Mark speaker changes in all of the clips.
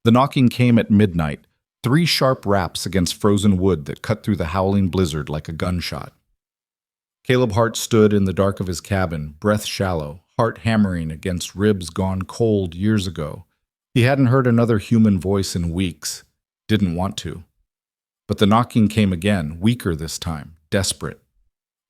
Speaker 1: The knocking came at midnight, 3 sharp raps against frozen wood that cut through the howling blizzard like a gunshot. Caleb Hart stood in the dark of his cabin, breath shallow, heart hammering against ribs gone cold years ago. He hadn't heard another human voice in weeks, didn't want to. But the knocking came again, weaker this time, desperate.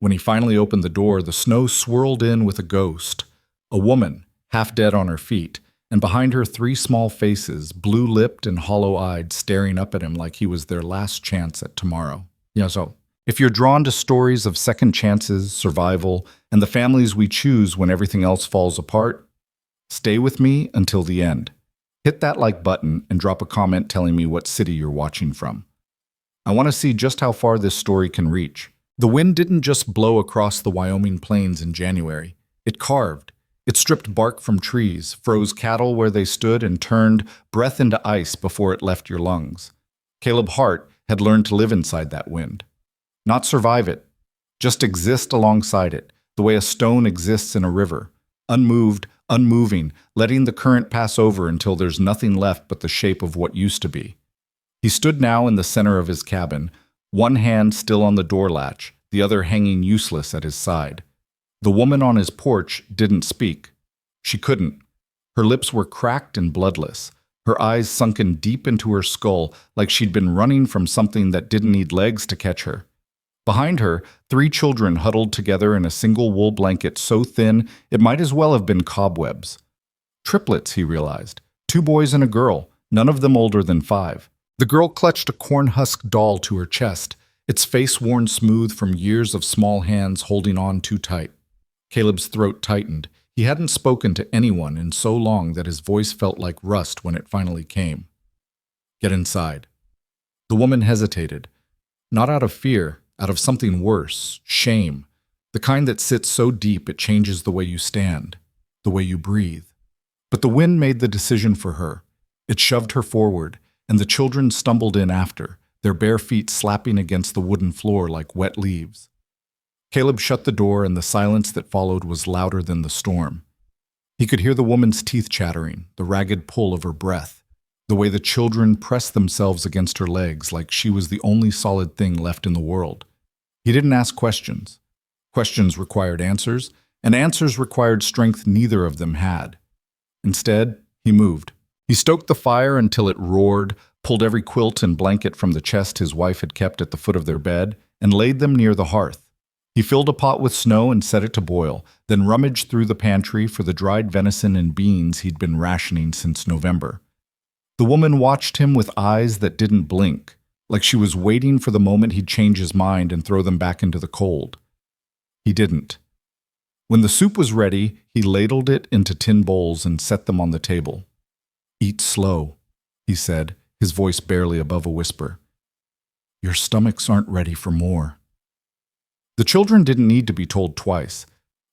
Speaker 1: When he finally opened the door, the snow swirled in with a ghost, a woman, half dead on her feet, and behind her 3 small faces, blue-lipped and hollow-eyed, staring up at him like he was their last chance at tomorrow. So, if you're drawn to stories of second chances, survival, and the families we choose when everything else falls apart, stay with me until the end. Hit that like button and drop a comment telling me what city you're watching from. I want to see just how far this story can reach. The wind didn't just blow across the Wyoming plains in January. It carved. It stripped bark from trees, froze cattle where they stood, and turned breath into ice before it left your lungs. Caleb Hart had learned to live inside that wind. Not survive it, just exist alongside it, the way a stone exists in a river, unmoved, unmoving, letting the current pass over until there's nothing left but the shape of what used to be. He stood now in the center of his cabin, one hand still on the door latch, the other hanging useless at his side. The woman on his porch didn't speak. She couldn't. Her lips were cracked and bloodless, her eyes sunken deep into her skull like she'd been running from something that didn't need legs to catch her. Behind her, 3 children huddled together in a single wool blanket so thin it might as well have been cobwebs. Triplets, he realized. 2 boys and a girl, none of them older than 5. The girl clutched a corn-husk doll to her chest, its face worn smooth from years of small hands holding on too tight. Caleb's throat tightened. He hadn't spoken to anyone in so long that his voice felt like rust when it finally came. Get inside. The woman hesitated. Not out of fear, out of something worse, shame. The kind that sits so deep it changes the way you stand, the way you breathe. But the wind made the decision for her. It shoved her forward, and the children stumbled in after, their bare feet slapping against the wooden floor like wet leaves. Caleb shut the door, and the silence that followed was louder than the storm. He could hear the woman's teeth chattering, the ragged pull of her breath, the way the children pressed themselves against her legs like she was the only solid thing left in the world. He didn't ask questions. Questions required answers, and answers required strength neither of them had. Instead, he moved. He stoked the fire until it roared, pulled every quilt and blanket from the chest his wife had kept at the foot of their bed, and laid them near the hearth. He filled a pot with snow and set it to boil, then rummaged through the pantry for the dried venison and beans he'd been rationing since November. The woman watched him with eyes that didn't blink, like she was waiting for the moment he'd change his mind and throw them back into the cold. He didn't. When the soup was ready, he ladled it into tin bowls and set them on the table. "Eat slow," he said, his voice barely above a whisper. "Your stomachs aren't ready for more." The children didn't need to be told twice.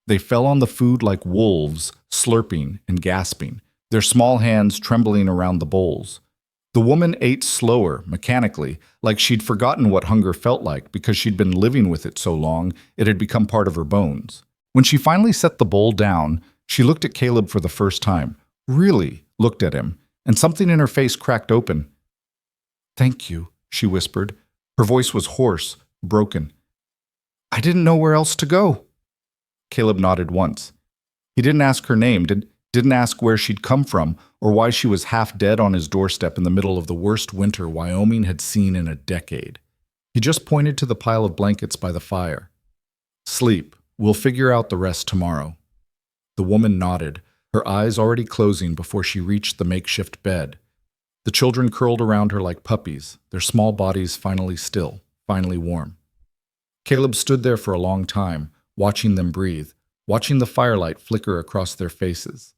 Speaker 1: They fell on the food like wolves, slurping and gasping, their small hands trembling around the bowls. The woman ate slower, mechanically, like she'd forgotten what hunger felt like because she'd been living with it so long it had become part of her bones. When she finally set the bowl down, she looked at Caleb for the first time, really looked at him, and something in her face cracked open. "Thank you," she whispered. Her voice was hoarse, broken. "I didn't know where else to go." Caleb nodded once. He didn't ask her name, didn't ask where she'd come from, or why she was half dead on his doorstep in the middle of the worst winter Wyoming had seen in a decade. He just pointed to the pile of blankets by the fire. "Sleep. We'll figure out the rest tomorrow." The woman nodded, her eyes already closing before she reached the makeshift bed. The children curled around her like puppies, their small bodies finally still, finally warm. Caleb stood there for a long time, watching them breathe, watching the firelight flicker across their faces.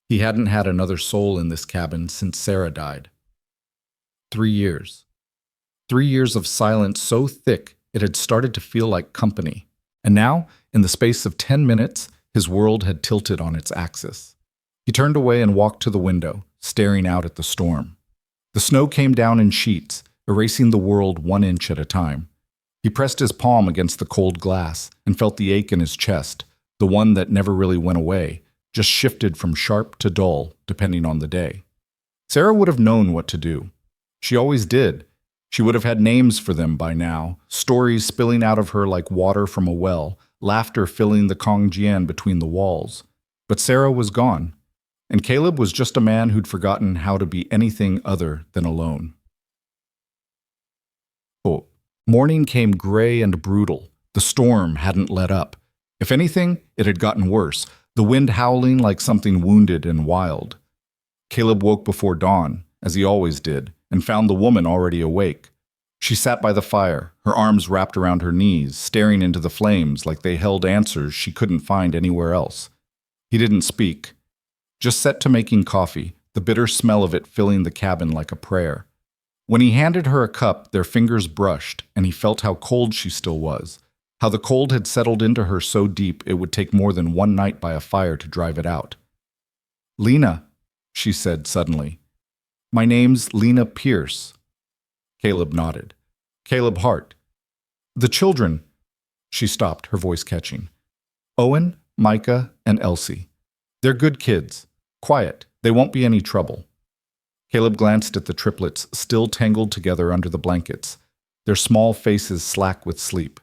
Speaker 1: He hadn't had another soul in this cabin since Sarah died. 3 years. 3 years of silence so thick it had started to feel like company. And now, in the space of 10 minutes, his world had tilted on its axis. He turned away and walked to the window, staring out at the storm. The snow came down in sheets, erasing the world 1 inch at a time. He pressed his palm against the cold glass and felt the ache in his chest, the one that never really went away, just shifted from sharp to dull, depending on the day. Sarah would have known what to do. She always did. She would have had names for them by now, stories spilling out of her like water from a well, laughter filling the Kongjian between the walls. But Sarah was gone, and Caleb was just a man who'd forgotten how to be anything other than alone. Oh, morning came gray and brutal. The storm hadn't let up. If anything, it had gotten worse, the wind howling like something wounded and wild. Caleb woke before dawn, as he always did, and found the woman already awake. She sat by the fire, her arms wrapped around her knees, staring into the flames like they held answers she couldn't find anywhere else. He didn't speak, just set to making coffee, the bitter smell of it filling the cabin like a prayer. When he handed her a cup, their fingers brushed, and he felt how cold she still was, how the cold had settled into her so deep it would take more than one night by a fire to drive it out. "Lena," she said suddenly. "My name's Lena Pierce." Caleb nodded. "Caleb Hart." "The children." She stopped, her voice catching. "Owen, Micah, and Elsie. They're good kids. Quiet. They won't be any trouble." Caleb glanced at the triplets, still tangled together under the blankets, their small faces slack with sleep.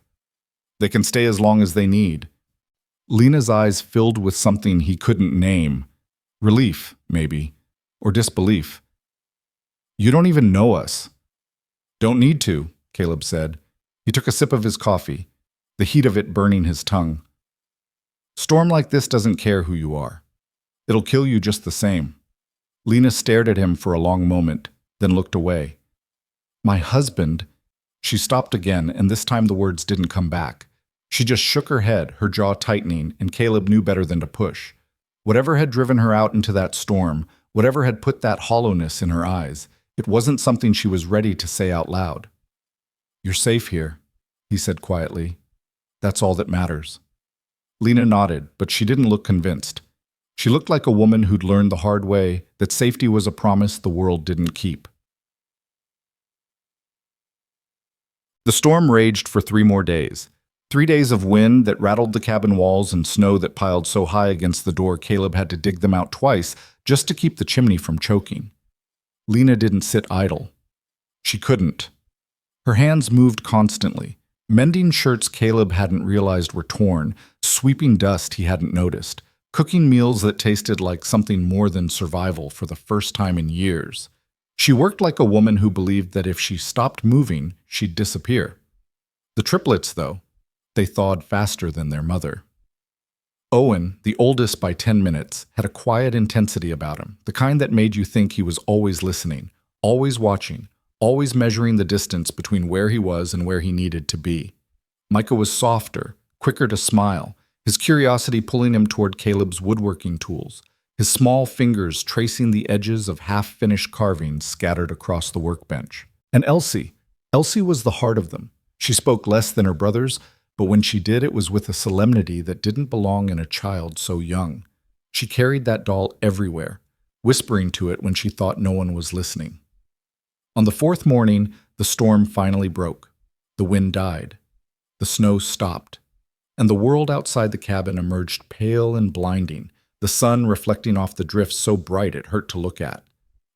Speaker 1: "They can stay as long as they need." Lena's eyes filled with something he couldn't name. Relief, maybe, or disbelief. "You don't even know us." "Don't need to," Caleb said. He took a sip of his coffee, the heat of it burning his tongue. "Storm like this doesn't care who you are. It'll kill you just the same." Lena stared at him for a long moment, then looked away. "My husband—" She stopped again, and this time the words didn't come back. She just shook her head, her jaw tightening, and Caleb knew better than to push. Whatever had driven her out into that storm, whatever had put that hollowness in her eyes, it wasn't something she was ready to say out loud. "You're safe here," he said quietly. "That's all that matters." Lena nodded, but she didn't look convinced. She looked like a woman who'd learned the hard way that safety was a promise the world didn't keep. The storm raged for 3 more days. 3 days of wind that rattled the cabin walls and snow that piled so high against the door Caleb had to dig them out twice just to keep the chimney from choking. Lena didn't sit idle. She couldn't. Her hands moved constantly, mending shirts Caleb hadn't realized were torn, sweeping dust he hadn't noticed, cooking meals that tasted like something more than survival for the first time in years. She worked like a woman who believed that if she stopped moving, she'd disappear. The triplets, though, they thawed faster than their mother. Owen, the oldest by 10 minutes, had a quiet intensity about him, the kind that made you think he was always listening, always watching, always measuring the distance between where he was and where he needed to be. Micah was softer, quicker to smile, his curiosity pulling him toward Caleb's woodworking tools, his small fingers tracing the edges of half-finished carvings scattered across the workbench. And Elsie was the heart of them. She spoke less than her brothers, but when she did, it was with a solemnity that didn't belong in a child so young. She carried that doll everywhere, whispering to it when she thought no one was listening. On the 4th morning, the storm finally broke. The wind died. The snow stopped. And the world outside the cabin emerged pale and blinding, the sun reflecting off the drifts so bright it hurt to look at.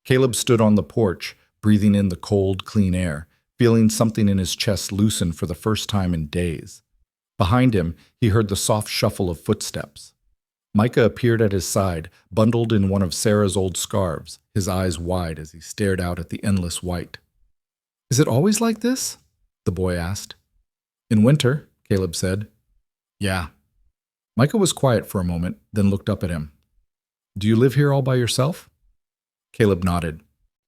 Speaker 1: Caleb stood on the porch, breathing in the cold, clean air, feeling something in his chest loosen for the first time in days. Behind him, he heard the soft shuffle of footsteps. Micah appeared at his side, bundled in one of Sarah's old scarves, his eyes wide as he stared out at the endless white. "Is it always like this?" the boy asked. "In winter," Caleb said. "Yeah." Micah was quiet for a moment, then looked up at him. "Do you live here all by yourself?" Caleb nodded.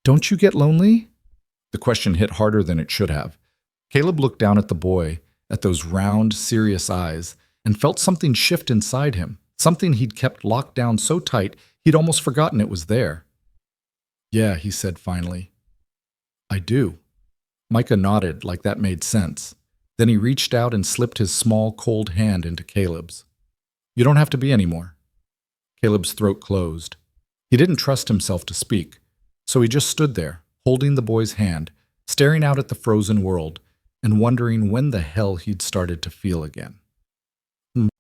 Speaker 1: "Don't you get lonely?" The question hit harder than it should have. Caleb looked down at the boy, at those round, serious eyes, and felt something shift inside him, something he'd kept locked down so tight he'd almost forgotten it was there. "Yeah," he said finally. "I do." Micah nodded like that made sense. Then he reached out and slipped his small, cold hand into Caleb's. "You don't have to be anymore." Caleb's throat closed. He didn't trust himself to speak, so he just stood there, holding the boy's hand, staring out at the frozen world, and wondering when the hell he'd started to feel again.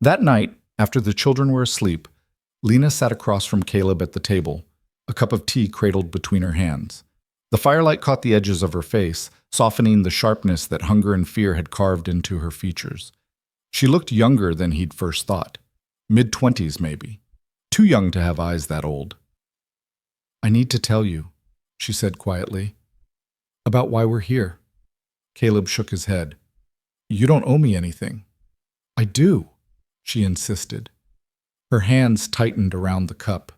Speaker 1: That night, after the children were asleep, Lena sat across from Caleb at the table, a cup of tea cradled between her hands. The firelight caught the edges of her face, softening the sharpness that hunger and fear had carved into her features. She looked younger than he'd first thought. Mid-20s, maybe. Too young to have eyes that old. "I need to tell you," she said quietly, "about why we're here." Caleb shook his head. "You don't owe me anything." "I do," she insisted. Her hands tightened around the cup.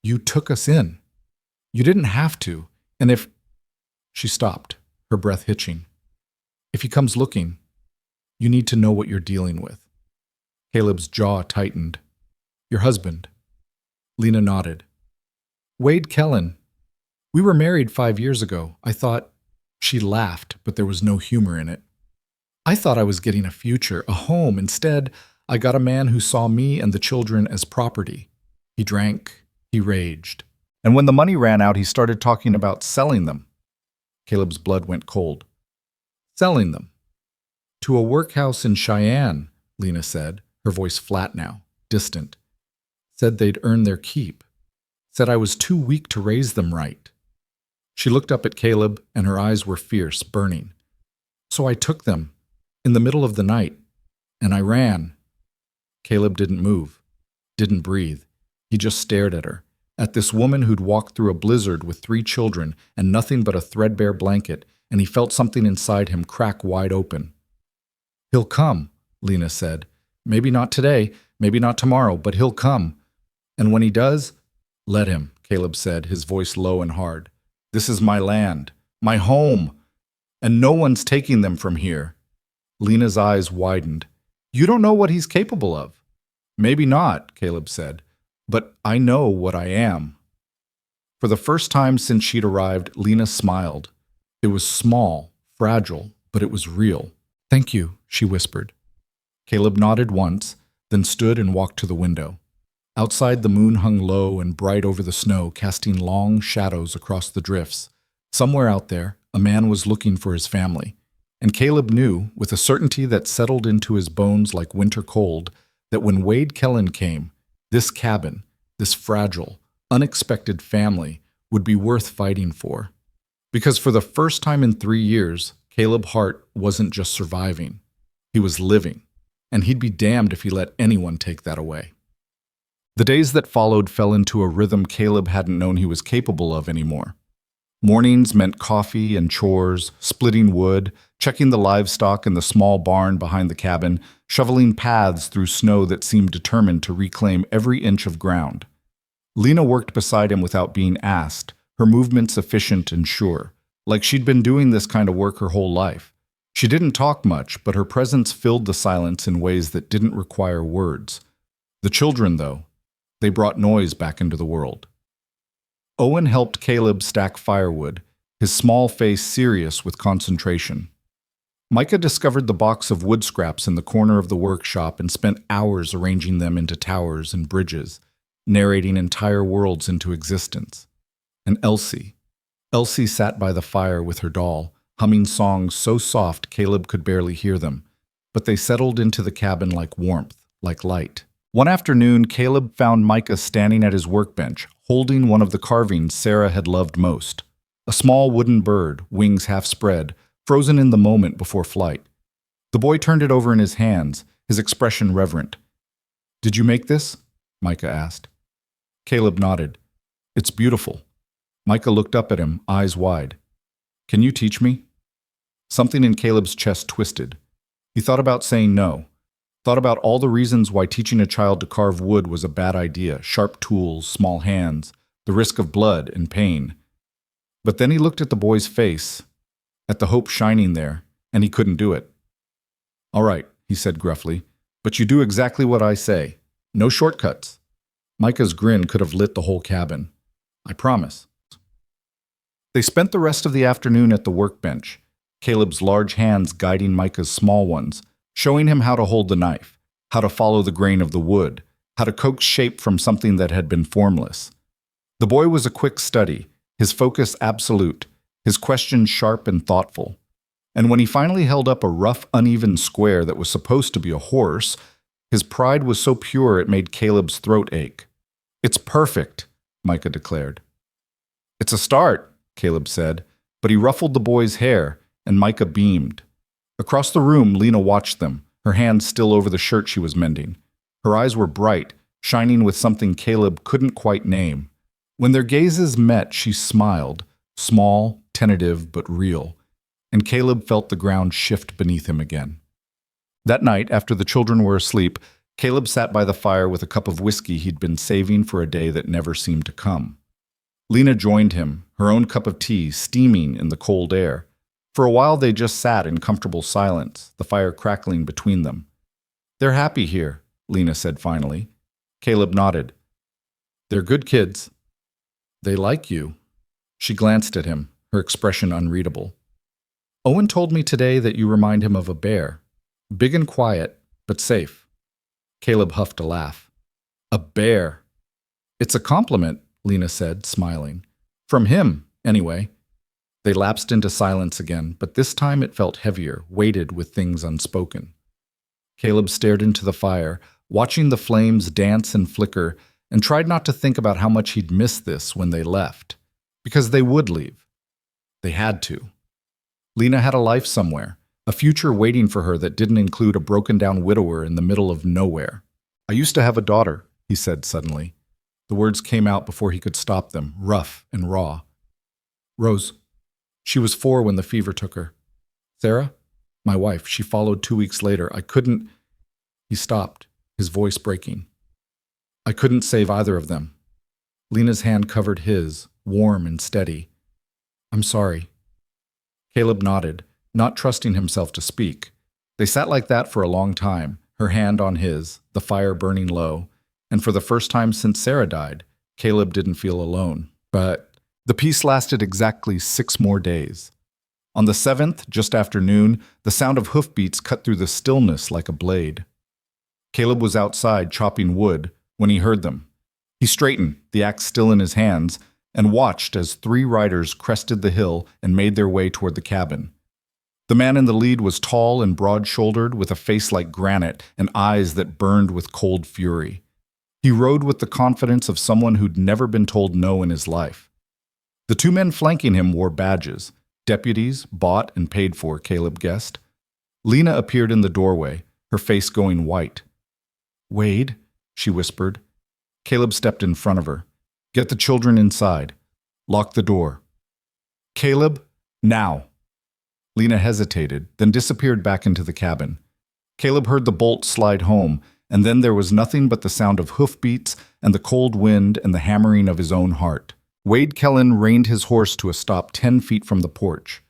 Speaker 1: "You took us in. You didn't have to, and if—" She stopped, her breath hitching. "If he comes looking, you need to know what you're dealing with." Caleb's jaw tightened. "Your husband." Lena nodded. "Wade Kellen. We were married 5 years ago. I thought—" She laughed, but there was no humor in it. "I thought I was getting a future, a home. Instead, I got a man who saw me and the children as property. He drank, he raged. And when the money ran out, he started talking about selling them." Caleb's blood went cold. "Selling them." "To a workhouse in Cheyenne," Lena said, her voice flat now, distant. "Said they'd earn their keep. Said I was too weak to raise them right." She looked up at Caleb, and her eyes were fierce, burning. "So I took them, in the middle of the night, and I ran." Caleb didn't move, didn't breathe. He just stared at her, at this woman who'd walked through a blizzard with 3 children and nothing but a threadbare blanket, and he felt something inside him crack wide open. "He'll come," Lena said. "Maybe not today, maybe not tomorrow, but he'll come. And when he does—" "Let him," Caleb said, his voice low and hard. "This is my land, my home, and no one's taking them from here." Lena's eyes widened. "You don't know what he's capable of." "Maybe not," Caleb said, "but I know what I am." For the first time since she'd arrived, Lena smiled. It was small, fragile, but it was real. "Thank you," she whispered. Caleb nodded once, then stood and walked to the window. Outside, the moon hung low and bright over the snow, casting long shadows across the drifts. Somewhere out there, a man was looking for his family. And Caleb knew, with a certainty that settled into his bones like winter cold, that when Wade Kellen came, this cabin, this fragile, unexpected family, would be worth fighting for. Because for the first time in 3 years, Caleb Hart wasn't just surviving. He was living, and he'd be damned if he let anyone take that away. The days that followed fell into a rhythm Caleb hadn't known he was capable of anymore. Mornings meant coffee and chores, splitting wood, checking the livestock in the small barn behind the cabin, shoveling paths through snow that seemed determined to reclaim every inch of ground. Lena worked beside him without being asked, her movements efficient and sure, like she'd been doing this kind of work her whole life. She didn't talk much, but her presence filled the silence in ways that didn't require words. The children, though, they brought noise back into the world. Owen helped Caleb stack firewood, his small face serious with concentration. Micah discovered the box of wood scraps in the corner of the workshop and spent hours arranging them into towers and bridges, narrating entire worlds into existence. And Elsie sat by the fire with her doll, humming songs so soft Caleb could barely hear them, but they settled into the cabin like warmth, like light. One afternoon, Caleb found Micah standing at his workbench, holding one of the carvings Sarah had loved most. A small wooden bird, wings half spread, frozen in the moment before flight. The boy turned it over in his hands, his expression reverent. "Did you make this?" Micah asked. Caleb nodded. "It's beautiful." Micah looked up at him, eyes wide. "Can you teach me?" Something in Caleb's chest twisted. He thought about saying no. Thought about all the reasons why teaching a child to carve wood was a bad idea, sharp tools, small hands, the risk of blood and pain. But then he looked at the boy's face, at the hope shining there, and he couldn't do it. "All right," he said gruffly, "but you do exactly what I say. No shortcuts." Micah's grin could have lit the whole cabin. "I promise." They spent the rest of the afternoon at the workbench, Caleb's large hands guiding Micah's small ones, showing him how to hold the knife, how to follow the grain of the wood, how to coax shape from something that had been formless. The boy was a quick study, his focus absolute, his questions sharp and thoughtful. And when he finally held up a rough, uneven square that was supposed to be a horse, his pride was so pure it made Caleb's throat ache. "It's perfect," Micah declared. It's a start, Caleb said, but he ruffled the boy's hair, and Micah beamed. Across the room, Lena watched them, her hand still over the shirt she was mending. Her eyes were bright, shining with something Caleb couldn't quite name. When their gazes met, she smiled, small, tentative, but real, and Caleb felt the ground shift beneath him again. That night, after the children were asleep, Caleb sat by the fire with a cup of whiskey he'd been saving for a day that never seemed to come. Lena joined him, her own cup of tea steaming in the cold air. For a while they just sat in comfortable silence, the fire crackling between them. "They're happy here," Lena said finally. Caleb nodded. "They're good kids." "They like you." She glanced at him, her expression unreadable. "Owen told me today that you remind him of a bear. Big and quiet, but safe." Caleb huffed a laugh. "A bear." "It's a compliment," Lena said, smiling. "From him, anyway." They lapsed into silence again, but this time it felt heavier, weighted with things unspoken. Caleb stared into the fire, watching the flames dance and flicker, and tried not to think about how much he'd missed this when they left. Because they would leave. They had to. Lena had a life somewhere, a future waiting for her that didn't include a broken-down widower in the middle of nowhere. "I used to have a daughter," he said suddenly. The words came out before he could stop them, rough and raw. "Rose. She was 4 when the fever took her. Sarah, my wife, she followed 2 weeks later. I couldn't—" He stopped, his voice breaking. "I couldn't save either of them." Lena's hand covered his, warm and steady. "I'm sorry." Caleb nodded, not trusting himself to speak. They sat like that for a long time, her hand on his, the fire burning low, and for the first time since Sarah died, Caleb didn't feel alone. But the peace lasted exactly 6 more days. On the 7th, just after noon, the sound of hoofbeats cut through the stillness like a blade. Caleb was outside chopping wood when he heard them. He straightened, the axe still in his hands, and watched as 3 riders crested the hill and made their way toward the cabin. The man in the lead was tall and broad-shouldered, with a face like granite and eyes that burned with cold fury. He rode with the confidence of someone who'd never been told no in his life. The 2 men flanking him wore badges, deputies, bought and paid for, Caleb guessed. Lena appeared in the doorway, her face going white. "Wade," she whispered. Caleb stepped in front of her. "Get the children inside. Lock the door." "Caleb, now." Lena hesitated, then disappeared back into the cabin. Caleb heard the bolt slide home, and then there was nothing but the sound of hoofbeats and the cold wind and the hammering of his own heart. Wade Kellen reined his horse to a stop 10 feet from the porch.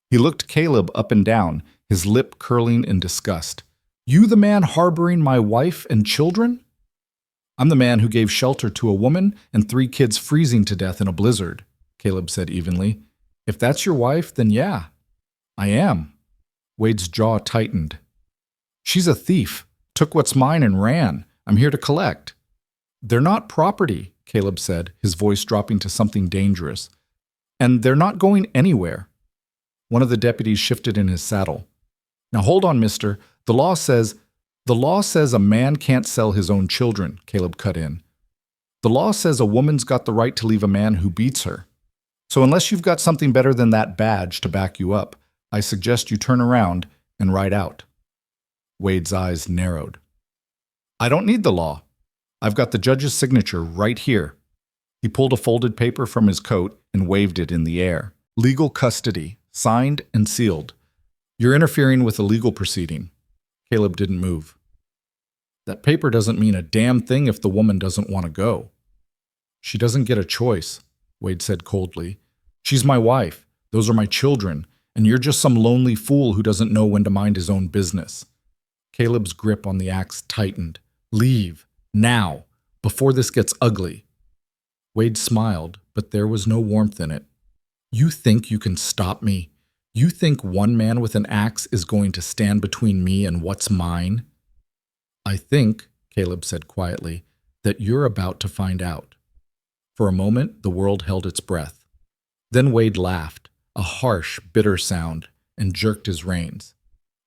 Speaker 1: He looked Caleb up and down, his lip curling in disgust. "You the man harboring my wife and children?" "I'm the man who gave shelter to a woman and 3 kids freezing to death in a blizzard," Caleb said evenly. "If that's your wife, then yeah, I am." Wade's jaw tightened. "She's a thief, took what's mine and ran. I'm here to collect." "They're not property," Caleb said, his voice dropping to something dangerous. "And they're not going anywhere." One of the deputies shifted in his saddle. "Now hold on, mister. The law says a man can't sell his own children," Caleb cut in. "The law says a woman's got the right to leave a man who beats her. So unless you've got something better than that badge to back you up, I suggest you turn around and ride out." Wade's eyes narrowed. "I don't need the law. I've got the judge's signature right here." He pulled a folded paper from his coat and waved it in the air. "Legal custody, signed and sealed. You're interfering with a legal proceeding." Caleb didn't move. "That paper doesn't mean a damn thing if the woman doesn't want to go." "She doesn't get a choice," Wade said coldly. "She's my wife, those are my children, and you're just some lonely fool who doesn't know when to mind his own business." Caleb's grip on the axe tightened. "Leave, now, before this gets ugly." Wade smiled, but there was no warmth in it. "You think you can stop me? You think one man with an axe is going to stand between me and what's mine?" "I think," Caleb said quietly, "that you're about to find out." For a moment, the world held its breath. Then Wade laughed, a harsh, bitter sound, and jerked his reins.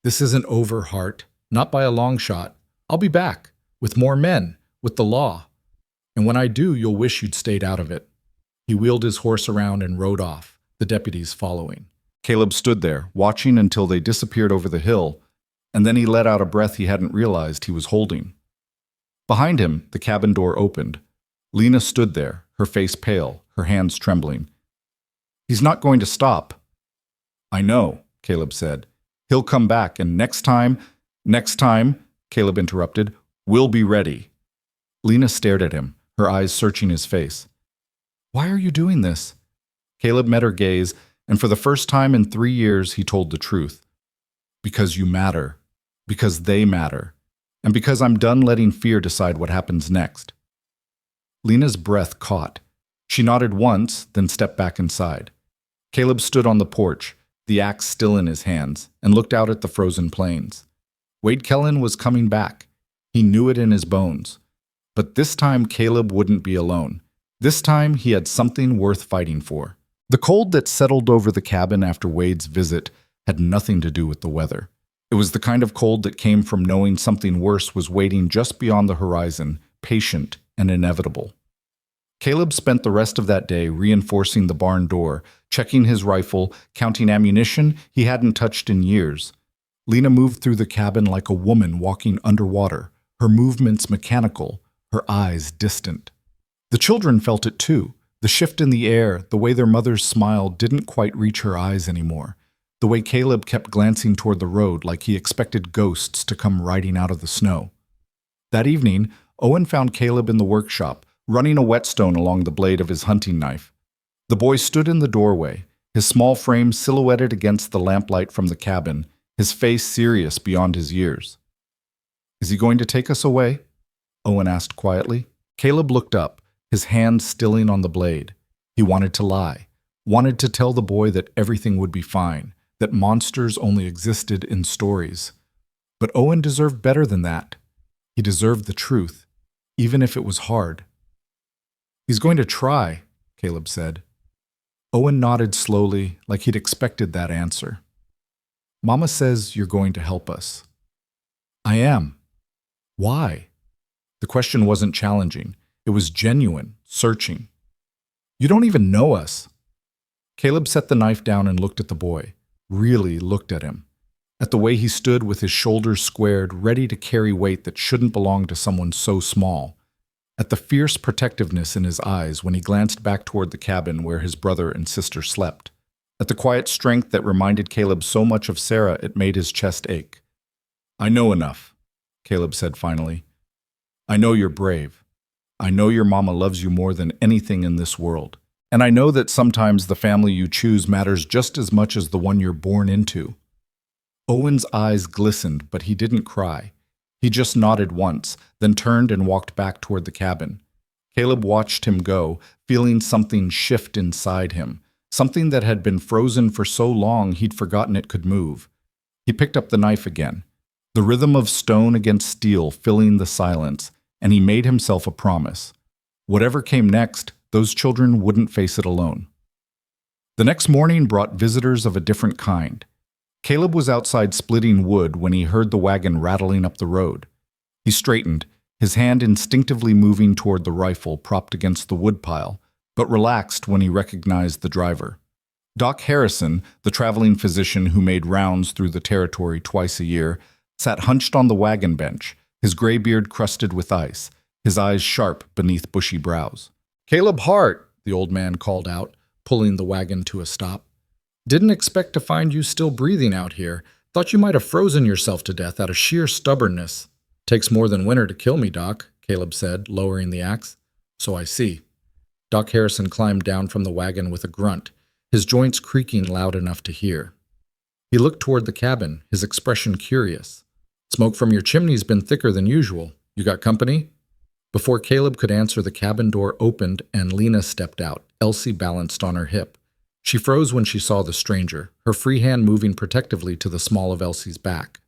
Speaker 1: "This isn't over, Hart. Not by a long shot. I'll be back, with more men, with the law. And when I do, you'll wish you'd stayed out of it." He wheeled his horse around and rode off, the deputies following. Caleb stood there, watching until they disappeared over the hill, and then he let out a breath he hadn't realized he was holding. Behind him, the cabin door opened. Lena stood there, her face pale, her hands trembling. "He's not going to stop." "I know," Caleb said. "He'll come back, and next time, Caleb interrupted, "we'll be ready." Lena stared at him, her eyes searching his face. "Why are you doing this?" Caleb met her gaze, and for the first time in 3 years he told the truth. "Because you matter. Because they matter. And because I'm done letting fear decide what happens next." Lena's breath caught. She nodded once, then stepped back inside. Caleb stood on the porch, the axe still in his hands, and looked out at the frozen plains. Wade Kellen was coming back. He knew it in his bones. But this time Caleb wouldn't be alone. This time he had something worth fighting for. The cold that settled over the cabin after Wade's visit had nothing to do with the weather. It was the kind of cold that came from knowing something worse was waiting just beyond the horizon, patient and inevitable. Caleb spent the rest of that day reinforcing the barn door, checking his rifle, counting ammunition he hadn't touched in years. Lena moved through the cabin like a woman walking underwater, her movements mechanical, her eyes distant. The children felt it too. The shift in the air, the way their mother's smile didn't quite reach her eyes anymore. The way Caleb kept glancing toward the road like he expected ghosts to come riding out of the snow. That evening, Owen found Caleb in the workshop, running a whetstone along the blade of his hunting knife. The boy stood in the doorway, his small frame silhouetted against the lamplight from the cabin, his face serious beyond his years. "Is he going to take us away?" Owen asked quietly. Caleb looked up, his hand stilling on the blade. He wanted to lie, wanted to tell the boy that everything would be fine, that monsters only existed in stories. But Owen deserved better than that. He deserved the truth, even if it was hard. "He's going to try," Caleb said. Owen nodded slowly, like he'd expected that answer. "Mama says you're going to help us." "I am." "Why?" The question wasn't challenging. It was genuine, searching. "You don't even know us." Caleb set the knife down and looked at the boy, really looked at him, at the way he stood with his shoulders squared, ready to carry weight that shouldn't belong to someone so small, at the fierce protectiveness in his eyes when he glanced back toward the cabin where his brother and sister slept, at the quiet strength that reminded Caleb so much of Sarah it made his chest ache. "I know enough," Caleb said finally. "I know you're brave. I know your mama loves you more than anything in this world. And I know that sometimes the family you choose matters just as much as the one you're born into." Owen's eyes glistened, but he didn't cry. He just nodded once, then turned and walked back toward the cabin. Caleb watched him go, feeling something shift inside him, something that had been frozen for so long he'd forgotten it could move. He picked up the knife again, the rhythm of stone against steel filling the silence, and he made himself a promise. Whatever came next, those children wouldn't face it alone. The next morning brought visitors of a different kind. Caleb was outside splitting wood when he heard the wagon rattling up the road. He straightened, his hand instinctively moving toward the rifle propped against the woodpile, but relaxed when he recognized the driver. Doc Harrison, the traveling physician who made rounds through the territory twice a year, sat hunched on the wagon bench, his gray beard crusted with ice, his eyes sharp beneath bushy brows. "Caleb Hart," the old man called out, pulling the wagon to a stop. "Didn't expect to find you still breathing out here. Thought you might have frozen yourself to death out of sheer stubbornness." "Takes more than winter to kill me, Doc," Caleb said, lowering the axe. "So I see." Doc Harrison climbed down from the wagon with a grunt, his joints creaking loud enough to hear. He looked toward the cabin, his expression curious. "Smoke from your chimney's been thicker than usual. You got company?" Before Caleb could answer, the cabin door opened and Lena stepped out, Elsie balanced on her hip. She froze when she saw the stranger, her free hand moving protectively to the small of Elsie's back.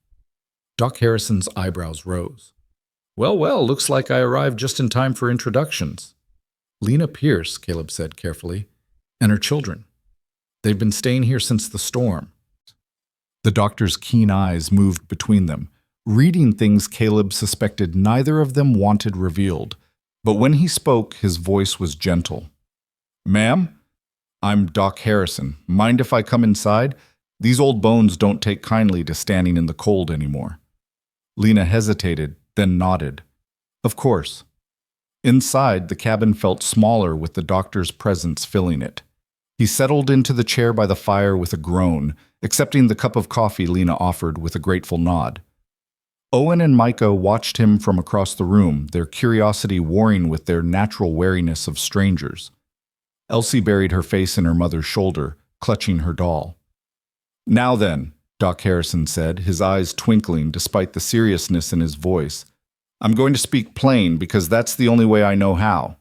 Speaker 1: Doc Harrison's eyebrows rose. Well, looks like I arrived just in time for introductions." "Lena Pierce," Caleb said carefully, "and her children. They've been staying here since the storm." The doctor's keen eyes moved between them, reading things Caleb suspected neither of them wanted revealed. But when he spoke, his voice was gentle. Ma'am? I'm Doc Harrison. Mind if I come inside? These old bones don't take kindly to standing in the cold anymore. Lena hesitated, then nodded. Of course. Inside, the cabin felt smaller with the doctor's presence filling it. He settled into the chair by the fire with a groan, accepting the cup of coffee Lena offered with a grateful nod. Owen and Micah watched him from across the room, their curiosity warring with their natural wariness of strangers. Elsie buried her face in her mother's shoulder, clutching her doll. Now then, Doc Harrison said, his eyes twinkling despite the seriousness in his voice. I'm going to speak plain because that's the only way I know how.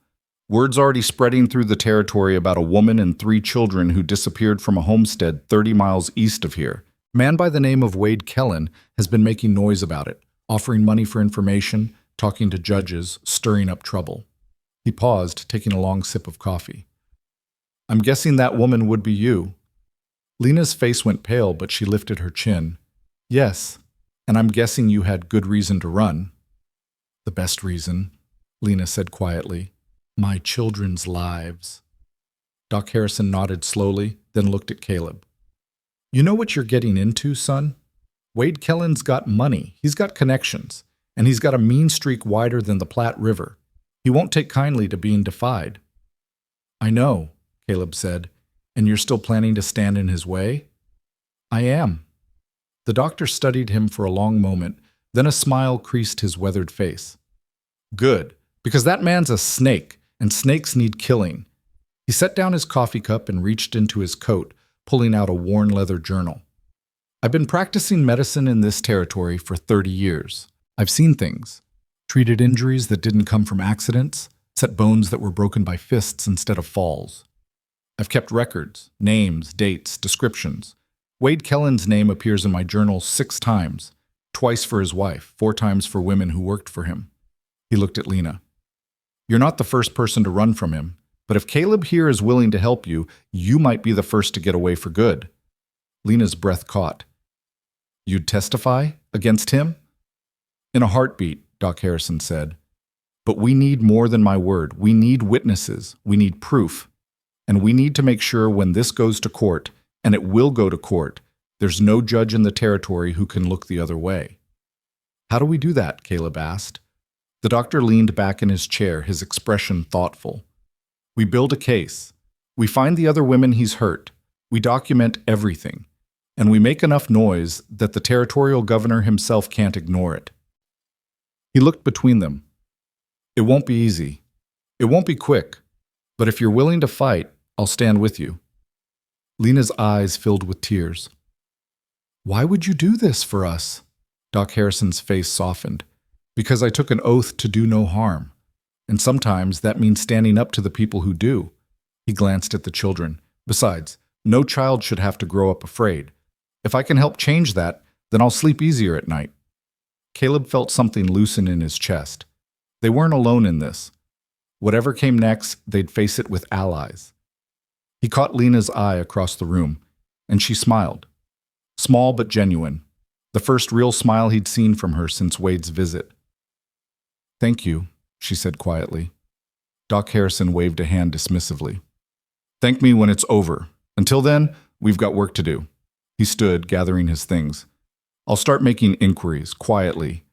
Speaker 1: Word's already spreading through the territory about a woman and 3 children who disappeared from a homestead 30 miles east of here. A man by the name of Wade Kellen has been making noise about it, offering money for information, talking to judges, stirring up trouble. He paused, taking a long sip of coffee. I'm guessing that woman would be you. Lena's face went pale, but she lifted her chin. Yes, and I'm guessing you had good reason to run. The best reason, Lena said quietly. My children's lives. Doc Harrison nodded slowly, then looked at Caleb. You know what you're getting into, son? Wade Kellen's got money, he's got connections, and he's got a mean streak wider than the Platte River. He won't take kindly to being defied. I know, Caleb said, and you're still planning to stand in his way? I am. The doctor studied him for a long moment, then a smile creased his weathered face. Good, because that man's a snake, and snakes need killing. He set down his coffee cup and reached into his coat, pulling out a worn leather journal. I've been practicing medicine in this territory for 30 years. I've seen things. Treated injuries that didn't come from accidents, set bones that were broken by fists instead of falls. I've kept records, names, dates, descriptions. Wade Kellen's name appears in my journal 6 times, twice for his wife, 4 times for women who worked for him. He looked at Lena. You're not the first person to run from him, but if Caleb here is willing to help you, you might be the first to get away for good. Lena's breath caught. You'd testify against him? In a heartbeat, Doc Harrison said. But we need more than my word. We need witnesses. We need proof. And we need to make sure when this goes to court, and it will go to court, there's no judge in the territory who can look the other way. How do we do that? Caleb asked. The doctor leaned back in his chair, his expression thoughtful. We build a case. We find the other women he's hurt. We document everything. And we make enough noise that the territorial governor himself can't ignore it. He looked between them. It won't be easy. It won't be quick. But if you're willing to fight, I'll stand with you. Lena's eyes filled with tears. Why would you do this for us? Doc Harrison's face softened. Because I took an oath to do no harm. And sometimes that means standing up to the people who do. He glanced at the children. Besides, no child should have to grow up afraid. If I can help change that, then I'll sleep easier at night. Caleb felt something loosen in his chest. They weren't alone in this. Whatever came next, they'd face it with allies. He caught Lena's eye across the room, and she smiled. Small but genuine. The first real smile he'd seen from her since Wade's visit. Thank you, she said quietly. Doc Harrison waved a hand dismissively. Thank me when it's over. Until then, we've got work to do. He stood, gathering his things. I'll start making inquiries, quietly.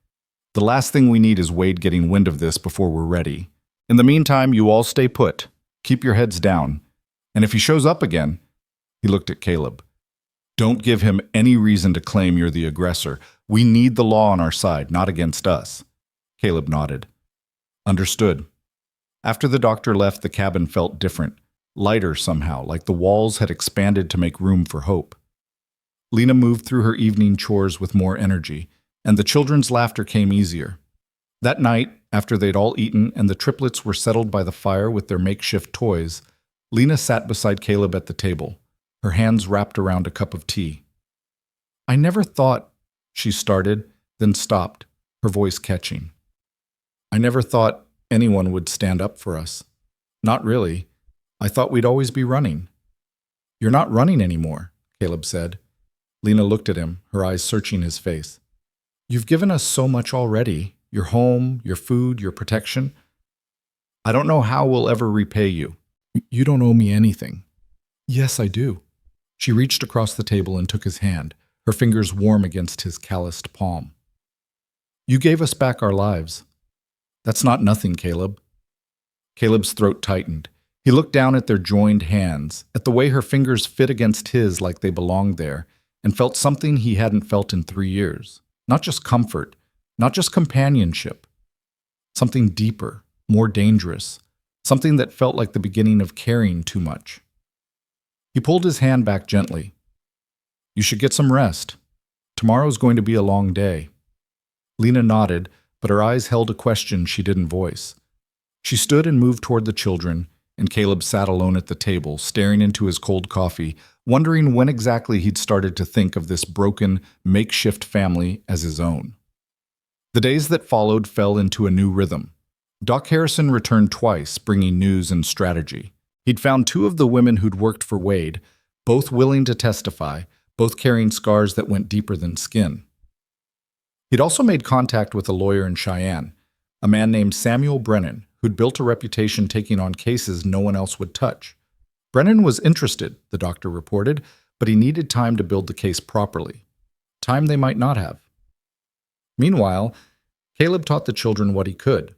Speaker 1: The last thing we need is Wade getting wind of this before we're ready. In the meantime, you all stay put. Keep your heads down. And if he shows up again, he looked at Caleb. Don't give him any reason to claim you're the aggressor. We need the law on our side, not against us. Caleb nodded. Understood. After the doctor left, the cabin felt different, lighter somehow, like the walls had expanded to make room for hope. Lena moved through her evening chores with more energy, and the children's laughter came easier. That night, after they'd all eaten and the triplets were settled by the fire with their makeshift toys, Lena sat beside Caleb at the table, her hands wrapped around a cup of tea. I never thought, she started, then stopped, her voice catching. I never thought anyone would stand up for us. Not really. I thought we'd always be running. You're not running anymore, Caleb said. Lena looked at him, her eyes searching his face. You've given us so much already. Your home, your food, your protection. I don't know how we'll ever repay you. You don't owe me anything. Yes, I do. She reached across the table and took his hand, her fingers warm against his calloused palm. You gave us back our lives. That's not nothing, Caleb. Caleb's throat tightened. He looked down at their joined hands, at the way her fingers fit against his like they belonged there, and felt something he hadn't felt in 3 years. Not just comfort, not just companionship. Something deeper, more dangerous, something that felt like the beginning of caring too much. He pulled his hand back gently. You should get some rest. Tomorrow's going to be a long day. Lena nodded, but her eyes held a question she didn't voice. She stood and moved toward the children, and Caleb sat alone at the table, staring into his cold coffee, wondering when exactly he'd started to think of this broken, makeshift family as his own. The days that followed fell into a new rhythm. Doc Harrison returned twice, bringing news and strategy. He'd found 2 of the women who'd worked for Wade, both willing to testify, both carrying scars that went deeper than skin. He'd also made contact with a lawyer in Cheyenne, a man named Samuel Brennan, who'd built a reputation taking on cases no one else would touch. Brennan was interested, the doctor reported, but he needed time to build the case properly. Time they might not have. Meanwhile, Caleb taught the children what he could.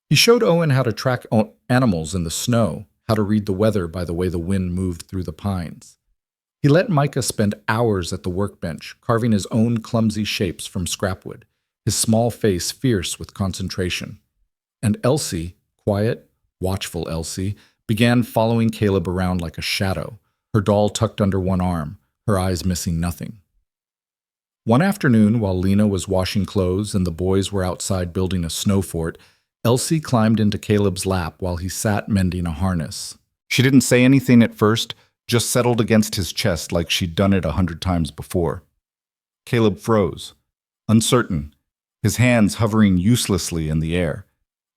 Speaker 1: He showed Owen how to track animals in the snow, how to read the weather by the way the wind moved through the pines. He let Micah spend hours at the workbench, carving his own clumsy shapes from scrapwood, his small face fierce with concentration. And Elsie, quiet, watchful Elsie, began following Caleb around like a shadow, her doll tucked under one arm, her eyes missing nothing. One afternoon, while Lena was washing clothes and the boys were outside building a snow fort, Elsie climbed into Caleb's lap while he sat mending a harness. She didn't say anything at first, just settled against his chest like she'd done it 100 times before. Caleb froze, uncertain, his hands hovering uselessly in the air.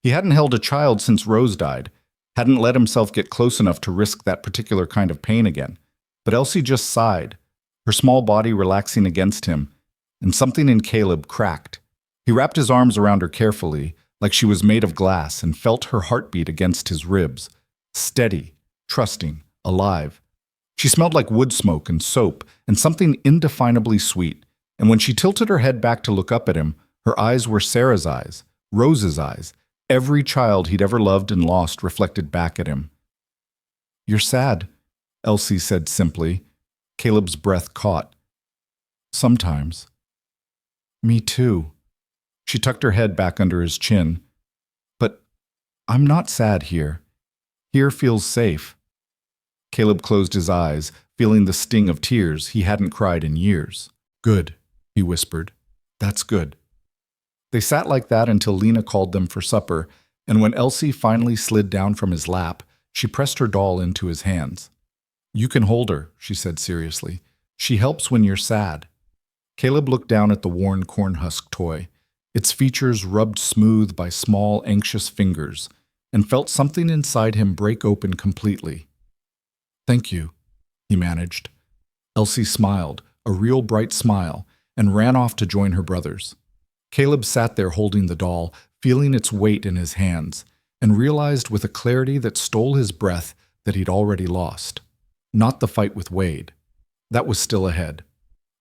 Speaker 1: He hadn't held a child since Rose died, hadn't let himself get close enough to risk that particular kind of pain again. But Elsie just sighed, her small body relaxing against him, and something in Caleb cracked. He wrapped his arms around her carefully, like she was made of glass, and felt her heartbeat against his ribs, steady, trusting, alive. She smelled like wood smoke and soap and something indefinably sweet, and when she tilted her head back to look up at him, her eyes were Sarah's eyes, Rose's eyes, every child he'd ever loved and lost reflected back at him. You're sad, Elsie said simply. Caleb's breath caught. Sometimes. Me too. She tucked her head back under his chin. But I'm not sad here. Here feels safe. Caleb closed his eyes, feeling the sting of tears he hadn't cried in years. Good, he whispered. That's good. They sat like that until Lena called them for supper, and when Elsie finally slid down from his lap, she pressed her doll into his hands. You can hold her, she said seriously. She helps when you're sad. Caleb looked down at the worn corn husk toy, its features rubbed smooth by small, anxious fingers, and felt something inside him break open completely. Thank you, he managed. Elsie smiled, a real bright smile, and ran off to join her brothers. Caleb sat there holding the doll, feeling its weight in his hands, and realized with a clarity that stole his breath that he'd already lost. Not the fight with Wade. That was still ahead.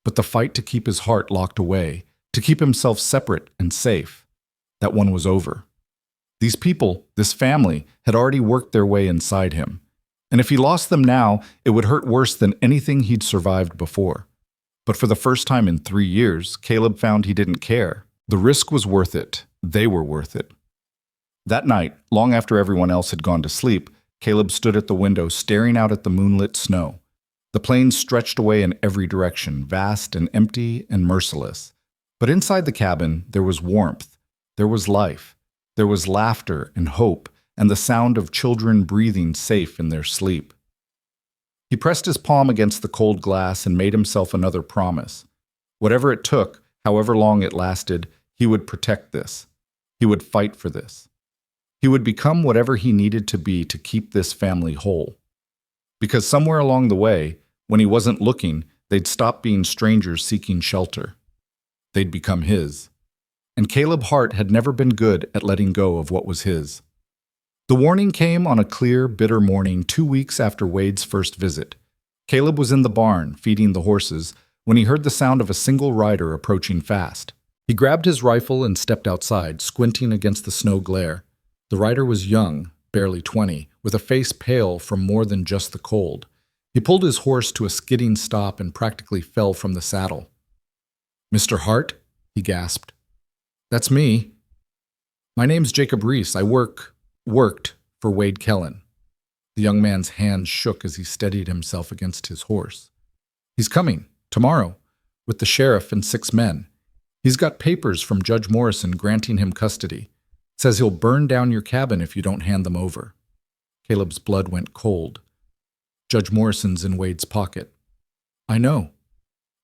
Speaker 1: But the fight to keep his heart locked away, to keep himself separate and safe. That one was over. These people, this family, had already worked their way inside him. And if he lost them now, it would hurt worse than anything he'd survived before. But for the first time in 3 years, Caleb found he didn't care. The risk was worth it. They were worth it. That night, long after everyone else had gone to sleep, Caleb stood at the window staring out at the moonlit snow. The plains stretched away in every direction, vast and empty and merciless. But inside the cabin, there was warmth. There was life. There was laughter and hope, and the sound of children breathing safe in their sleep. He pressed his palm against the cold glass and made himself another promise. Whatever it took, however long it lasted, he would protect this. He would fight for this. He would become whatever he needed to be to keep this family whole. Because somewhere along the way, when he wasn't looking, they'd stop being strangers seeking shelter. They'd become his. And Caleb Hart had never been good at letting go of what was his. The warning came on a clear, bitter morning 2 weeks after Wade's first visit. Caleb was in the barn, feeding the horses, when he heard the sound of a single rider approaching fast. He grabbed his rifle and stepped outside, squinting against the snow glare. The rider was young, barely 20, with a face pale from more than just the cold. He pulled his horse to a skidding stop and practically fell from the saddle. "Mr. Hart?" he gasped. "That's me. My name's Jacob Reese. I worked for Wade Kellen." The young man's hands shook as he steadied himself against his horse. "He's coming, tomorrow, with the sheriff and 6 men. He's got papers from Judge Morrison granting him custody. Says he'll burn down your cabin if you don't hand them over." Caleb's blood went cold. "Judge Morrison's in Wade's pocket." "I know."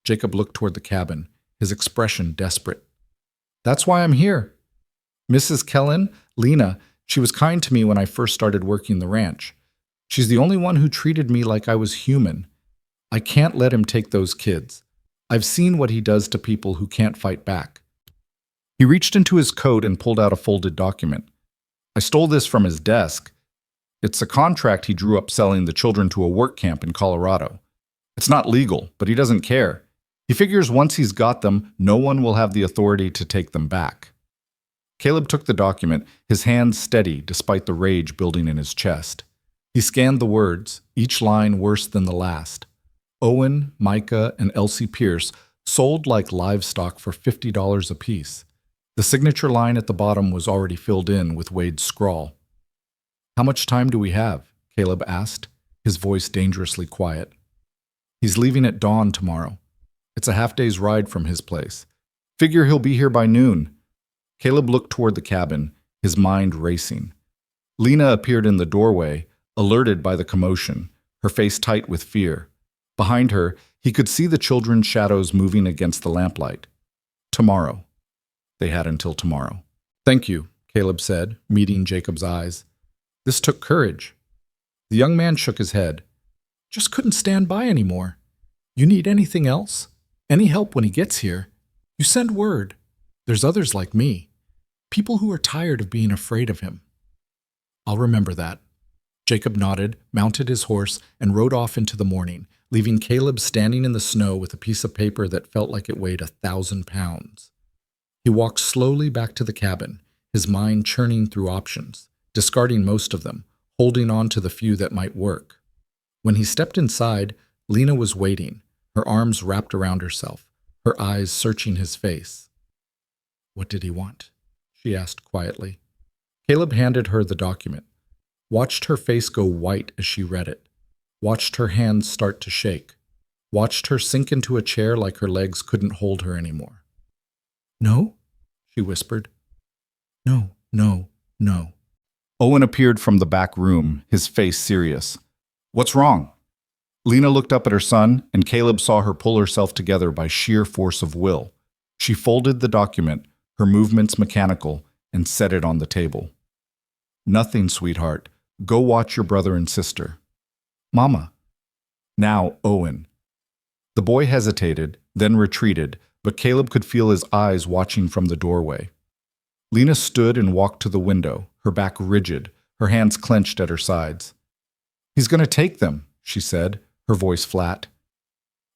Speaker 1: Jacob looked toward the cabin, his expression desperate. "That's why I'm here. Mrs. Kellen, Lena, she was kind to me when I first started working the ranch. She's the only one who treated me like I was human. I can't let him take those kids. I've seen what he does to people who can't fight back." He reached into his coat and pulled out a folded document. "I stole this from his desk. It's a contract he drew up selling the children to a work camp in Colorado. It's not legal, but he doesn't care. He figures once he's got them, no one will have the authority to take them back." Caleb took the document, his hands steady despite the rage building in his chest. He scanned the words, each line worse than the last. Owen, Micah, and Elsie Pierce sold like livestock for $50 apiece. The signature line at the bottom was already filled in with Wade's scrawl. "How much time do we have?" Caleb asked, his voice dangerously quiet. "He's leaving at dawn tomorrow. It's a half-day's ride from his place. Figure he'll be here by noon." Caleb looked toward the cabin, his mind racing. Lena appeared in the doorway, alerted by the commotion, her face tight with fear. Behind her, he could see the children's shadows moving against the lamplight. Tomorrow. They had until tomorrow. "Thank you," Caleb said, meeting Jacob's eyes. "This took courage." The young man shook his head. "Just couldn't stand by anymore. You need anything else? Any help when he gets here? You send word. There's others like me. People who are tired of being afraid of him." "I'll remember that." Jacob nodded, mounted his horse, and rode off into the morning, leaving Caleb standing in the snow with a piece of paper that felt like it weighed 1,000 pounds. He walked slowly back to the cabin, his mind churning through options, discarding most of them, holding on to the few that might work. When he stepped inside, Lena was waiting, her arms wrapped around herself, her eyes searching his face. "What did he want?" she asked quietly. Caleb handed her the document, watched her face go white as she read it, watched her hands start to shake, watched her sink into a chair like her legs couldn't hold her anymore. "No?" she whispered. "No, no, no." Owen appeared from the back room, his face serious. "What's wrong?" Lena looked up at her son, and Caleb saw her pull herself together by sheer force of will. She folded the document, her movements mechanical, and set it on the table. "Nothing, sweetheart. Go watch your brother and sister." "Mama." "Now, Owen." The boy hesitated, then retreated, but Caleb could feel his eyes watching from the doorway. Lena stood and walked to the window, her back rigid, her hands clenched at her sides. "He's going to take them," she said, her voice flat.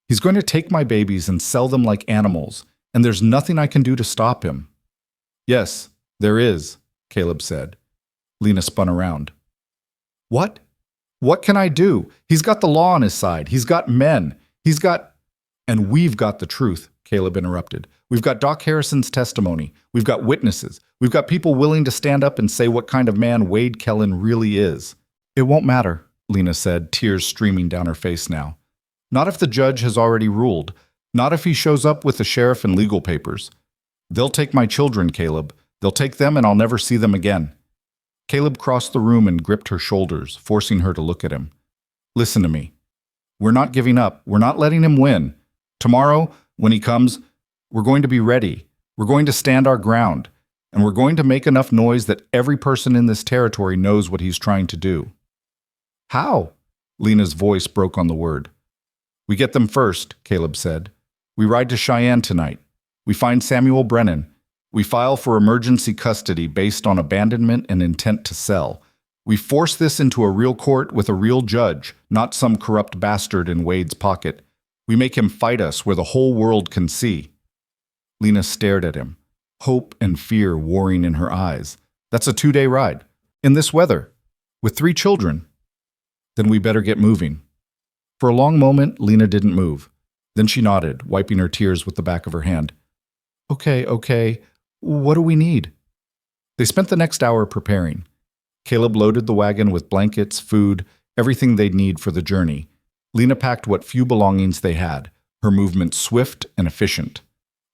Speaker 1: "He's going to take my babies and sell them like animals, and there's nothing I can do to stop him." "Yes, there is," Caleb said. Lena spun around. "What? What can I do? He's got the law on his side. He's got men. He's got—" "And we've got the truth," Caleb interrupted. "We've got Doc Harrison's testimony. We've got witnesses. We've got people willing to stand up and say what kind of man Wade Kellen really is." "It won't matter," Lena said, tears streaming down her face now. "Not if the judge has already ruled. Not if he shows up with the sheriff and legal papers. They'll take my children, Caleb. They'll take them and I'll never see them again." Caleb crossed the room and gripped her shoulders, forcing her to look at him. "Listen to me. We're not giving up. We're not letting him win. Tomorrow, when he comes, we're going to be ready. We're going to stand our ground. And we're going to make enough noise that every person in this territory knows what he's trying to do." "How?" Lena's voice broke on the word. "We get them first," Caleb said. "We ride to Cheyenne tonight. We find Samuel Brennan. We file for emergency custody based on abandonment and intent to sell. We force this into a real court with a real judge, not some corrupt bastard in Wade's pocket. We make him fight us where the whole world can see." Lena stared at him, hope and fear warring in her eyes. "That's a 2-day ride. In this weather. With 3 children. Then we better get moving." For a long moment, Lena didn't move. Then she nodded, wiping her tears with the back of her hand. Okay. What do we need?" They spent the next hour preparing. Caleb loaded the wagon with blankets, food, everything they'd need for the journey. Lena packed what few belongings they had, her movement swift and efficient.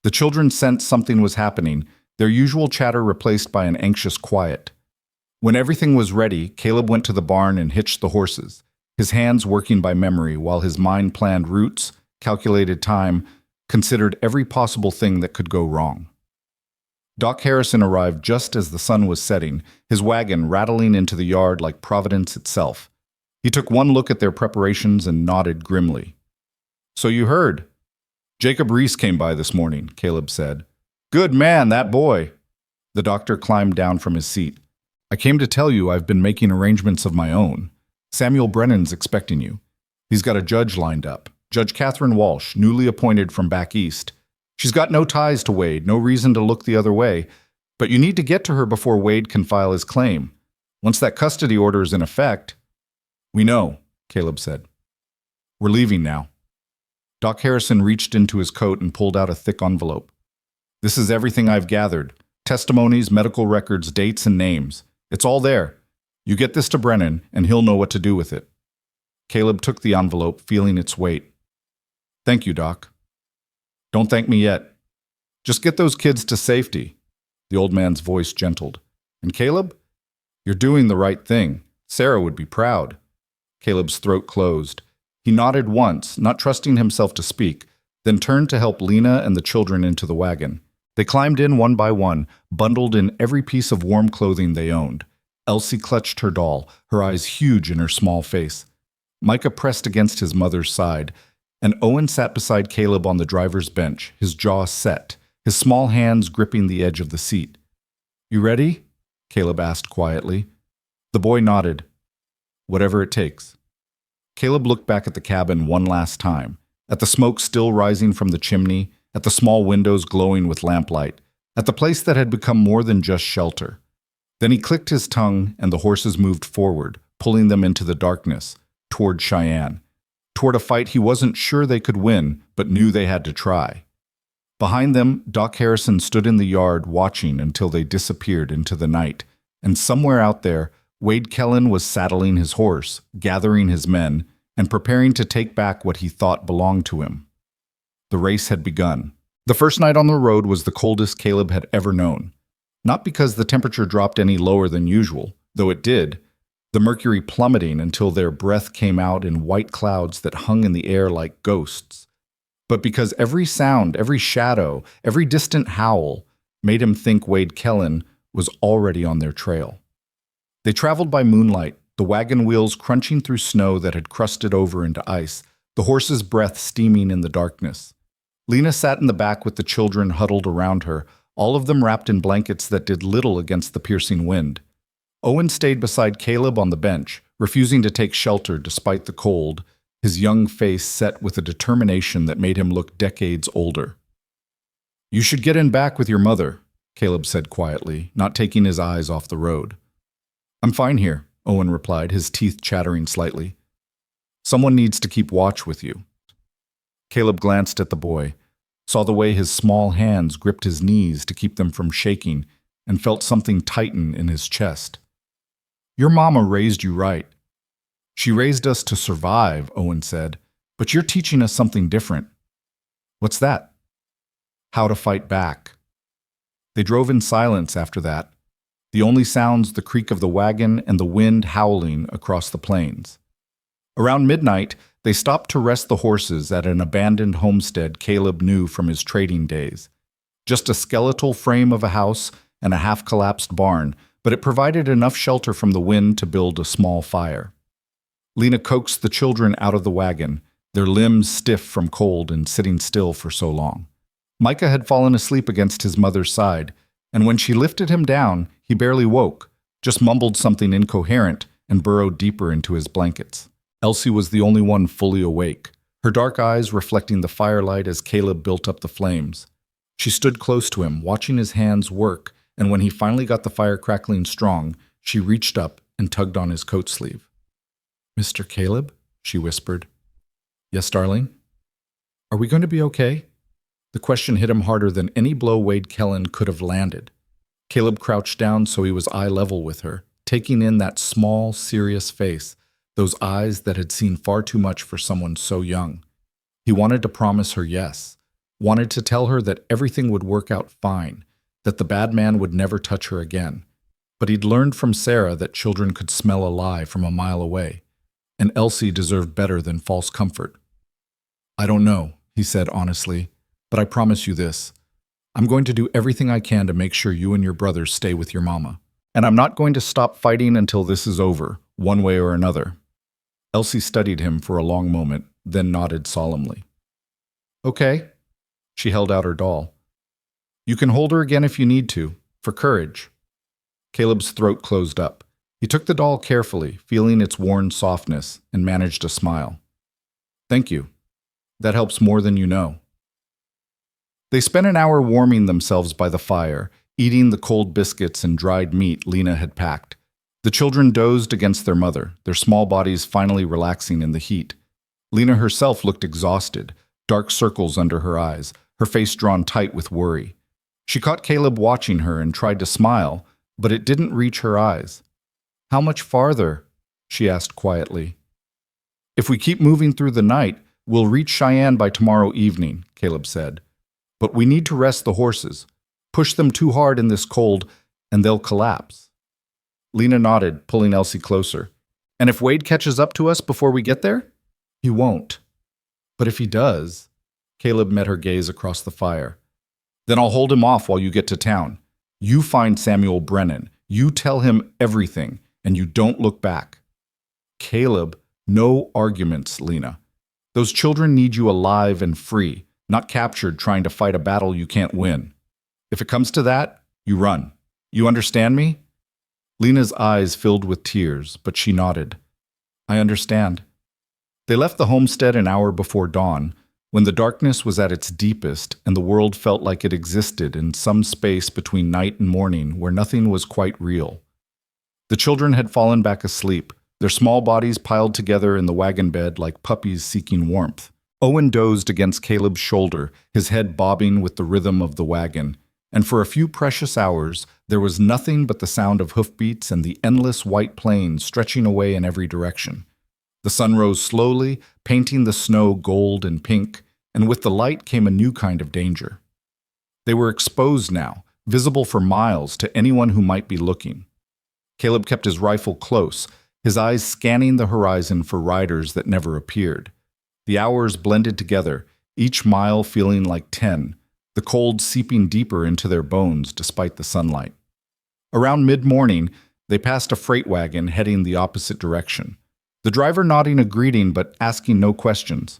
Speaker 1: The children sensed something was happening, their usual chatter replaced by an anxious quiet. When everything was ready, Caleb went to the barn and hitched the horses, his hands working by memory while his mind planned routes, calculated time, considered every possible thing that could go wrong. Doc Harrison arrived just as the sun was setting, his wagon rattling into the yard like Providence itself. He took one look at their preparations and nodded grimly. "So you heard. Jacob Reese came by this morning," Caleb said. "Good man, that boy." The doctor climbed down from his seat. "I came to tell you I've been making arrangements of my own. Samuel Brennan's expecting you. He's got a judge lined up, Judge Catherine Walsh, newly appointed from back east. She's got no ties to Wade, no reason to look the other way, but you need to get to her before Wade can file his claim. Once that custody order is in effect—" "We know," Caleb said. "We're leaving now." Doc Harrison reached into his coat and pulled out a thick envelope. "This is everything I've gathered. Testimonies, medical records, dates, and names. It's all there. You get this to Brennan, and he'll know what to do with it." Caleb took the envelope, feeling its weight. "Thank you, Doc." "Don't thank me yet. Just get those kids to safety." The old man's voice gentled. "And Caleb, you're doing the right thing. Sarah would be proud." Caleb's throat closed. He nodded once, not trusting himself to speak, then turned to help Lena and the children into the wagon. They climbed in one by one, bundled in every piece of warm clothing they owned. Elsie clutched her doll, her eyes huge in her small face. Micah pressed against his mother's side, and Owen sat beside Caleb on the driver's bench, his jaw set, his small hands gripping the edge of the seat. "You ready?" Caleb asked quietly. The boy nodded. "Whatever it takes." Caleb looked back at the cabin one last time, at the smoke still rising from the chimney, at the small windows glowing with lamplight, at the place that had become more than just shelter. Then he clicked his tongue, and the horses moved forward, pulling them into the darkness, toward Cheyenne, toward a fight he wasn't sure they could win, but knew they had to try. Behind them, Doc Harrison stood in the yard watching until they disappeared into the night, and somewhere out there, Wade Kellen was saddling his horse, gathering his men, and preparing to take back what he thought belonged to him. The race had begun. The first night on the road was the coldest Caleb had ever known. Not because the temperature dropped any lower than usual, though it did, the mercury plummeting until their breath came out in white clouds that hung in the air like ghosts, but because every sound, every shadow, every distant howl made him think Wade Kellen was already on their trail. They traveled by moonlight, the wagon wheels crunching through snow that had crusted over into ice, the horse's breath steaming in the darkness. Lena sat in the back with the children huddled around her, all of them wrapped in blankets that did little against the piercing wind. Owen stayed beside Caleb on the bench, refusing to take shelter despite the cold, his young face set with a determination that made him look decades older. "You should get in back with your mother," Caleb said quietly, not taking his eyes off the road. "I'm fine here," Owen replied, his teeth chattering slightly. "Someone needs to keep watch with you." Caleb glanced at the boy, saw the way his small hands gripped his knees to keep them from shaking, and felt something tighten in his chest. "Your mama raised you right." "She raised us to survive," Owen said, "but you're teaching us something different." "What's that?" "How to fight back." They drove in silence after that, the only sounds the creak of the wagon and the wind howling across the plains. Around midnight, they stopped to rest the horses at an abandoned homestead Caleb knew from his trading days. Just a skeletal frame of a house and a half-collapsed barn, but it provided enough shelter from the wind to build a small fire. Lena coaxed the children out of the wagon, their limbs stiff from cold and sitting still for so long. Micah had fallen asleep against his mother's side, and when she lifted him down, he barely woke, just mumbled something incoherent and burrowed deeper into his blankets. Elsie was the only one fully awake, her dark eyes reflecting the firelight as Caleb built up the flames. She stood close to him, watching his hands work, and when he finally got the fire crackling strong, she reached up and tugged on his coat sleeve. "Mr. Caleb?" she whispered. "Yes, darling?" "Are we going to be okay?" The question hit him harder than any blow Wade Kellen could have landed. Caleb crouched down so he was eye level with her, taking in that small, serious face, those eyes that had seen far too much for someone so young. He wanted to promise her yes, wanted to tell her that everything would work out fine, that the bad man would never touch her again. But he'd learned from Sarah that children could smell a lie from a mile away, and Elsie deserved better than false comfort. "I don't know," he said honestly, "but I promise you this. I'm going to do everything I can to make sure you and your brothers stay with your mama. And I'm not going to stop fighting until this is over, one way or another." Elsie studied him for a long moment, then nodded solemnly. "Okay." She held out her doll. "You can hold her again if you need to, for courage." Caleb's throat closed up. He took the doll carefully, feeling its worn softness, and managed a smile. "Thank you. That helps more than you know." They spent an hour warming themselves by the fire, eating the cold biscuits and dried meat Lena had packed. The children dozed against their mother, their small bodies finally relaxing in the heat. Lena herself looked exhausted, dark circles under her eyes, her face drawn tight with worry. She caught Caleb watching her and tried to smile, but it didn't reach her eyes. "How much farther?" she asked quietly. "If we keep moving through the night, we'll reach Cheyenne by tomorrow evening," Caleb said. "But we need to rest the horses. Push them too hard in this cold, and they'll collapse." Lena nodded, pulling Elsie closer. "And if Wade catches up to us before we get there?" "He won't." "But if he does?" Caleb met her gaze across the fire. "Then I'll hold him off while you get to town. You find Samuel Brennan. You tell him everything, and you don't look back." "Caleb, no arguments, Lena. Those children need you alive and free, not captured trying to fight a battle you can't win. If it comes to that, you run. You understand me?" Lena's eyes filled with tears, but she nodded. "I understand." They left the homestead an hour before dawn, when the darkness was at its deepest and the world felt like it existed in some space between night and morning where nothing was quite real. The children had fallen back asleep, their small bodies piled together in the wagon bed like puppies seeking warmth. Owen dozed against Caleb's shoulder, his head bobbing with the rhythm of the wagon, and for a few precious hours there was nothing but the sound of hoofbeats and the endless white plains stretching away in every direction. The sun rose slowly, painting the snow gold and pink, and with the light came a new kind of danger. They were exposed now, visible for miles to anyone who might be looking. Caleb kept his rifle close, his eyes scanning the horizon for riders that never appeared. The hours blended together, each mile feeling like 10, the cold seeping deeper into their bones despite the sunlight. Around mid-morning, they passed a freight wagon heading the opposite direction, the driver nodding a greeting but asking no questions.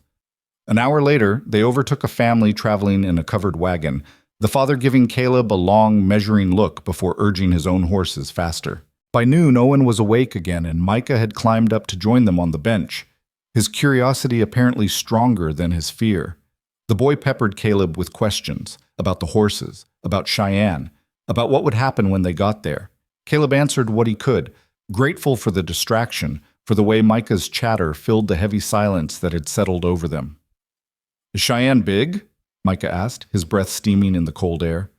Speaker 1: An hour later, they overtook a family traveling in a covered wagon, the father giving Caleb a long, measuring look before urging his own horses faster. By noon, Owen was awake again, and Micah had climbed up to join them on the bench, his curiosity apparently stronger than his fear. The boy peppered Caleb with questions about the horses, about Cheyenne, about what would happen when they got there. Caleb answered what he could, grateful for the distraction, for the way Micah's chatter filled the heavy silence that had settled over them. "Is Cheyenne big?" Micah asked, his breath steaming in the cold air.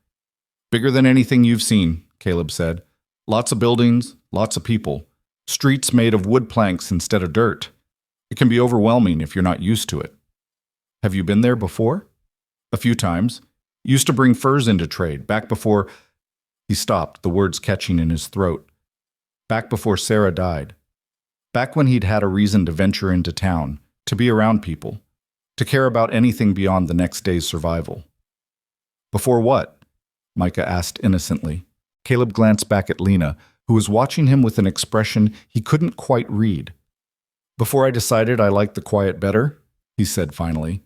Speaker 1: "Bigger than anything you've seen," Caleb said. "Lots of buildings, lots of people, streets made of wood planks instead of dirt. It can be overwhelming if you're not used to it." "Have you been there before?" "A few times. Used to bring furs into trade, back before—" He stopped, the words catching in his throat. "Back before Sarah died. Back when he'd had a reason to venture into town, to be around people, to care about anything beyond the next day's survival." "Before what?" Micah asked innocently. Caleb glanced back at Lena, who was watching him with an expression he couldn't quite read. "Before I decided I liked the quiet better," he said finally.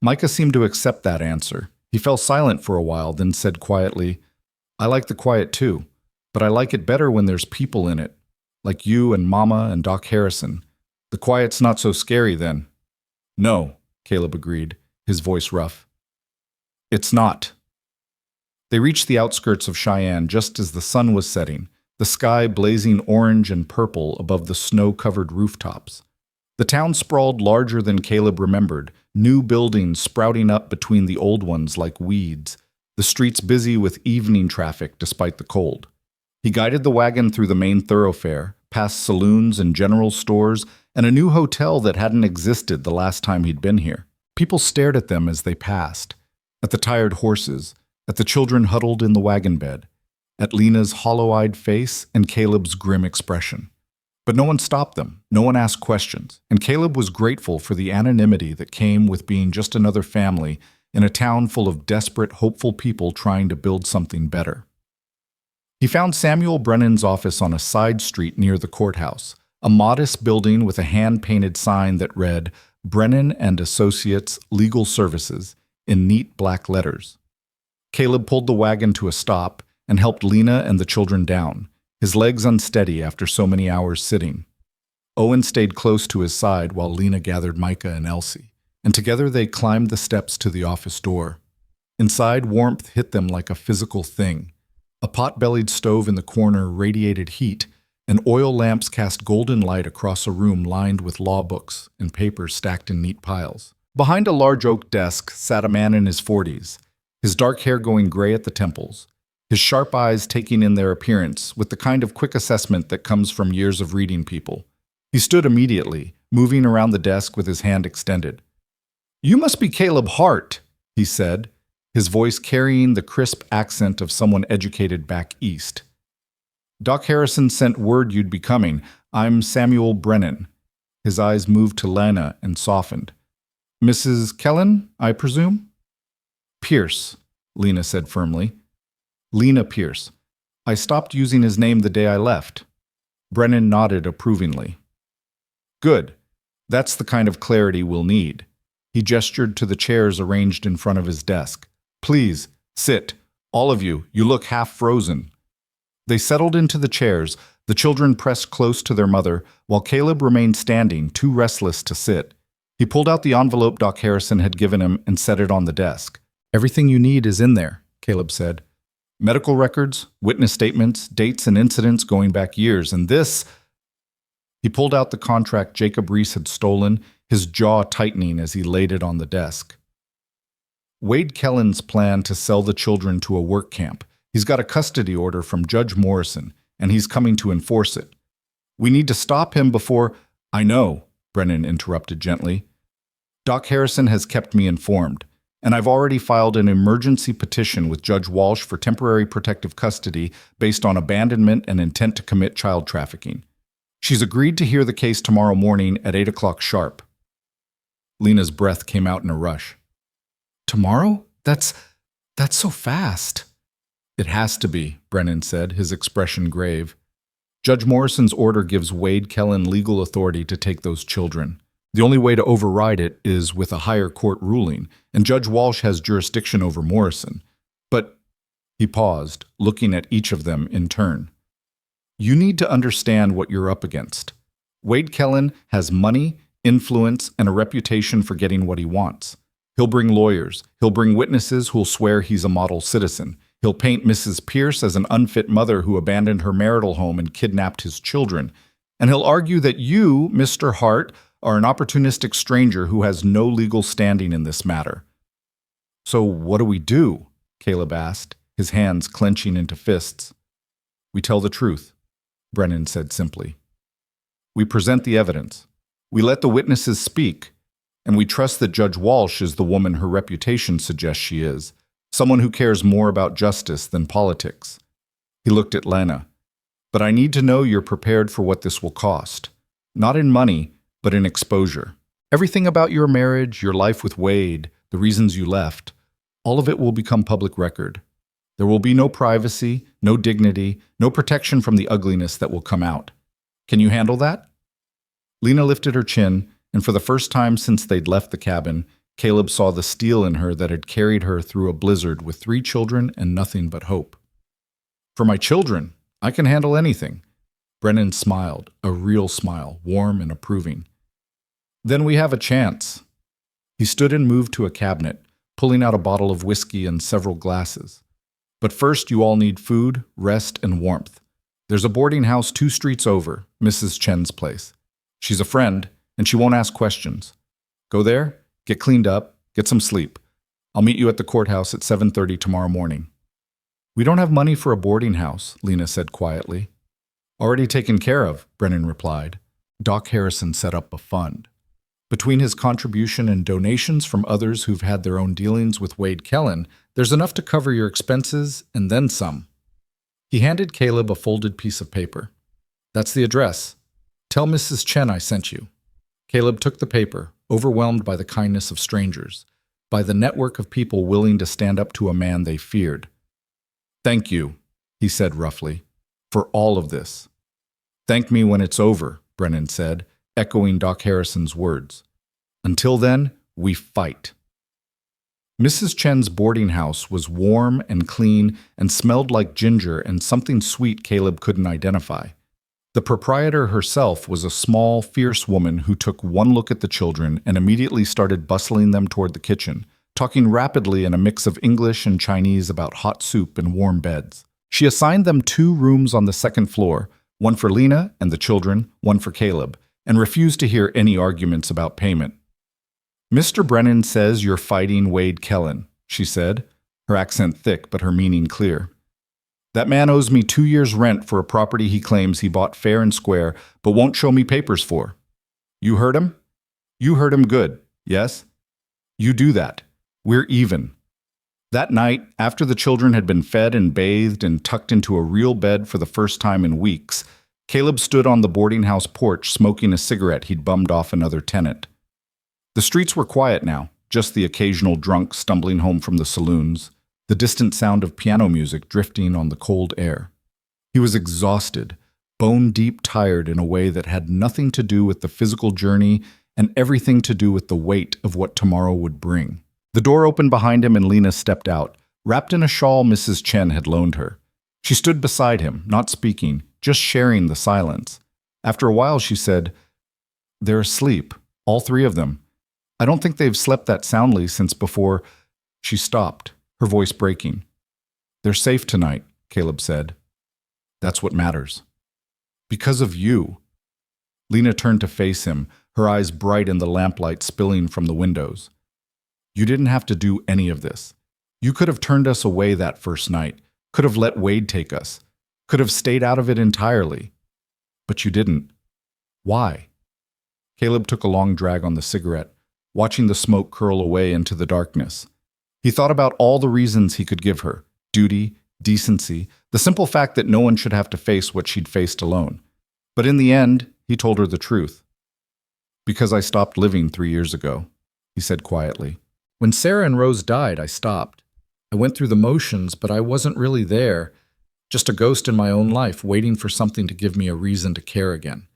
Speaker 1: Micah seemed to accept that answer. He fell silent for a while, then said quietly, "I like the quiet too. But I like it better when there's people in it, like you and Mama and Doc Harrison. The quiet's not so scary then." "No," Caleb agreed, his voice rough. "It's not." They reached the outskirts of Cheyenne just as the sun was setting, the sky blazing orange and purple above the snow-covered rooftops. The town sprawled larger than Caleb remembered, new buildings sprouting up between the old ones like weeds, the streets busy with evening traffic despite the cold. He guided the wagon through the main thoroughfare, past saloons and general stores, and a new hotel that hadn't existed the last time he'd been here. People stared at them as they passed, at the tired horses, at the children huddled in the wagon bed, at Lena's hollow-eyed face and Caleb's grim expression. But no one stopped them, no one asked questions, and Caleb was grateful for the anonymity that came with being just another family in a town full of desperate, hopeful people trying to build something better. He found Samuel Brennan's office on a side street near the courthouse, a modest building with a hand-painted sign that read, "Brennan and Associates Legal Services," in neat black letters. Caleb pulled the wagon to a stop and helped Lena and the children down, his legs unsteady after so many hours sitting. Owen stayed close to his side while Lena gathered Micah and Elsie, and together they climbed the steps to the office door. Inside, warmth hit them like a physical thing. A pot-bellied stove in the corner radiated heat, and oil lamps cast golden light across a room lined with law books and papers stacked in neat piles. Behind a large oak desk sat a man in his 40s, his dark hair going gray at the temples, his sharp eyes taking in their appearance with the kind of quick assessment that comes from years of reading people. He stood immediately, moving around the desk with his hand extended. "You must be Caleb Hart," he said, his voice carrying the crisp accent of someone educated back east. "Doc Harrison sent word you'd be coming. I'm Samuel Brennan." His eyes moved to Lena and softened. "Mrs. Kellen, I presume?" "Pierce," Lena said firmly. "Lena Pierce. I stopped using his name the day I left." Brennan nodded approvingly. "Good. That's the kind of clarity we'll need." He gestured to the chairs arranged in front of his desk. "Please, sit. All of you, you look half frozen." They settled into the chairs, the children pressed close to their mother, while Caleb remained standing, too restless to sit. He pulled out the envelope Doc Harrison had given him and set it on the desk. "Everything you need is in there," Caleb said. "Medical records, witness statements, dates and incidents going back years, and this—" He pulled out the contract Jacob Reese had stolen, his jaw tightening as he laid it on the desk. "Wade Kellen's plan to sell the children to a work camp. He's got a custody order from Judge Morrison, and he's coming to enforce it. We need to stop him before—" "I know," Brennan interrupted gently. "Doc Harrison has kept me informed, and I've already filed an emergency petition with Judge Walsh for temporary protective custody based on abandonment and intent to commit child trafficking. She's agreed to hear the case tomorrow morning at 8 o'clock sharp." Lena's breath came out in a rush. "Tomorrow? That's so fast." "It has to be," Brennan said, his expression grave. "Judge Morrison's order gives Wade Kellen legal authority to take those children. The only way to override it is with a higher court ruling, and Judge Walsh has jurisdiction over Morrison. But—" he paused, looking at each of them in turn. "You need to understand what you're up against. Wade Kellen has money, influence, and a reputation for getting what he wants. He'll bring lawyers. He'll bring witnesses who'll swear he's a model citizen. He'll paint Mrs. Pierce as an unfit mother who abandoned her marital home and kidnapped his children. And he'll argue that you, Mr. Hart, are an opportunistic stranger who has no legal standing in this matter." "So what do we do?" Caleb asked, his hands clenching into fists. "We tell the truth," Brennan said simply. "We present the evidence. We let the witnesses speak. And we trust that Judge Walsh is the woman her reputation suggests she is, someone who cares more about justice than politics." He looked at Lena. "But I need to know you're prepared for what this will cost. Not in money, but in exposure. Everything about your marriage, your life with Wade, the reasons you left, all of it will become public record. There will be no privacy, no dignity, no protection from the ugliness that will come out. Can you handle that?" Lena lifted her chin, and for the first time since they'd left the cabin, Caleb saw the steel in her that had carried her through a blizzard with 3 children and nothing but hope. "For my children," I can handle anything. Brennan smiled, a real smile, warm and approving. Then we have a chance. He stood and moved to a cabinet, pulling out a bottle of whiskey and several glasses. But first you all need food, rest, and warmth. There's a boarding house 2 streets over, Mrs. Chen's place. She's a friend, and she won't ask questions. Go there, get cleaned up, get some sleep. I'll meet you at the courthouse at 7:30 tomorrow morning. We don't have money for a boarding house, Lena said quietly. Already taken care of, Brennan replied. Doc Harrison set up a fund. Between his contribution and donations from others who've had their own dealings with Wade Kellen, there's enough to cover your expenses and then some. He handed Caleb a folded piece of paper. That's the address. Tell Mrs. Chen I sent you. Caleb took the paper, overwhelmed by the kindness of strangers, by the network of people willing to stand up to a man they feared. Thank you, he said roughly, for all of this. Thank me when it's over, Brennan said, echoing Doc Harrison's words. Until then, we fight. Mrs. Chen's boarding house was warm and clean and smelled like ginger and something sweet Caleb couldn't identify. The proprietor herself was a small, fierce woman who took one look at the children and immediately started bustling them toward the kitchen, talking rapidly in a mix of English and Chinese about hot soup and warm beds. She assigned them 2 rooms on the 2nd floor, one for Lena and the children, one for Caleb, and refused to hear any arguments about payment. Mr. Brennan says you're fighting Wade Kellen, she said, her accent thick but her meaning clear. That man owes me 2 years' rent for a property he claims he bought fair and square but won't show me papers for. You heard him? You heard him good, yes? You do that. We're even. That night, after the children had been fed and bathed and tucked into a real bed for the first time in weeks, Caleb stood on the boarding house porch smoking a cigarette he'd bummed off another tenant. The streets were quiet now, just the occasional drunk stumbling home from the saloons, the distant sound of piano music drifting on the cold air. He was exhausted, bone-deep tired in a way that had nothing to do with the physical journey and everything to do with the weight of what tomorrow would bring. The door opened behind him and Lena stepped out, wrapped in a shawl Mrs. Chen had loaned her. She stood beside him, not speaking, just sharing the silence. After a while she said, "They're asleep, all 3 of them. I don't think they've slept that soundly since before." She stopped, her voice breaking. "They're safe tonight," Caleb said. "That's what matters." "Because of you." Lena turned to face him, her eyes bright in the lamplight spilling from the windows. "You didn't have to do any of this. You could have turned us away that first night, could have let Wade take us, could have stayed out of it entirely. But you didn't. Why?" Caleb took a long drag on the cigarette, watching the smoke curl away into the darkness. He thought about all the reasons he could give her: duty, decency, the simple fact that no one should have to face what she'd faced alone. But in the end, he told her the truth. "Because I stopped living 3 years ago," he said quietly. "When Sarah and Rose died, I stopped. I went through the motions, but I wasn't really there, just a ghost in my own life waiting for something to give me a reason to care again."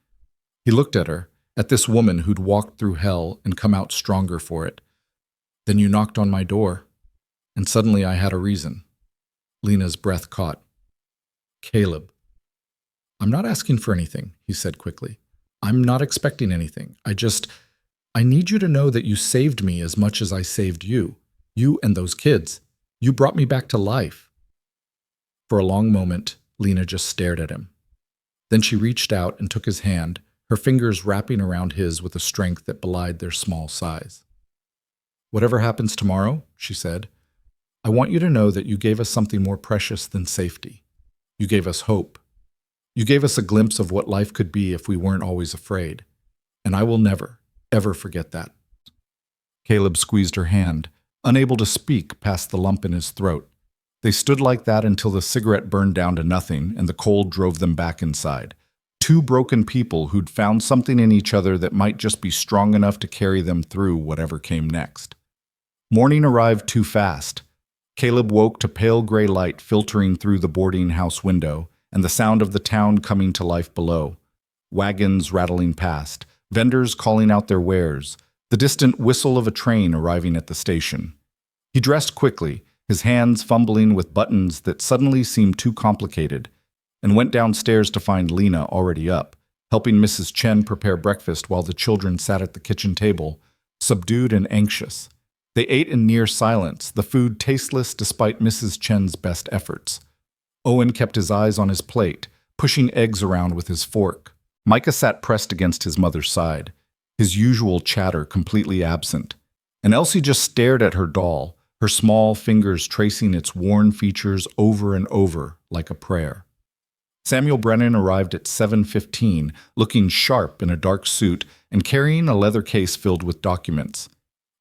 Speaker 1: He looked at her, at this woman who'd walked through hell and come out stronger for it. "Then you knocked on my door, and suddenly I had a reason." Lena's breath caught. "Caleb." "I'm not asking for anything," he said quickly. "I'm not expecting anything. I need you to know that you saved me as much as I saved you. You and those kids. You brought me back to life." For a long moment, Lena just stared at him. Then she reached out and took his hand, her fingers wrapping around his with a strength that belied their small size. "Whatever happens tomorrow," she said, "I want you to know that you gave us something more precious than safety. You gave us hope. You gave us a glimpse of what life could be if we weren't always afraid. And I will never, ever forget that." Caleb squeezed her hand, unable to speak past the lump in his throat. They stood like that until the cigarette burned down to nothing and the cold drove them back inside. 2 broken people who'd found something in each other that might just be strong enough to carry them through whatever came next. Morning arrived too fast. Caleb woke to pale gray light filtering through the boarding house window and the sound of the town coming to life below. Wagons rattling past, vendors calling out their wares, the distant whistle of a train arriving at the station. He dressed quickly, his hands fumbling with buttons that suddenly seemed too complicated. and went downstairs to find Lena already up, helping Mrs. Chen prepare breakfast while the children sat at the kitchen table, subdued and anxious. They ate in near silence, the food tasteless despite Mrs. Chen's best efforts. Owen kept his eyes on his plate, pushing eggs around with his fork. Micah sat pressed against his mother's side, his usual chatter completely absent. And Elsie just stared at her doll, her small fingers tracing its worn features over and over like a prayer. Samuel Brennan arrived at 7:15, looking sharp in a dark suit and carrying a leather case filled with documents.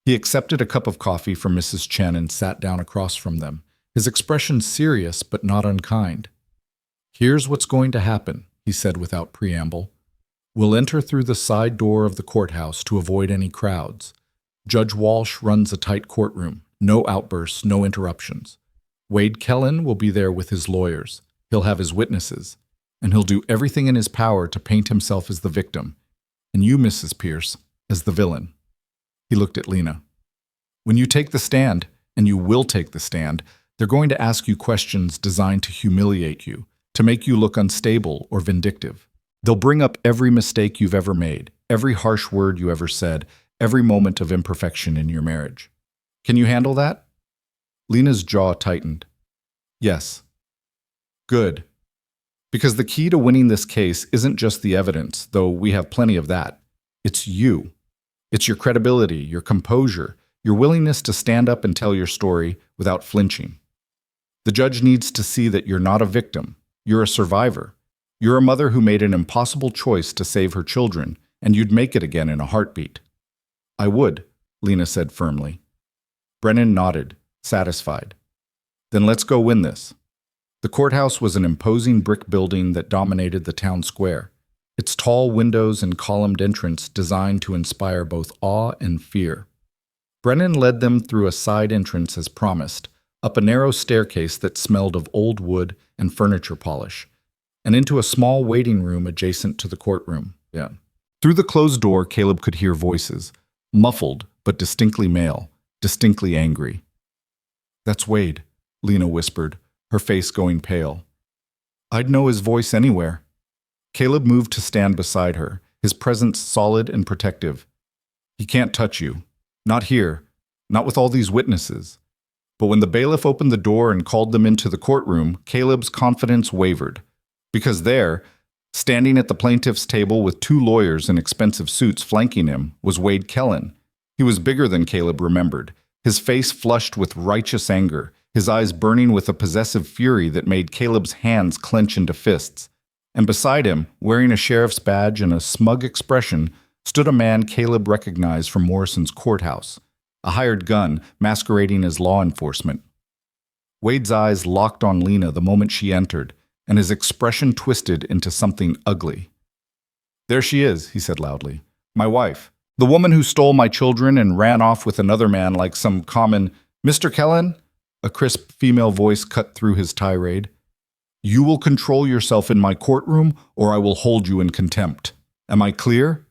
Speaker 1: He accepted a cup of coffee from Mrs. Chen and sat down across from them, his expression serious but not unkind. "Here's what's going to happen," he said without preamble. "We'll enter through the side door of the courthouse to avoid any crowds. Judge Walsh runs a tight courtroom. No outbursts, no interruptions. Wade Kellen will be there with his lawyers. He'll have his witnesses, and he'll do everything in his power to paint himself as the victim, and you, Mrs. Pierce, as the villain." He looked at Lena. "When you take the stand, and you will take the stand, they're going to ask you questions designed to humiliate you, to make you look unstable or vindictive. They'll bring up every mistake you've ever made, every harsh word you ever said, every moment of imperfection in your marriage. Can you handle that?" Lena's jaw tightened. "Yes." "Good. Because the key to winning this case isn't just the evidence, though we have plenty of that. It's you. It's your credibility, your composure, your willingness to stand up and tell your story without flinching. The judge needs to see that you're not a victim. You're a survivor. You're a mother who made an impossible choice to save her children, and you'd make it again in a heartbeat." "I would," Lena said firmly. Brennan nodded, satisfied. "Then let's go win this." The courthouse was an imposing brick building that dominated the town square, its tall windows and columned entrance designed to inspire both awe and fear. Brennan led them through a side entrance as promised, up a narrow staircase that smelled of old wood and furniture polish, and into a small waiting room adjacent to the courtroom. Through the closed door, Caleb could hear voices, muffled but distinctly male, distinctly angry. "That's Wade," Lena whispered, her face going pale. "I'd know his voice anywhere." Caleb moved to stand beside her, his presence solid and protective. "He can't touch you. Not here. Not with all these witnesses." But when the bailiff opened the door and called them into the courtroom, Caleb's confidence wavered. Because there, standing at the plaintiff's table with two lawyers in expensive suits flanking him, was Wade Kellen. He was bigger than Caleb remembered, his face flushed with righteous anger, his eyes burning with a possessive fury that made Caleb's hands clench into fists. And beside him, wearing a sheriff's badge and a smug expression, stood a man Caleb recognized from Morrison's courthouse, a hired gun masquerading as law enforcement. Wade's eyes locked on Lena the moment she entered, and his expression twisted into something ugly. "There she is," he said loudly. "My wife. The woman who stole my children and ran off with another man like some common—" "Mr. Kellen?" A crisp female voice cut through his tirade. "You will control yourself in my courtroom, or I will hold you in contempt. Am I clear?"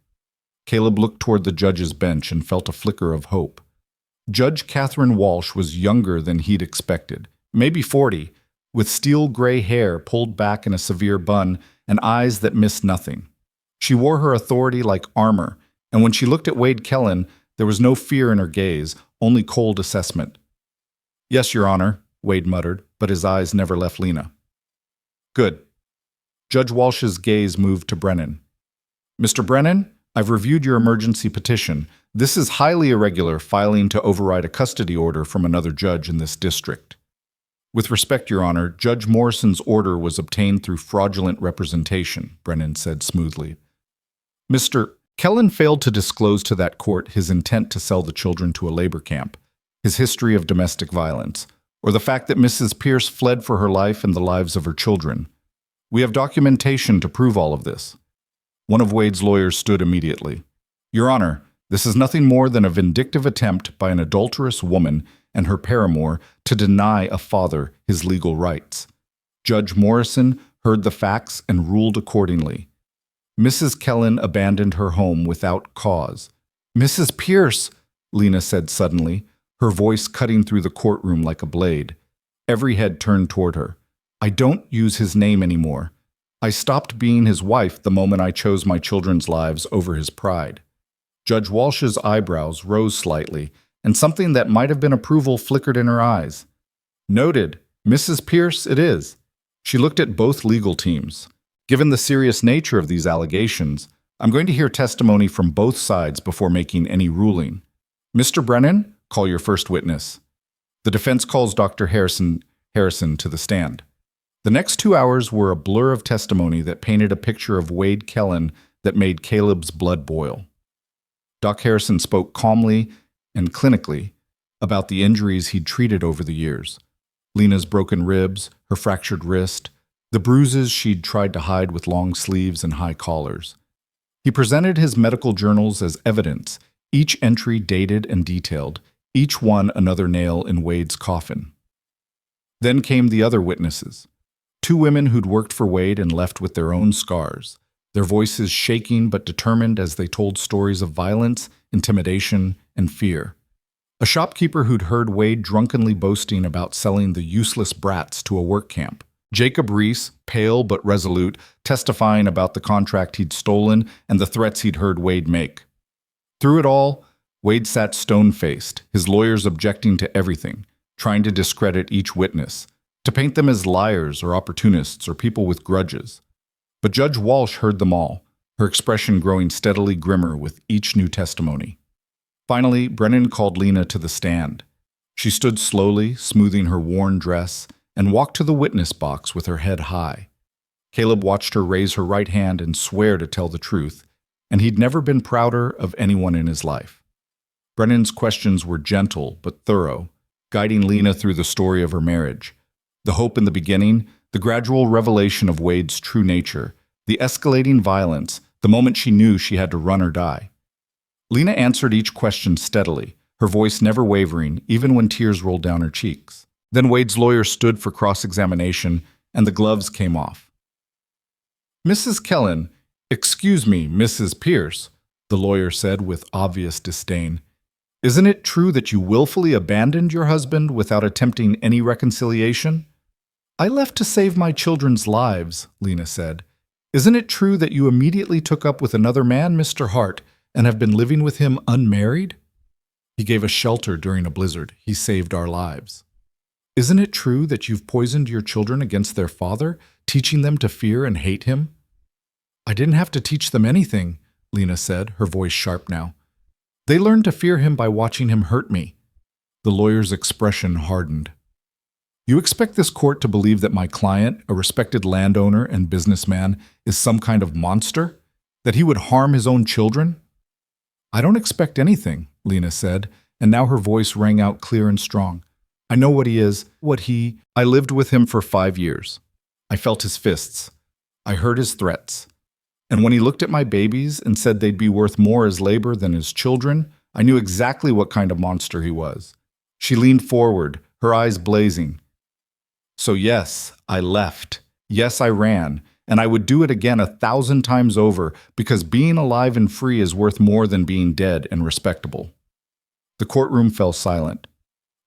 Speaker 1: Caleb looked toward the judge's bench and felt a flicker of hope. Judge Catherine Walsh was younger than he'd expected, maybe 40, with steel-gray hair pulled back in a severe bun and eyes that missed nothing. She wore her authority like armor, and when she looked at Wade Kellen, there was no fear in her gaze, only cold assessment. "Yes, Your Honor," Wade muttered, but his eyes never left Lena. "Good." Judge Walsh's gaze moved to Brennan. "Mr. Brennan, I've reviewed your emergency petition. This is highly irregular filing to override a custody order from another judge in this district. With respect, Your Honor, Judge Morrison's order was obtained through fraudulent representation," Brennan said smoothly. "Mr. Kellen failed to disclose to that court his intent to sell the children to a labor camp, his history of domestic violence, or the fact that Mrs. Pierce fled for her life and the lives of her children. We have documentation to prove all of this." One of Wade's lawyers stood immediately. "Your Honor, this is nothing more than a vindictive attempt by an adulterous woman and her paramour to deny a father his legal rights. Judge Morrison heard the facts and ruled accordingly. Mrs. Kellen abandoned her home without cause." "Mrs. Pierce," Lena said suddenly, her voice cutting through the courtroom like a blade. Every head turned toward her. "I don't use his name anymore. I stopped being his wife the moment I chose my children's lives over his pride. Judge Walsh's eyebrows rose slightly, and something that might have been approval flickered in her eyes. Noted, Mrs. Pierce it is. She looked at both legal teams. Given the serious nature of these allegations, I'm going to hear testimony from both sides before making any ruling. Mr. Brennan, call your first witness. The defense calls Dr. Harrison to the stand. The next 2 hours were a blur of testimony that painted a picture of Wade Kellen that made Caleb's blood boil. Doc Harrison spoke calmly and clinically about the injuries he'd treated over the years. Lena's broken ribs, her fractured wrist, the bruises she'd tried to hide with long sleeves and high collars. He presented his medical journals as evidence, each entry dated and detailed, each one another nail in Wade's coffin. Then came the other witnesses. 2 women who'd worked for Wade and left with their own scars, their voices shaking but determined as they told stories of violence, intimidation, and fear. A shopkeeper who'd heard Wade drunkenly boasting about selling the useless brats to a work camp. Jacob Reese, pale but resolute, testifying about the contract he'd stolen and the threats he'd heard Wade make. Through it all, Wade sat stone-faced, his lawyers objecting to everything, trying to discredit each witness, to paint them as liars or opportunists or people with grudges. But Judge Walsh heard them all, her expression growing steadily grimmer with each new testimony. Finally, Brennan called Lena to the stand. She stood slowly, smoothing her worn dress, and walked to the witness box with her head high. Caleb watched her raise her right hand and swear to tell the truth, and he'd never been prouder of anyone in his life. Brennan's questions were gentle but thorough, guiding Lena through the story of her marriage. The hope in the beginning, the gradual revelation of Wade's true nature, the escalating violence, the moment she knew she had to run or die. Lena answered each question steadily, her voice never wavering, even when tears rolled down her cheeks. Then Wade's lawyer stood for cross-examination, and the gloves came off. Mrs. Kellen, excuse me, Mrs. Pierce, the lawyer said with obvious disdain. Isn't it true that you willfully abandoned your husband without attempting any reconciliation? I left to save my children's lives, Lena said. Isn't it true that you immediately took up with another man, Mr. Hart, and have been living with him unmarried? He gave us shelter during a blizzard. He saved our lives. Isn't it true that you've poisoned your children against their father, teaching them to fear and hate him? I didn't have to teach them anything, Lena said, her voice sharp now. They learned to fear him by watching him hurt me. The lawyer's expression hardened. You expect this court to believe that my client, a respected landowner and businessman, is some kind of monster? That he would harm his own children? I don't expect anything, Lena said, and now her voice rang out clear and strong. I know what he is, I lived with him for 5 years. I felt his fists. I heard his threats. And when he looked at my babies and said they'd be worth more as labor than his children, I knew exactly what kind of monster he was. She leaned forward, her eyes blazing. So yes, I left. Yes, I ran. And I would do it again 1,000 times over, because being alive and free is worth more than being dead and respectable. The courtroom fell silent.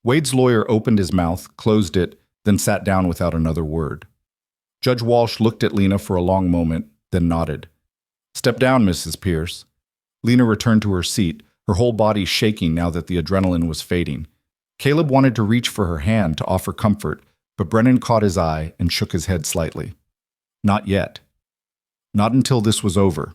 Speaker 1: Wade's lawyer opened his mouth, closed it, then sat down without another word. Judge Walsh looked at Lena for a long moment, then nodded. Step down, Mrs. Pierce. Lena returned to her seat, her whole body shaking now that the adrenaline was fading. Caleb wanted to reach for her hand to offer comfort, but Brennan caught his eye and shook his head slightly. Not yet. Not until this was over.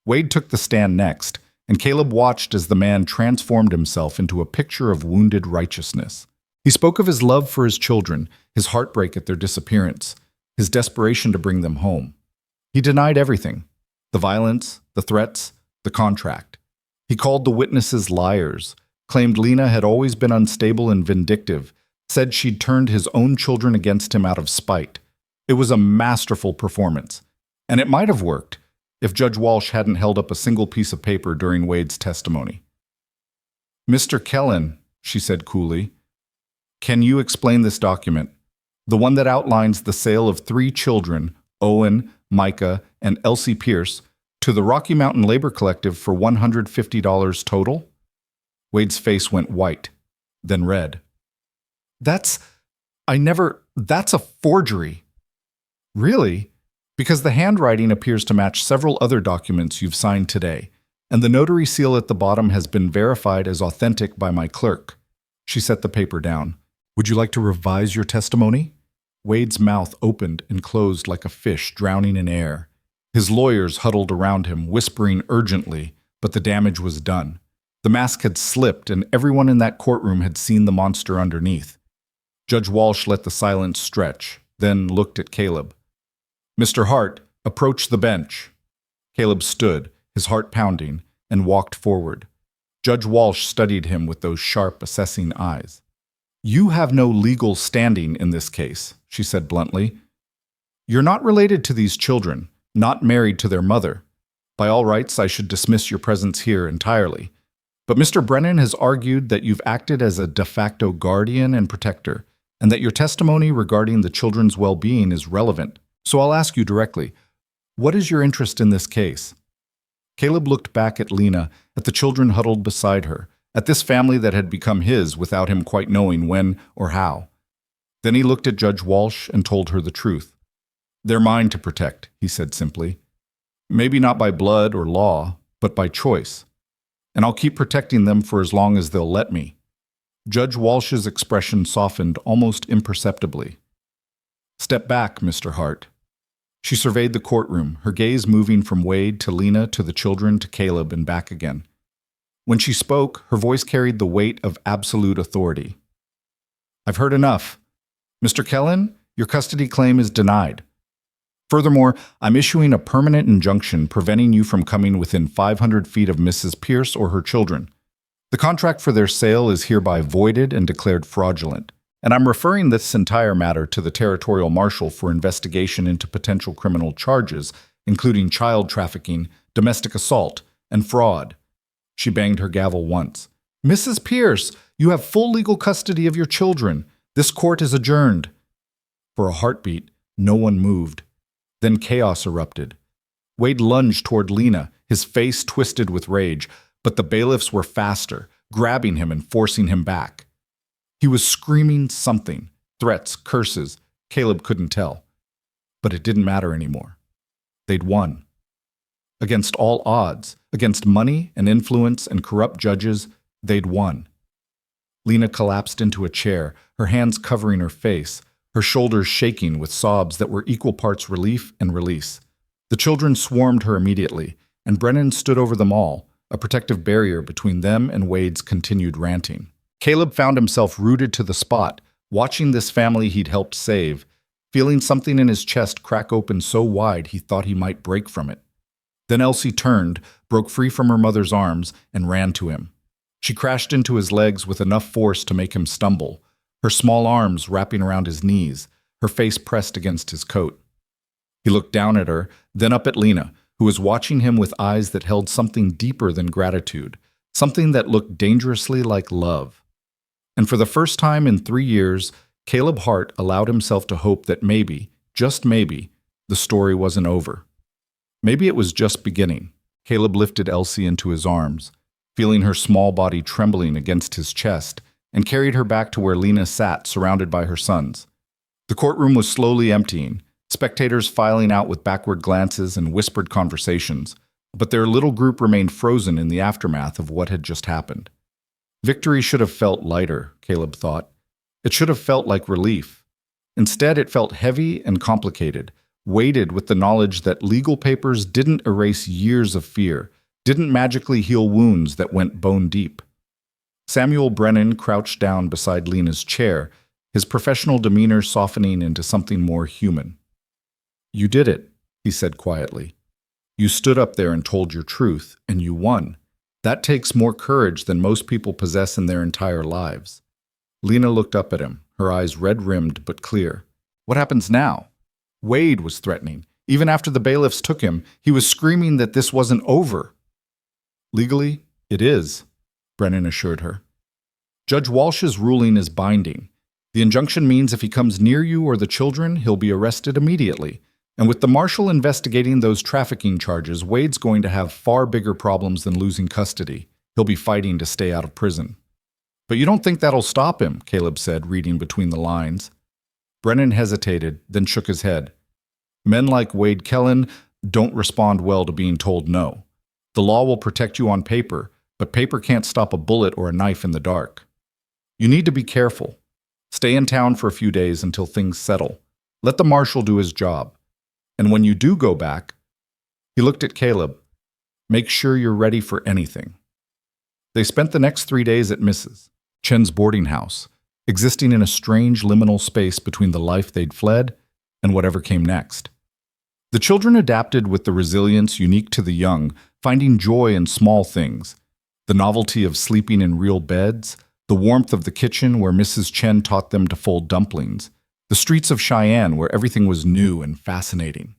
Speaker 1: Wade took the stand next, and Caleb watched as the man transformed himself into a picture of wounded righteousness. He spoke of his love for his children, his heartbreak at their disappearance, his desperation to bring them home. He denied everything: the violence, the threats, the contract. He called the witnesses liars, claimed Lena had always been unstable and vindictive, said she'd turned his own children against him out of spite. It was a masterful performance, and it might have worked if Judge Walsh hadn't held up a single piece of paper during Wade's testimony. Mr. Kellen, she said coolly, can you explain this document, the one that outlines the sale of 3 children, Owen, Micah, and Elsie Pierce, to the Rocky Mountain Labor Collective for $150 total? Wade's face went white, then red. That's a forgery. Really? Because the handwriting appears to match several other documents you've signed today, and the notary seal at the bottom has been verified as authentic by my clerk. She set the paper down. Would you like to revise your testimony? Wade's mouth opened and closed like a fish drowning in air. His lawyers huddled around him, whispering urgently, but the damage was done. The mask had slipped, and everyone in that courtroom had seen the monster underneath. Judge Walsh let the silence stretch, then looked at Caleb. Mr. Hart, approach the bench. Caleb stood, his heart pounding, and walked forward. Judge Walsh studied him with those sharp, assessing eyes. You have no legal standing in this case, she said bluntly. You're not related to these children, not married to their mother. By all rights, I should dismiss your presence here entirely. But Mr. Brennan has argued that you've acted as a de facto guardian and protector, and that your testimony regarding the children's well-being is relevant. So I'll ask you directly, what is your interest in this case? Caleb looked back at Lena, at the children huddled beside her, at this family that had become his without him quite knowing when or how. Then he looked at Judge Walsh and told her the truth. They're mine to protect, he said simply. Maybe not by blood or law, but by choice. And I'll keep protecting them for as long as they'll let me. Judge Walsh's expression softened almost imperceptibly. Step back, Mr. Hart. She surveyed the courtroom, her gaze moving from Wade to Lena to the children to Caleb and back again. When she spoke, her voice carried the weight of absolute authority. I've heard enough. Mr. Kellen, your custody claim is denied. Furthermore, I'm issuing a permanent injunction preventing you from coming within 500 feet of Mrs. Pierce or her children. The contract for their sale is hereby voided and declared fraudulent, and I'm referring this entire matter to the Territorial Marshal for investigation into potential criminal charges, including child trafficking, domestic assault, and fraud. She banged her gavel once. Mrs. Pierce, you have full legal custody of your children. This court is adjourned. For a heartbeat, no one moved. Then chaos erupted. Wade lunged toward Lena, his face twisted with rage, but the bailiffs were faster, grabbing him and forcing him back. He was screaming something, threats, curses. Caleb couldn't tell. But it didn't matter anymore. They'd won. Against all odds, against money and influence and corrupt judges, they'd won. Lena collapsed into a chair, her hands covering her face, her shoulders shaking with sobs that were equal parts relief and release. The children swarmed her immediately, and Brennan stood over them all, a protective barrier between them and Wade's continued ranting. Caleb found himself rooted to the spot, watching this family he'd helped save, feeling something in his chest crack open so wide he thought he might break from it. Then Elsie turned, broke free from her mother's arms, and ran to him. She crashed into his legs with enough force to make him stumble, her small arms wrapping around his knees, her face pressed against his coat. He looked down at her, then up at Lena, who was watching him with eyes that held something deeper than gratitude, something that looked dangerously like love. And for the first time in 3 years, Caleb Hart allowed himself to hope that maybe, just maybe, the story wasn't over. Maybe it was just beginning. Caleb lifted Elsie into his arms, feeling her small body trembling against his chest, and carried her back to where Lena sat, surrounded by her sons. The courtroom was slowly emptying, spectators filing out with backward glances and whispered conversations, but their little group remained frozen in the aftermath of what had just happened. Victory should have felt lighter, Caleb thought. It should have felt like relief. Instead, it felt heavy and complicated, weighted with the knowledge that legal papers didn't erase years of fear, didn't magically heal wounds that went bone deep. Samuel Brennan crouched down beside Lena's chair, his professional demeanor softening into something more human. You did it, he said quietly. You stood up there and told your truth, and you won. That takes more courage than most people possess in their entire lives. Lena looked up at him, her eyes red-rimmed but clear. What happens now? Wade was threatening. Even after the bailiffs took him, he was screaming that this wasn't over. Legally, it is, Brennan assured her. Judge Walsh's ruling is binding. The injunction means if he comes near you or the children, he'll be arrested immediately. And with the marshal investigating those trafficking charges, Wade's going to have far bigger problems than losing custody. He'll be fighting to stay out of prison. But you don't think that'll stop him, Caleb said, reading between the lines. Brennan hesitated, then shook his head. Men like Wade Kellen don't respond well to being told no. The law will protect you on paper, but paper can't stop a bullet or a knife in the dark. You need to be careful. Stay in town for a few days until things settle. Let the marshal do his job. And when you do go back, he looked at Caleb, make sure you're ready for anything. They spent the next 3 days at Mrs. Chen's boarding house, existing in a strange liminal space between the life they'd fled and whatever came next. The children adapted with the resilience unique to the young, finding joy in small things, the novelty of sleeping in real beds, the warmth of the kitchen where Mrs. Chen taught them to fold dumplings, the streets of Cheyenne where everything was new and fascinating.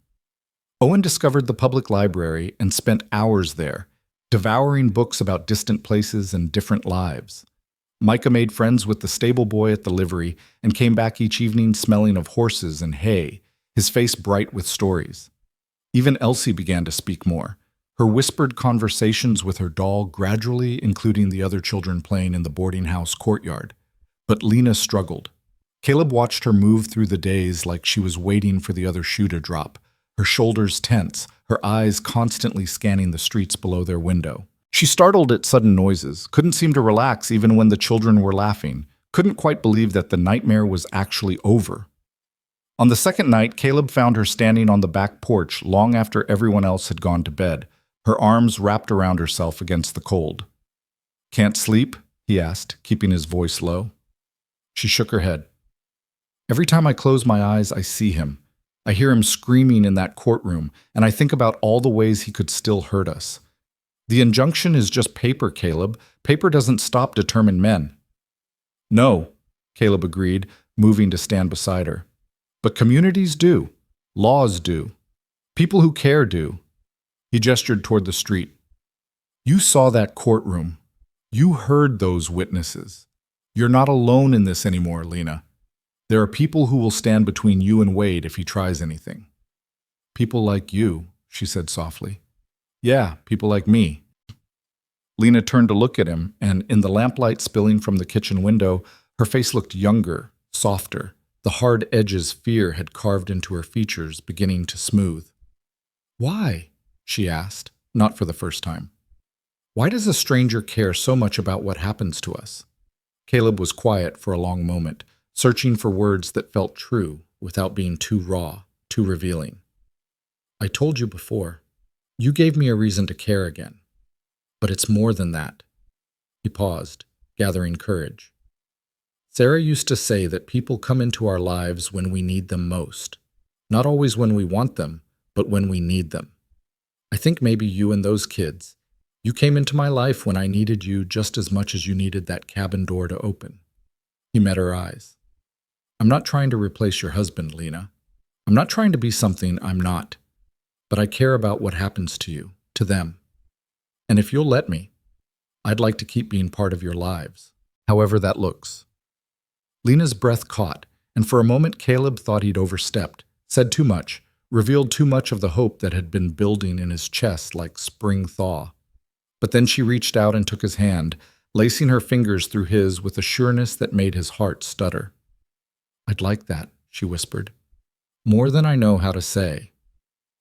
Speaker 1: Owen discovered the public library and spent hours there, devouring books about distant places and different lives. Micah made friends with the stable boy at the livery and came back each evening smelling of horses and hay, his face bright with stories. Even Elsie began to speak more, her whispered conversations with her doll gradually including the other children playing in the boarding house courtyard. But Lena struggled. Caleb watched her move through the days like she was waiting for the other shoe to drop, her shoulders tense, her eyes constantly scanning the streets below their window. She startled at sudden noises, couldn't seem to relax even when the children were laughing, couldn't quite believe that the nightmare was actually over. On the second night, Caleb found her standing on the back porch long after everyone else had gone to bed, her arms wrapped around herself against the cold. "Can't sleep?" he asked, keeping his voice low. She shook her head. "Every time I close my eyes, I see him. I hear him screaming in that courtroom, and I think about all the ways he could still hurt us. The injunction is just paper, Caleb. Paper doesn't stop determined men." "No," Caleb agreed, moving to stand beside her. "But communities do. Laws do. People who care do." He gestured toward the street. "You saw that courtroom. You heard those witnesses. You're not alone in this anymore, Lena. There are people who will stand between you and Wade if he tries anything." "People like you," she said softly. "Yeah, people like me." Lena turned to look at him, and in the lamplight spilling from the kitchen window, her face looked younger, softer. The hard edges fear had carved into her features, beginning to smooth. "Why?" she asked, not for the first time. "Why does a stranger care so much about what happens to us?" Caleb was quiet for a long moment, searching for words that felt true without being too raw, too revealing. "I told you before. You gave me a reason to care again. But it's more than that." He paused, gathering courage. "Sarah used to say that people come into our lives when we need them most. Not always when we want them, but when we need them. I think maybe you and those kids. You came into my life when I needed you just as much as you needed that cabin door to open." He met her eyes. "I'm not trying to replace your husband, Lena. I'm not trying to be something I'm not. But I care about what happens to you, to them. And if you'll let me, I'd like to keep being part of your lives, however that looks." Lena's breath caught, and for a moment Caleb thought he'd overstepped, said too much, revealed too much of the hope that had been building in his chest like spring thaw. But then she reached out and took his hand, lacing her fingers through his with a sureness that made his heart stutter. "I'd like that," she whispered. "More than I know how to say."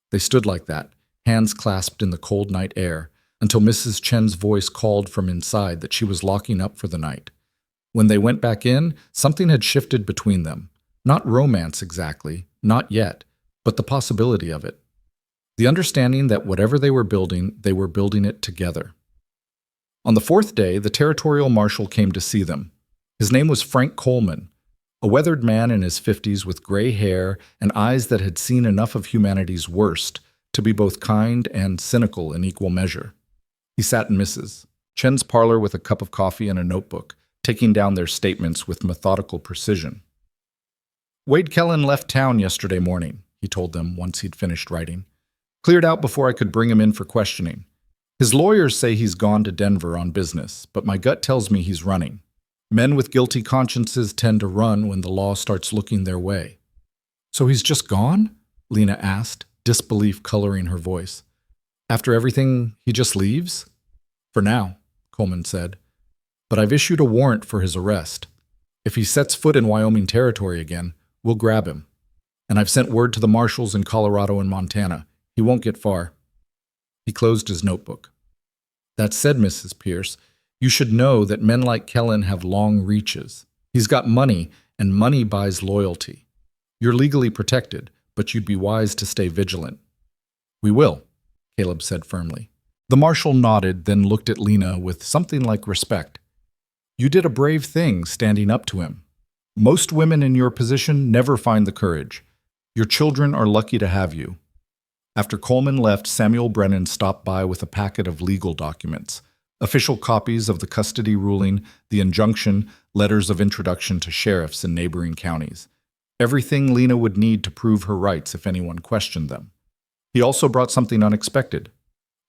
Speaker 1: They stood like that, hands clasped in the cold night air, until Mrs. Chen's voice called from inside that she was locking up for the night. When they went back in, something had shifted between them. Not romance exactly, not yet, but the possibility of it. The understanding that whatever they were building it together. On the fourth day, the territorial marshal came to see them. His name was Frank Coleman, a weathered man in his 50s with gray hair and eyes that had seen enough of humanity's worst to be both kind and cynical in equal measure. He sat in Mrs. Chen's parlor with a cup of coffee and a notebook, taking down their statements with methodical precision. "Wade Kellen left town yesterday morning," he told them once he'd finished writing. "Cleared out before I could bring him in for questioning. His lawyers say he's gone to Denver on business, but my gut tells me he's running. Men with guilty consciences tend to run when the law starts looking their way." "So he's just gone?" Lena asked, disbelief coloring her voice. "After everything, he just leaves?" "For now," Coleman said. "But I've issued a warrant for his arrest. If he sets foot in Wyoming territory again, we'll grab him." And I've sent word to the marshals in Colorado and Montana. He won't get far. He closed his notebook. That said, Mrs. Pierce, you should know that men like Kellen have long reaches. He's got money, and money buys loyalty. You're legally protected, but you'd be wise to stay vigilant. We will, Caleb said firmly. The marshal nodded, then looked at Lena with something like respect. You did a brave thing standing up to him. Most women in your position never find the courage. Your children are lucky to have you. After Coleman left, Samuel Brennan stopped by with a packet of legal documents, official copies of the custody ruling, the injunction, letters of introduction to sheriffs in neighboring counties. Everything Lena would need to prove her rights if anyone questioned them. He also brought something unexpected,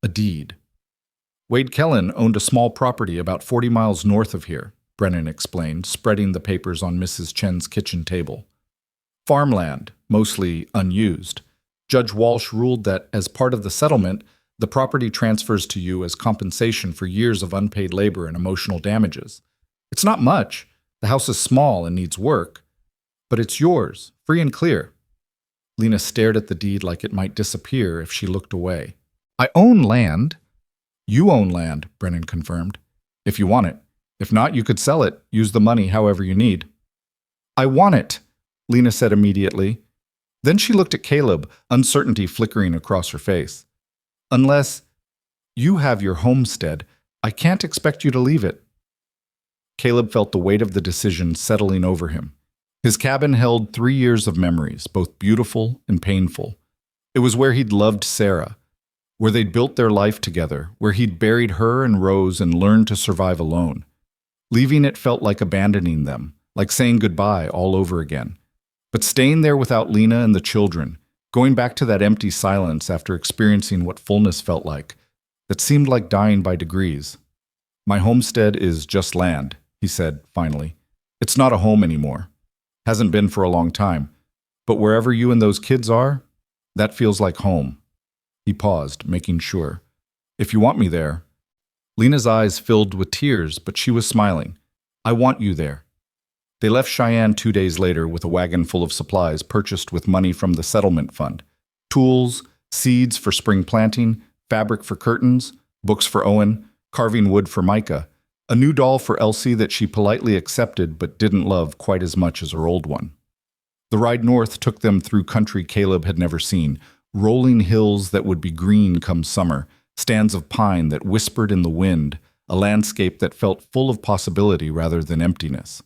Speaker 1: a deed. Wade Kellen owned a small property about 40 miles north of here, Brennan explained, spreading the papers on Mrs. Chen's kitchen table. Farmland, mostly unused. Judge Walsh ruled that, as part of the settlement, the property transfers to you as compensation for years of unpaid labor and emotional damages. It's not much. The house is small and needs work. But it's yours, free and clear. Lena stared at the deed like it might disappear if she looked away. I own land. You own land, Brennan confirmed. If you want it. If not, you could sell it. Use the money however you need. I want it, Lena said immediately. Then she looked at Caleb, uncertainty flickering across her face. Unless you have your homestead, I can't expect you to leave it. Caleb felt the weight of the decision settling over him. His cabin held 3 years of memories, both beautiful and painful. It was where he'd loved Sarah, where they'd built their life together, where he'd buried her and Rose and learned to survive alone. Leaving it felt like abandoning them, like saying goodbye all over again. But staying there without Lena and the children, going back to that empty silence after experiencing what fullness felt like, that seemed like dying by degrees. My homestead is just land, he said, finally. It's not a home anymore. Hasn't been for a long time. But wherever you and those kids are, that feels like home. He paused, making sure. If you want me there. Lena's eyes filled with tears, but she was smiling. I want you there. They left Cheyenne 2 days later with a wagon full of supplies purchased with money from the settlement fund. Tools, seeds for spring planting, fabric for curtains, books for Owen, carving wood for Micah, a new doll for Elsie that she politely accepted but didn't love quite as much as her old one. The ride north took them through country Caleb had never seen, rolling hills that would be green come summer, stands of pine that whispered in the wind, a landscape that felt full of possibility rather than emptiness.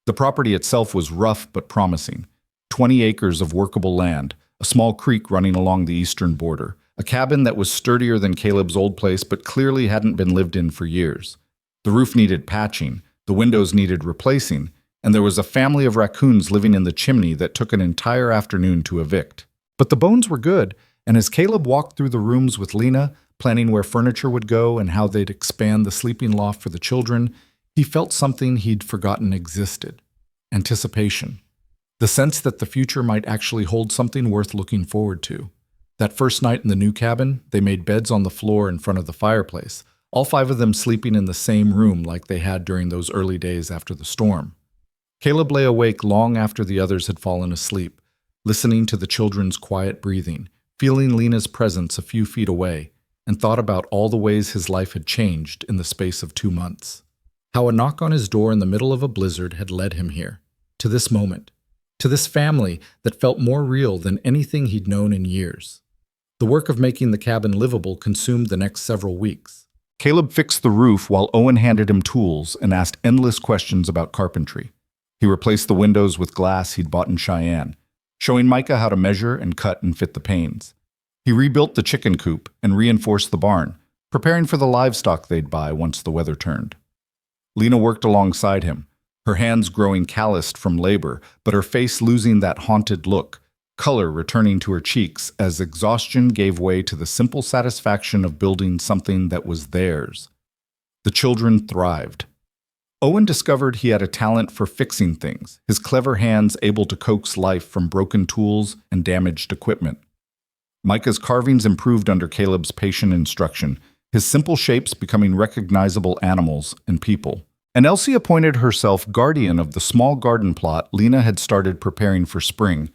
Speaker 1: The property itself was rough but promising. 20 acres of workable land, a small creek running along the eastern border, a cabin that was sturdier than Caleb's old place but clearly hadn't been lived in for years. The roof needed patching, the windows needed replacing, and there was a family of raccoons living in the chimney that took an entire afternoon to evict. But the bones were good, and as Caleb walked through the rooms with Lena, planning where furniture would go and how they'd expand the sleeping loft for the children, he felt something he'd forgotten existed. Anticipation. The sense that the future might actually hold something worth looking forward to. That first night in the new cabin, they made beds on the floor in front of the fireplace, all 5 of them sleeping in the same room like they had during those early days after the storm. Caleb lay awake long after the others had fallen asleep, listening to the children's quiet breathing, feeling Lena's presence a few feet away, and thought about all the ways his life had changed in the space of 2 months. How a knock on his door in the middle of a blizzard had led him here, to this moment, to this family that felt more real than anything he'd known in years. The work of making the cabin livable consumed the next several weeks. Caleb fixed the roof while Owen handed him tools and asked endless questions about carpentry. He replaced the windows with glass he'd bought in Cheyenne, showing Micah how to measure and cut and fit the panes. He rebuilt the chicken coop and reinforced the barn, preparing for the livestock they'd buy once the weather turned. Lena worked alongside him, her hands growing calloused from labor, but her face losing that haunted look, color returning to her cheeks as exhaustion gave way to the simple satisfaction of building something that was theirs. The children thrived. Owen discovered he had a talent for fixing things, his clever hands able to coax life from broken tools and damaged equipment. Micah's carvings improved under Caleb's patient instruction, his simple shapes becoming recognizable animals and people. And Elsie appointed herself guardian of the small garden plot Lena had started preparing for spring,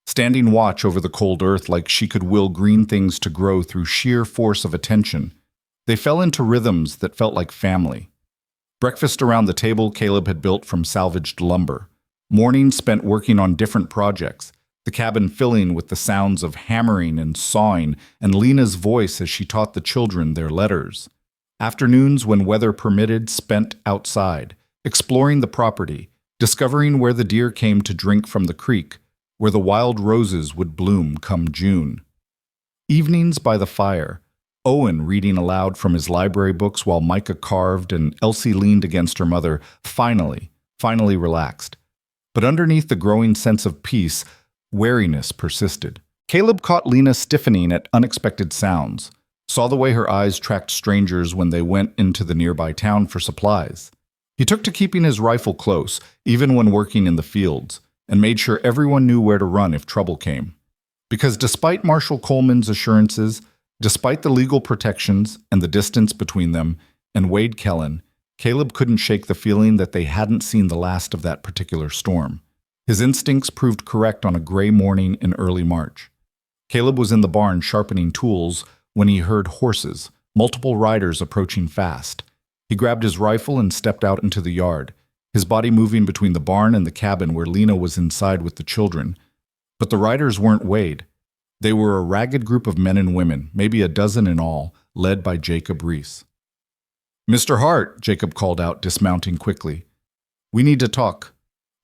Speaker 1: standing watch over the cold earth like she could will green things to grow through sheer force of attention. They fell into rhythms that felt like family. Breakfast around the table Caleb had built from salvaged lumber. Mornings spent working on different projects, the cabin filling with the sounds of hammering and sawing and Lena's voice as she taught the children their letters. Afternoons, when weather permitted, spent outside, exploring the property, discovering where the deer came to drink from the creek, where the wild roses would bloom come June. Evenings by the fire, Owen reading aloud from his library books while Micah carved and Elsie leaned against her mother, finally relaxed. But underneath the growing sense of peace, wariness persisted. Caleb caught Lena stiffening at unexpected sounds, saw the way her eyes tracked strangers when they went into the nearby town for supplies. He took to keeping his rifle close, even when working in the fields, and made sure everyone knew where to run if trouble came. Because despite Marshal Coleman's assurances, despite the legal protections and the distance between them and Wade Kellen, Caleb couldn't shake the feeling that they hadn't seen the last of that particular storm. His instincts proved correct on a gray morning in early March. Caleb was in the barn sharpening tools when he heard horses, multiple riders approaching fast. He grabbed his rifle and stepped out into the yard, his body moving between the barn and the cabin where Lena was inside with the children. But the riders weren't Wade. They were a ragged group of men and women, maybe a dozen in all, led by Jacob Reese. "Mr. Hart," Jacob called out, dismounting quickly. "We need to talk.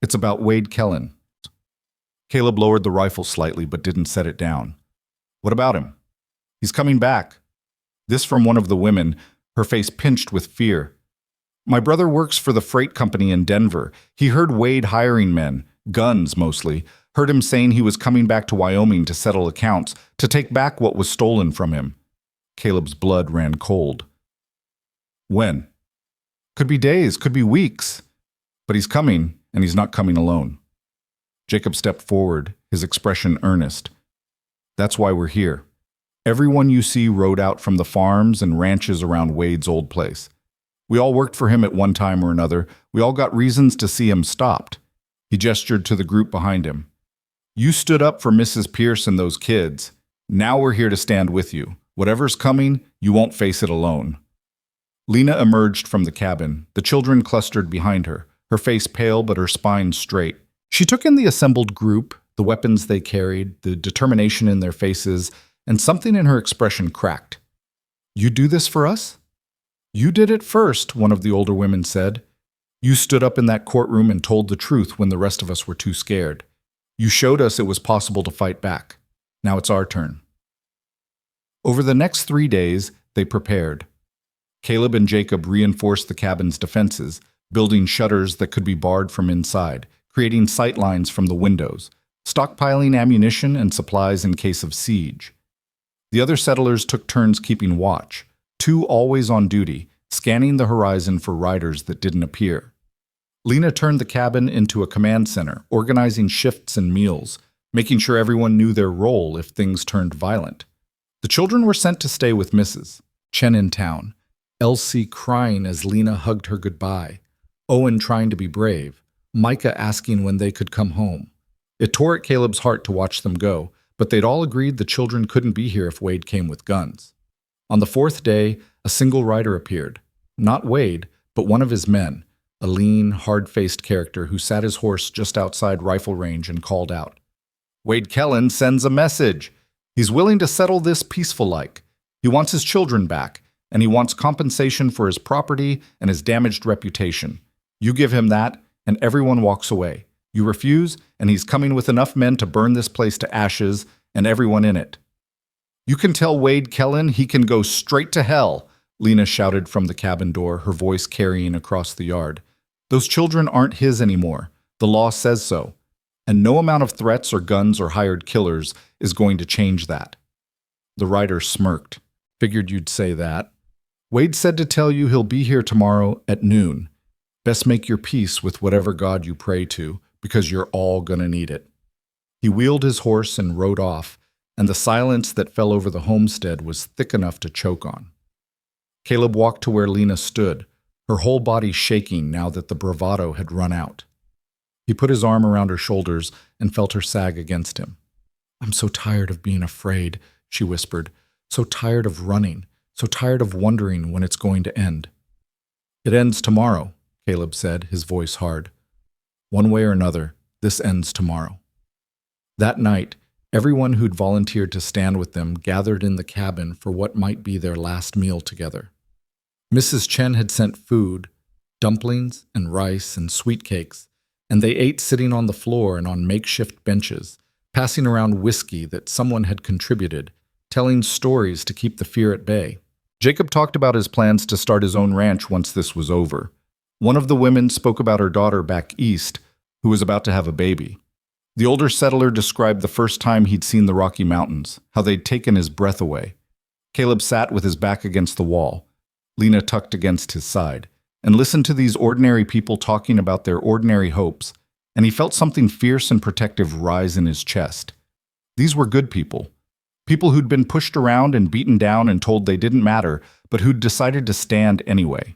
Speaker 1: It's about Wade Kellen." Caleb lowered the rifle slightly but didn't set it down. "What about him?" "He's coming back." This from one of the women, her face pinched with fear. "My brother works for the freight company in Denver. He heard Wade hiring men, guns mostly, heard him saying he was coming back to Wyoming to settle accounts, to take back what was stolen from him." Caleb's blood ran cold. "When?" "Could be days, could be weeks. But he's coming, and he's not coming alone." Jacob stepped forward, his expression earnest. "That's why we're here. Everyone you see rode out from the farms and ranches around Wade's old place. We all worked for him at one time or another. We all got reasons to see him stopped." He gestured to the group behind him. "You stood up for Mrs. Pierce and those kids. Now we're here to stand with you. Whatever's coming, you won't face it alone." Lena emerged from the cabin, the children clustered behind her, her face pale but her spine straight. She took in the assembled group, the weapons they carried, the determination in their faces, and something in her expression cracked. "You do this for us?" "You did it first," one of the older women said. "You stood up in that courtroom and told the truth when the rest of us were too scared. You showed us it was possible to fight back. Now it's our turn." Over the next 3 days, they prepared. Caleb and Jacob reinforced the cabin's defenses, building shutters that could be barred from inside, creating sight lines from the windows, stockpiling ammunition and supplies in case of siege. The other settlers took turns keeping watch, 2 always on duty, scanning the horizon for riders that didn't appear. Lena turned the cabin into a command center, organizing shifts and meals, making sure everyone knew their role if things turned violent. The children were sent to stay with Mrs. Chen in town, Elsie crying as Lena hugged her goodbye, Owen trying to be brave, Micah asking when they could come home. It tore at Caleb's heart to watch them go, but they'd all agreed the children couldn't be here if Wade came with guns. On the 4th day, a single rider appeared. Not Wade, but one of his men, a lean, hard-faced character who sat his horse just outside rifle range and called out. "Wade Kellen sends a message. He's willing to settle this peaceful-like. He wants his children back, and he wants compensation for his property and his damaged reputation. You give him that, and everyone walks away. You refuse, and he's coming with enough men to burn this place to ashes and everyone in it." "You can tell Wade Kellen he can go straight to hell," Lena shouted from the cabin door, her voice carrying across the yard. "Those children aren't his anymore. The law says so. And no amount of threats or guns or hired killers is going to change that." The rider smirked. "Figured you'd say that. Wade said to tell you he'll be here tomorrow at noon. Best make your peace with whatever God you pray to, because you're all gonna need it." He wheeled his horse and rode off, and the silence that fell over the homestead was thick enough to choke on. Caleb walked to where Lena stood, her whole body shaking now that the bravado had run out. He put his arm around her shoulders and felt her sag against him. I'm so tired of being afraid, she whispered. So tired of running. So tired of wondering when it's going to end. It ends tomorrow, Caleb said, his voice hard. One way or another, this ends tomorrow. That night, everyone who'd volunteered to stand with them gathered in the cabin for what might be their last meal together. Mrs. Chen had sent food, dumplings and rice and sweet cakes, and they ate sitting on the floor and on makeshift benches, passing around whiskey that someone had contributed, telling stories to keep the fear at bay. Jacob talked about his plans to start his own ranch once this was over. One of the women spoke about her daughter back east, who was about to have a baby. The older settler described the first time he'd seen the Rocky Mountains, how they'd taken his breath away. Caleb sat with his back against the wall, Lena tucked against his side, and listened to these ordinary people talking about their ordinary hopes, and he felt something fierce and protective rise in his chest. These were good people. People who'd been pushed around and beaten down and told they didn't matter, but who'd decided to stand anyway.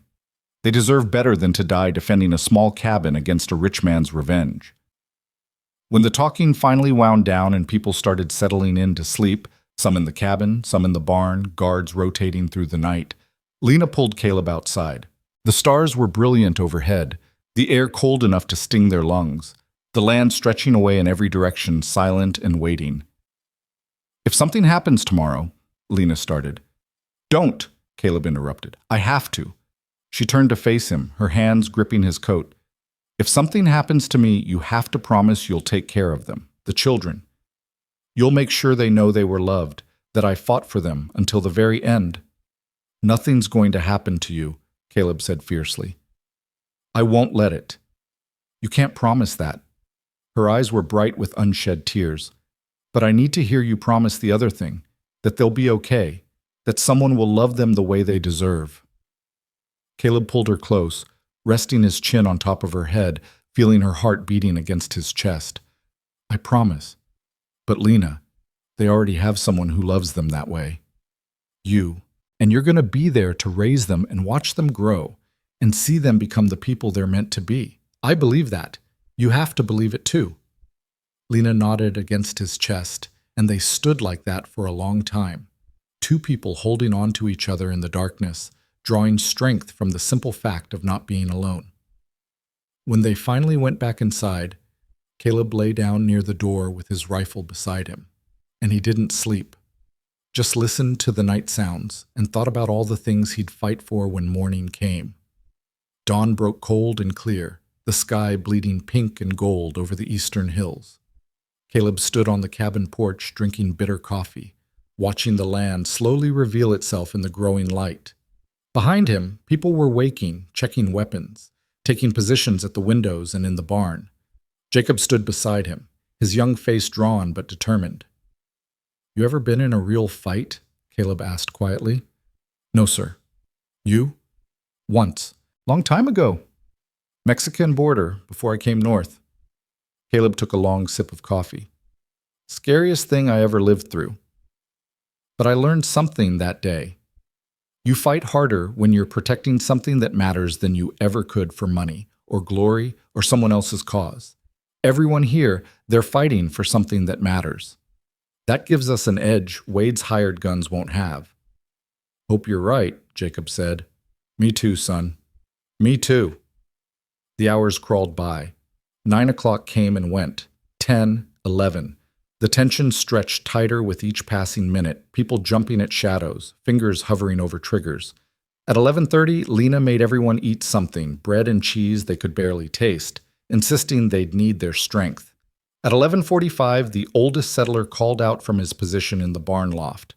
Speaker 1: They deserved better than to die defending a small cabin against a rich man's revenge. When the talking finally wound down and people started settling in to sleep, some in the cabin, some in the barn, guards rotating through the night, Lena pulled Caleb outside. The stars were brilliant overhead, the air cold enough to sting their lungs, the land stretching away in every direction, silent and waiting. If something happens tomorrow, Lena started. Don't, Caleb interrupted. I have to. She turned to face him, her hands gripping his coat. If something happens to me, you have to promise you'll take care of them, the children. You'll make sure they know they were loved, that I fought for them until the very end. Nothing's going to happen to you, Caleb said fiercely. I won't let it. You can't promise that. Her eyes were bright with unshed tears. But I need to hear you promise the other thing, that they'll be okay, that someone will love them the way they deserve. Caleb pulled her close, resting his chin on top of her head, feeling her heart beating against his chest. I promise. But Lena, they already have someone who loves them that way. You. And you're going to be there to raise them and watch them grow and see them become the people they're meant to be. I believe that. You have to believe it too. Lena nodded against his chest, and they stood like that for a long time, two people holding on to each other in the darkness, drawing strength from the simple fact of not being alone. When they finally went back inside, Caleb lay down near the door with his rifle beside him, and he didn't sleep. Just listened to the night sounds and thought about all the things he'd fight for when morning came. Dawn broke cold and clear, the sky bleeding pink and gold over the eastern hills. Caleb stood on the cabin porch drinking bitter coffee, watching the land slowly reveal itself in the growing light. Behind him, people were waking, checking weapons, taking positions at the windows and in the barn. Jacob stood beside him, his young face drawn but determined. You ever been in a real fight? Caleb asked quietly. No, sir. You? Once. Long time ago. Mexican border, before I came north. Caleb took a long sip of coffee. Scariest thing I ever lived through. But I learned something that day. You fight harder when you're protecting something that matters than you ever could for money or glory or someone else's cause. Everyone here, they're fighting for something that matters. That gives us an edge Wade's hired guns won't have. Hope you're right, Jacob said. Me too, son. Me too. The hours crawled by. 9 o'clock came and went. 10, 11. The tension stretched tighter with each passing minute, people jumping at shadows, fingers hovering over triggers. At 11:30, Lena made everyone eat something, bread and cheese they could barely taste, insisting they'd need their strength. At 11:45, the oldest settler called out from his position in the barn loft.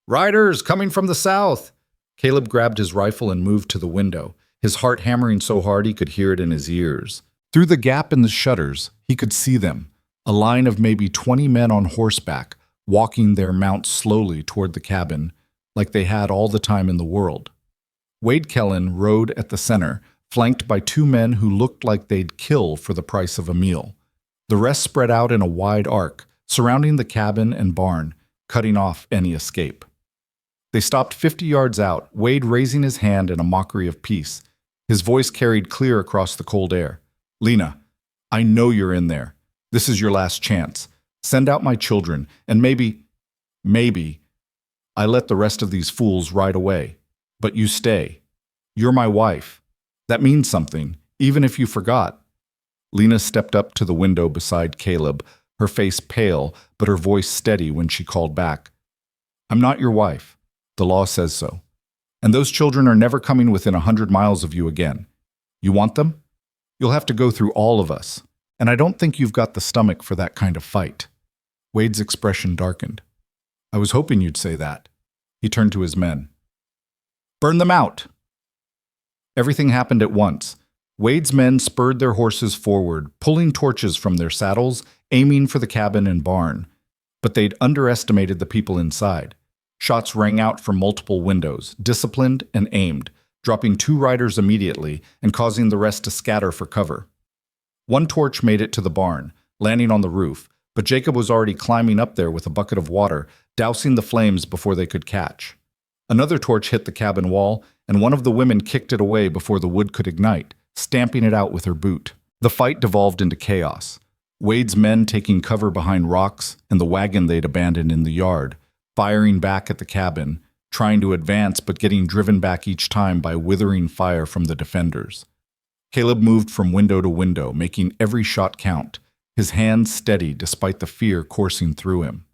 Speaker 1: Riders coming from the south! Caleb grabbed his rifle and moved to the window, his heart hammering so hard he could hear it in his ears. Through the gap in the shutters, he could see them, a line of maybe 20 men on horseback, walking their mounts slowly toward the cabin, like they had all the time in the world. Wade Kellen rode at the center, flanked by two men who looked like they'd kill for the price of a meal. The rest spread out in a wide arc, surrounding the cabin and barn, cutting off any escape. They stopped 50 yards out, Wade raising his hand in a mockery of peace. His voice carried clear across the cold air. Lena, I know you're in there. This is your last chance. Send out my children, and maybe, I let the rest of these fools ride away. But you stay. You're my wife. That means something, even if you forgot." Lena stepped up to the window beside Caleb, her face pale, but her voice steady when she called back. "I'm not your wife. The law says so. And those children are never coming within 100 miles of you again. You want them? You'll have to go through all of us. And I don't think you've got the stomach for that kind of fight." Wade's expression darkened. "I was hoping you'd say that." He turned to his men. "Burn them out!" Everything happened at once. Wade's men spurred their horses forward, pulling torches from their saddles, aiming for the cabin and barn. But they'd underestimated the people inside. Shots rang out from multiple windows, disciplined and aimed, dropping 2 riders immediately and causing the rest to scatter for cover. One torch made it to the barn, landing on the roof, but Jacob was already climbing up there with a bucket of water, dousing the flames before they could catch. Another torch hit the cabin wall, and one of the women kicked it away before the wood could ignite, stamping it out with her boot. The fight devolved into chaos. Wade's men taking cover behind rocks and the wagon they'd abandoned in the yard, firing back at the cabin, trying to advance but getting driven back each time by withering fire from the defenders. Caleb moved from window to window, making every shot count, his hands steady despite the fear coursing through him.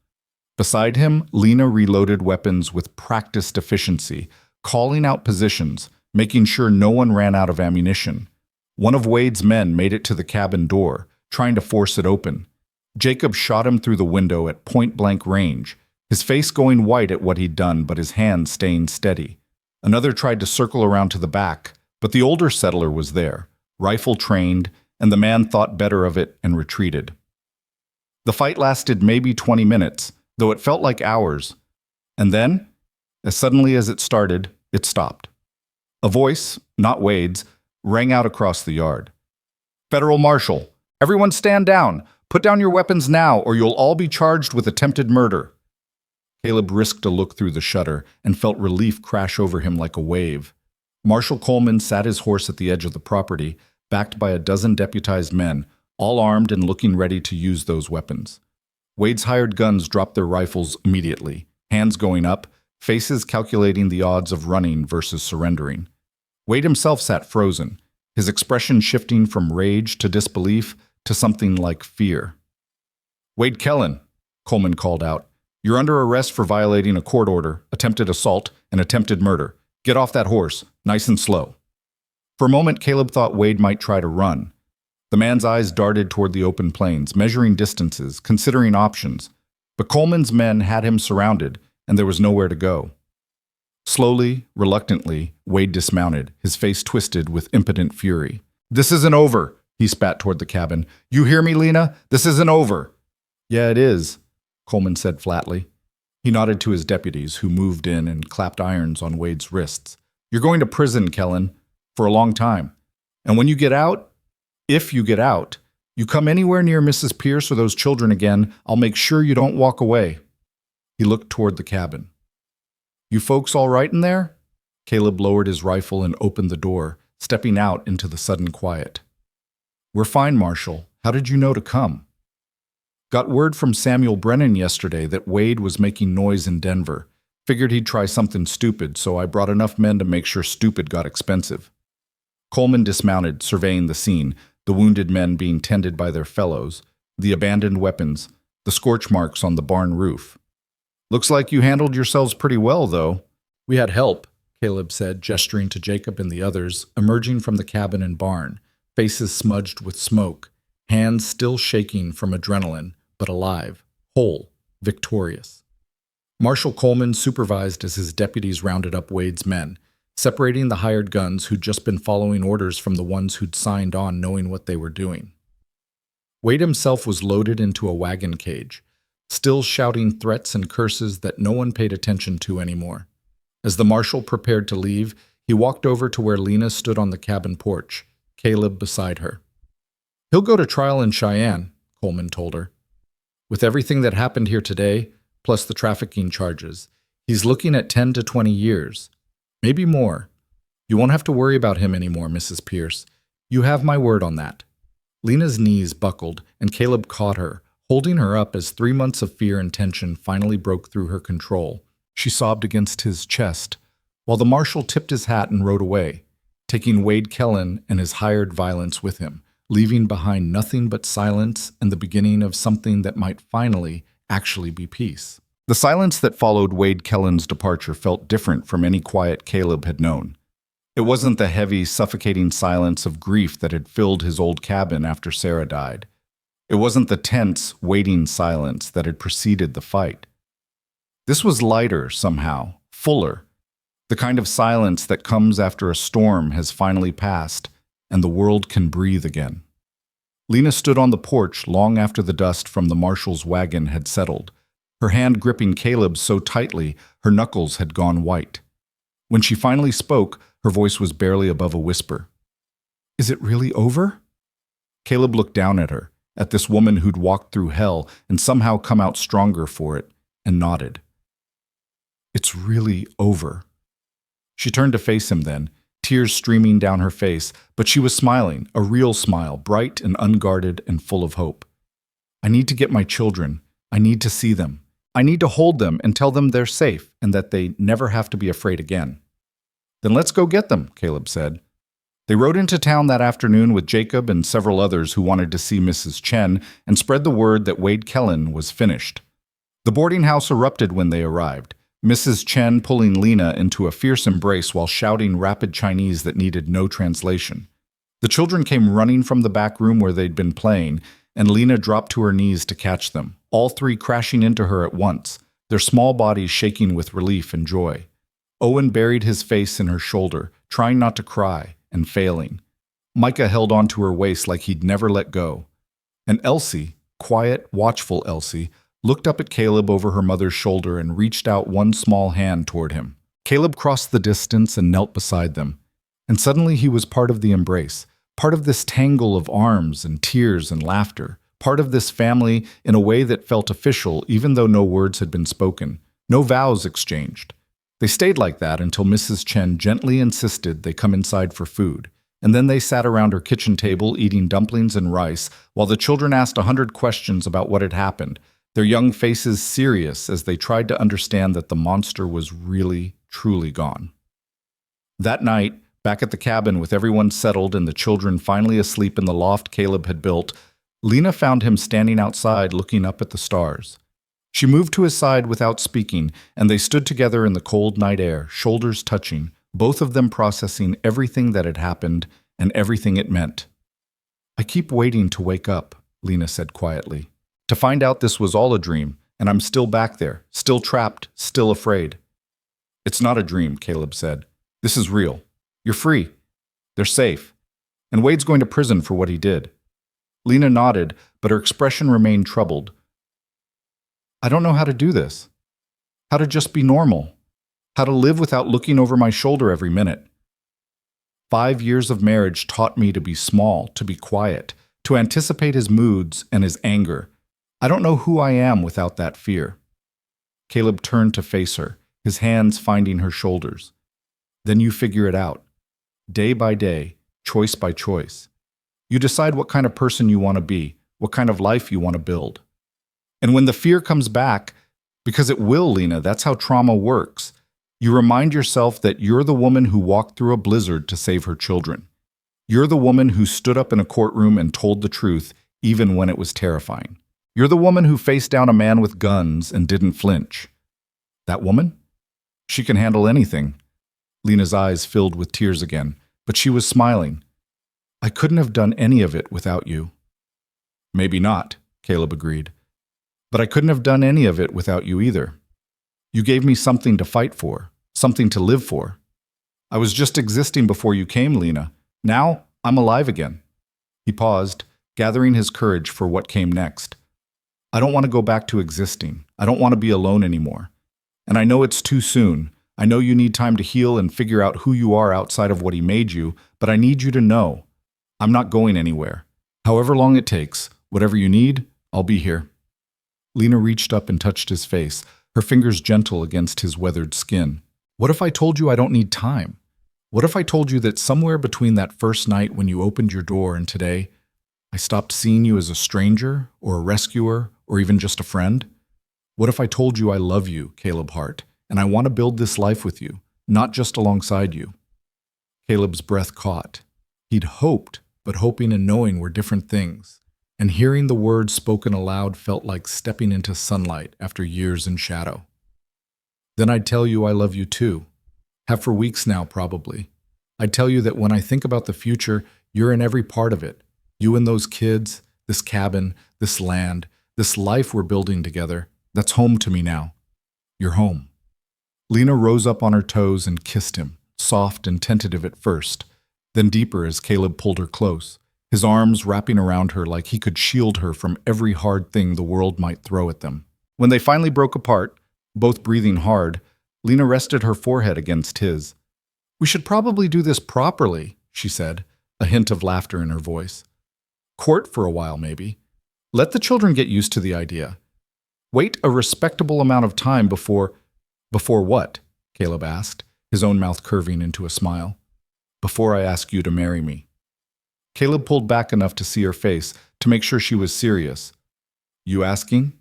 Speaker 1: Beside him, Lena reloaded weapons with practiced efficiency, calling out positions, making sure no one ran out of ammunition. One of Wade's men made it to the cabin door, trying to force it open. Jacob shot him through the window at point-blank range, his face going white at what he'd done but his hands staying steady. Another tried to circle around to the back, but the older settler was there, rifle trained, and the man thought better of it and retreated. The fight lasted maybe 20 minutes, though it felt like hours. And then, as suddenly as it started, it stopped. A voice, not Wade's, rang out across the yard. "Federal Marshal, everyone stand down. Put down your weapons now, or you'll all be charged with attempted murder." Caleb risked a look through the shutter and felt relief crash over him like a wave. Marshal Coleman sat his horse at the edge of the property, backed by a dozen deputized men, all armed and looking ready to use those weapons. Wade's hired guns dropped their rifles immediately, hands going up, faces calculating the odds of running versus surrendering. Wade himself sat frozen, his expression shifting from rage to disbelief to something like fear. "Wade Kellen," Coleman called out, "you're under arrest for violating a court order, attempted assault, and attempted murder. Get off that horse, nice and slow." For a moment, Caleb thought Wade might try to run. The man's eyes darted toward the open plains, measuring distances, considering options. But Coleman's men had him surrounded, and there was nowhere to go. Slowly, reluctantly, Wade dismounted, his face twisted with impotent fury. "This isn't over," he spat toward the cabin. "You hear me, Lena? This isn't over." "Yeah, it is," Coleman said flatly. He nodded to his deputies, who moved in and clapped irons on Wade's wrists. "You're going to prison, Kellen, for a long time. And when you get out, if you get out, you come anywhere near Mrs. Pierce or those children again, I'll make sure you don't walk away." He looked toward the cabin. "You folks all right in there?" Caleb lowered his rifle and opened the door, stepping out into the sudden quiet. "We're fine, Marshal. How did you know to come?" "Got word from Samuel Brennan yesterday that Wade was making noise in Denver. Figured he'd try something stupid, so I brought enough men to make sure stupid got expensive." Coleman dismounted, surveying the scene, the wounded men being tended by their fellows, the abandoned weapons, the scorch marks on the barn roof. "Looks like you handled yourselves pretty well, though." "We had help," Caleb said, gesturing to Jacob and the others, emerging from the cabin and barn, faces smudged with smoke, hands still shaking from adrenaline, but alive, whole, victorious. Marshal Coleman supervised as his deputies rounded up Wade's men, separating the hired guns who'd just been following orders from the ones who'd signed on knowing what they were doing. Wade himself was loaded into a wagon cage, still shouting threats and curses that no one paid attention to anymore. As the marshal prepared to leave, he walked over to where Lena stood on the cabin porch, Caleb beside her. "He'll go to trial in Cheyenne," Coleman told her. "With everything that happened here today, plus the trafficking charges, he's looking at 10 to 20 years. Maybe more. You won't have to worry about him anymore, Mrs. Pierce. You have my word on that." Lena's knees buckled, and Caleb caught her, holding her up as 3 months of fear and tension finally broke through her control. She sobbed against his chest, while the marshal tipped his hat and rode away, taking Wade Kellen and his hired violence with him, leaving behind nothing but silence and the beginning of something that might finally actually be peace. The silence that followed Wade Kellen's departure felt different from any quiet Caleb had known. It wasn't the heavy, suffocating silence of grief that had filled his old cabin after Sarah died. It wasn't the tense, waiting silence that had preceded the fight. This was lighter somehow, fuller, the kind of silence that comes after a storm has finally passed and the world can breathe again. Lena stood on the porch long after the dust from the marshal's wagon had settled, her hand gripping Caleb's so tightly her knuckles had gone white. When she finally spoke, her voice was barely above a whisper. "Is it really over?" Caleb looked down at her, at this woman who'd walked through hell and somehow come out stronger for it, and nodded. "It's really over." She turned to face him then, tears streaming down her face, but she was smiling, a real smile, bright and unguarded and full of hope. "I need to get my children. I need to see them. I need to hold them and tell them they're safe and that they never have to be afraid again." "Then let's go get them," Caleb said. They rode into town that afternoon with Jacob and several others who wanted to see Mrs. Chen and spread the word that Wade Kellen was finished. The boarding house erupted when they arrived, Mrs. Chen pulling Lena into a fierce embrace while shouting rapid Chinese that needed no translation. The children came running from the back room where they'd been playing, and Lena dropped to her knees to catch them, all three crashing into her at once, their small bodies shaking with relief and joy. Owen buried his face in her shoulder, trying not to cry, and failing. Micah held onto her waist like he'd never let go. And Elsie, quiet, watchful Elsie, looked up at Caleb over her mother's shoulder and reached out one small hand toward him. Caleb crossed the distance and knelt beside them. And suddenly he was part of the embrace, part of this tangle of arms and tears and laughter, part of this family in a way that felt official even though no words had been spoken, no vows exchanged. They stayed like that until Mrs. Chen gently insisted they come inside for food, and then they sat around her kitchen table eating dumplings and rice while the children asked 100 questions about what had happened, their young faces serious as they tried to understand that the monster was really, truly gone. That night, back at the cabin with everyone settled and the children finally asleep in the loft Caleb had built, Lena found him standing outside looking up at the stars. She moved to his side without speaking, and they stood together in the cold night air, shoulders touching, both of them processing everything that had happened and everything it meant. "I keep waiting to wake up," Lena said quietly, "to find out this was all a dream, and I'm still back there, still trapped, still afraid." "It's not a dream," Caleb said. "This is real. You're free. They're safe. And Wade's going to prison for what he did." Lena nodded, but her expression remained troubled. "I don't know how to do this. How to just be normal. How to live without looking over my shoulder every minute. 5 years of marriage taught me to be small, to be quiet, to anticipate his moods and his anger. I don't know who I am without that fear." Caleb turned to face her, his hands finding her shoulders. "Then you figure it out. Day by day, choice by choice. You decide what kind of person you want to be, what kind of life you want to build. And when the fear comes back, because it will, Lena, that's how trauma works, you remind yourself that you're the woman who walked through a blizzard to save her children. You're the woman who stood up in a courtroom and told the truth, even when it was terrifying. You're the woman who faced down a man with guns and didn't flinch. That woman? She can handle anything." Lena's eyes filled with tears again, but she was smiling. "I couldn't have done any of it without you." "Maybe not," Caleb agreed. "But I couldn't have done any of it without you either. You gave me something to fight for, something to live for. I was just existing before you came, Lena. Now I'm alive again." He paused, gathering his courage for what came next. "I don't want to go back to existing. I don't want to be alone anymore. And I know it's too soon. I know you need time to heal and figure out who you are outside of what he made you, but I need you to know, I'm not going anywhere. However long it takes, whatever you need, I'll be here." Lena reached up and touched his face, her fingers gentle against his weathered skin. "What if I told you I don't need time? What if I told you that somewhere between that first night when you opened your door and today, I stopped seeing you as a stranger or a rescuer or even just a friend? What if I told you I love you, Caleb Hart, and I want to build this life with you, not just alongside you? Caleb's breath caught. He'd hoped, but hoping and knowing were different things, and hearing the words spoken aloud felt like stepping into sunlight after years in shadow. Then I'd tell you I love you too. Have for weeks now, probably. I'd tell you that when I think about the future, you're in every part of it. You and those kids, this cabin, this land, this life we're building together. That's home to me now. You're home. Lena rose up on her toes and kissed him, soft and tentative at first, then deeper as Caleb pulled her close, his arms wrapping around her like he could shield her from every hard thing the world might throw at them. When they finally broke apart, both breathing hard, Lena rested her forehead against his. "We should probably do this properly," she said, a hint of laughter in her voice. "Court for a while, maybe. Let the children get used to the idea. Wait a respectable amount of time before—" "Before what?" Caleb asked, his own mouth curving into a smile. "Before I ask you to marry me." Caleb pulled back enough to see her face, to make sure she was serious. "You asking?"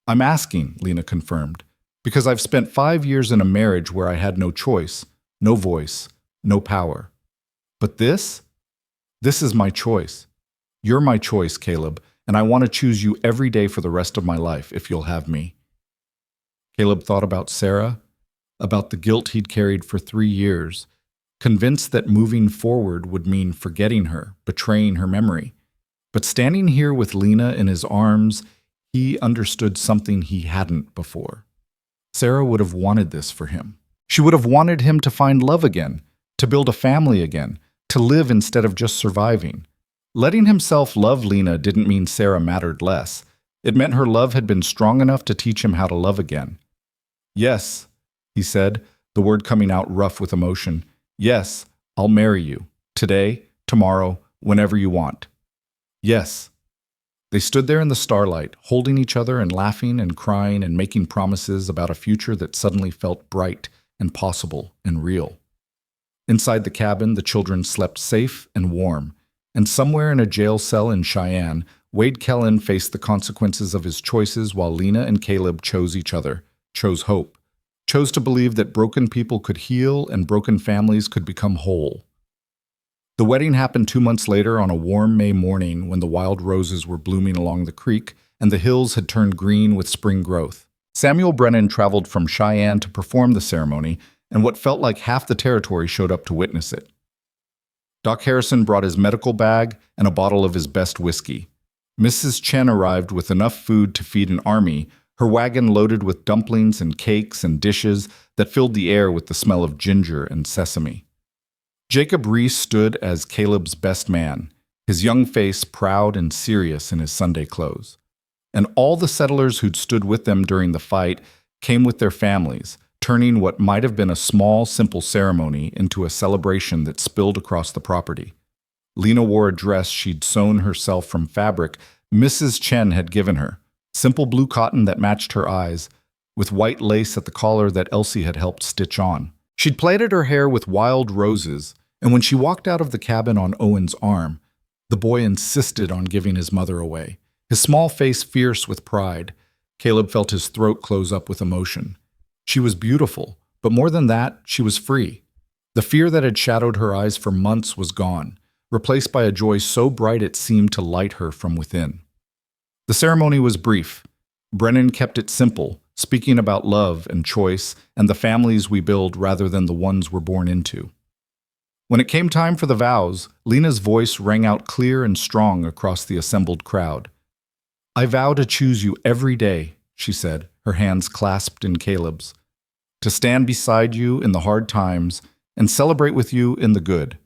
Speaker 1: "I'm asking," Lena confirmed, "because I've spent 5 years in a marriage where I had no choice, no voice, no power. But this is my choice. You're my choice, Caleb, and I want to choose you every day for the rest of my life if you'll have me." Caleb thought about Sarah, about the guilt he'd carried for 3 years, convinced that moving forward would mean forgetting her, betraying her memory. But standing here with Lena in his arms, he understood something he hadn't before. Sarah would have wanted this for him. She would have wanted him to find love again, to build a family again, to live instead of just surviving. Letting himself love Lena didn't mean Sarah mattered less. It meant her love had been strong enough to teach him how to love again. "Yes," he said, the word coming out rough with emotion. "Yes, I'll marry you. Today, tomorrow, whenever you want. Yes." They stood there in the starlight, holding each other and laughing and crying and making promises about a future that suddenly felt bright and possible and real. Inside the cabin, the children slept safe and warm, and somewhere in a jail cell in Cheyenne, Wade Kellen faced the consequences of his choices while Lena and Caleb chose each other, chose hope, chose to believe that broken people could heal and broken families could become whole. The wedding happened 2 months later on a warm May morning when the wild roses were blooming along the creek and the hills had turned green with spring growth. Samuel Brennan traveled from Cheyenne to perform the ceremony, and what felt like half the territory showed up to witness it. Doc Harrison brought his medical bag and a bottle of his best whiskey. Mrs. Chen arrived with enough food to feed an army, her wagon loaded with dumplings and cakes and dishes that filled the air with the smell of ginger and sesame. Jacob Reese stood as Caleb's best man, his young face proud and serious in his Sunday clothes. And all the settlers who'd stood with them during the fight came with their families, turning what might have been a small, simple ceremony into a celebration that spilled across the property. Lena wore a dress she'd sewn herself from fabric Mrs. Chen had given her, simple blue cotton that matched her eyes, with white lace at the collar that Elsie had helped stitch on. She'd plaited her hair with wild roses, and when she walked out of the cabin on Owen's arm, the boy insisted on giving his mother away, his small face fierce with pride. Caleb felt his throat close up with emotion. She was beautiful, but more than that, she was free. The fear that had shadowed her eyes for months was gone, replaced by a joy so bright it seemed to light her from within. The ceremony was brief. Brennan kept it simple, speaking about love and choice and the families we build rather than the ones we're born into. When it came time for the vows, Lena's voice rang out clear and strong across the assembled crowd. "I vow to choose you every day," she said, her hands clasped in Caleb's, "to stand beside you in the hard times and celebrate with you in the good.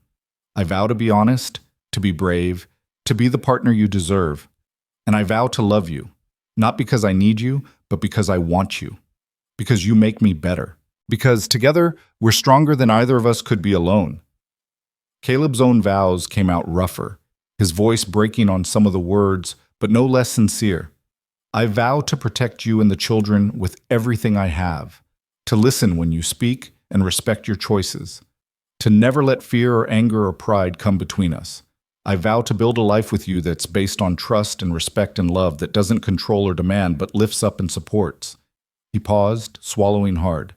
Speaker 1: I vow to be honest, to be brave, to be the partner you deserve. And I vow to love you, not because I need you, but because I want you, because you make me better, because together we're stronger than either of us could be alone." Caleb's own vows came out rougher, his voice breaking on some of the words, but no less sincere. "I vow to protect you and the children with everything I have, to listen when you speak and respect your choices, to never let fear or anger or pride come between us. I vow to build a life with you that's based on trust and respect and love, that doesn't control or demand, but lifts up and supports. He paused, swallowing hard.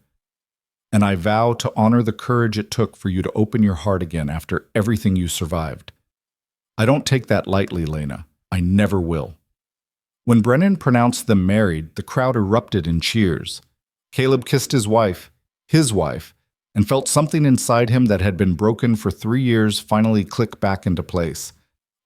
Speaker 1: And I vow to honor the courage it took for you to open your heart again after everything you survived. I don't take that lightly, Lena. I never will. When Brennan pronounced them married, the crowd erupted in cheers. Caleb kissed his wife, and felt something inside him that had been broken for 3 years finally click back into place.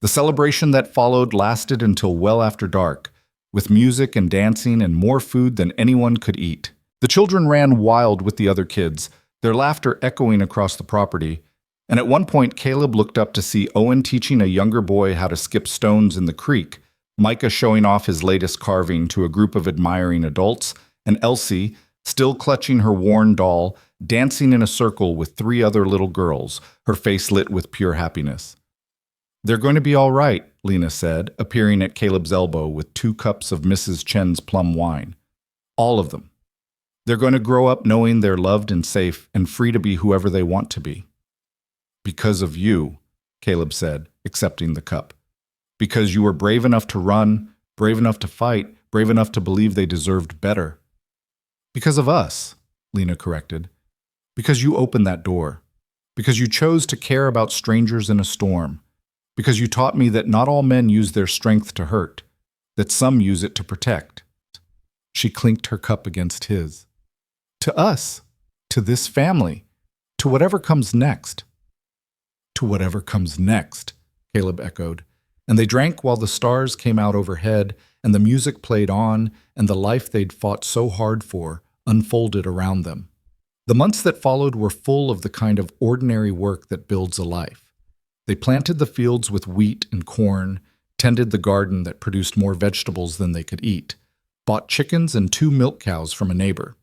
Speaker 1: The celebration that followed lasted until well after dark, with music and dancing and more food than anyone could eat. The children ran wild with the other kids, their laughter echoing across the property, and at one point Caleb looked up to see Owen teaching a younger boy how to skip stones in the creek, Micah showing off his latest carving to a group of admiring adults, and Elsie, still clutching her worn doll, dancing in a circle with 3 other little girls, her face lit with pure happiness. "They're going to be all right," Lena said, appearing at Caleb's elbow with 2 cups of Mrs. Chen's plum wine. "All of them. They're going to grow up knowing they're loved and safe and free to be whoever they want to be." "Because of you," Caleb said, accepting the cup. "Because you were brave enough to run, brave enough to fight, brave enough to believe they deserved better." "Because of us," Lena corrected. "Because you opened that door. Because you chose to care about strangers in a storm. Because you taught me that not all men use their strength to hurt, that some use it to protect." She clinked her cup against his. "To us, to this family, to whatever comes next." "To whatever comes next," Caleb echoed, and they drank while the stars came out overhead and the music played on and the life they'd fought so hard for unfolded around them. The months that followed were full of the kind of ordinary work that builds a life. They planted the fields with wheat and corn, tended the garden that produced more vegetables than they could eat, bought chickens and 2 milk cows from a neighbor.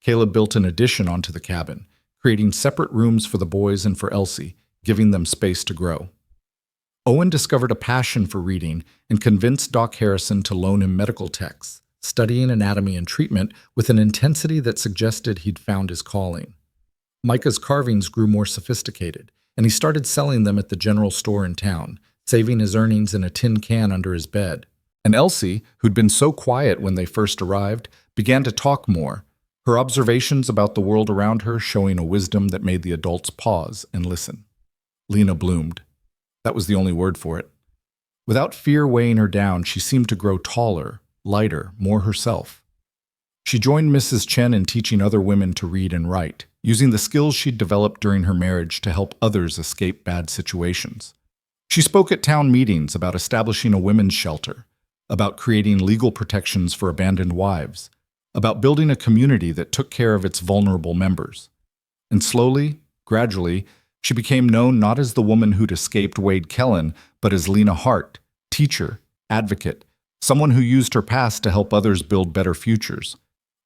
Speaker 1: Caleb built an addition onto the cabin, creating separate rooms for the boys and for Elsie, giving them space to grow. Owen discovered a passion for reading and convinced Doc Harrison to loan him medical texts, studying anatomy and treatment with an intensity that suggested he'd found his calling. Micah's carvings grew more sophisticated, and he started selling them at the general store in town, saving his earnings in a tin can under his bed. And Elsie, who'd been so quiet when they first arrived, began to talk more, her observations about the world around her showing a wisdom that made the adults pause and listen. Lena bloomed. That was the only word for it. Without fear weighing her down, she seemed to grow taller, lighter, more herself. She joined Mrs. Chen in teaching other women to read and write, using the skills she'd developed during her marriage to help others escape bad situations. She spoke at town meetings about establishing a women's shelter, about creating legal protections for abandoned wives, about building a community that took care of its vulnerable members. And slowly, gradually, she became known not as the woman who'd escaped Wade Kellen, but as Lena Hart, teacher, advocate, someone who used her past to help others build better futures.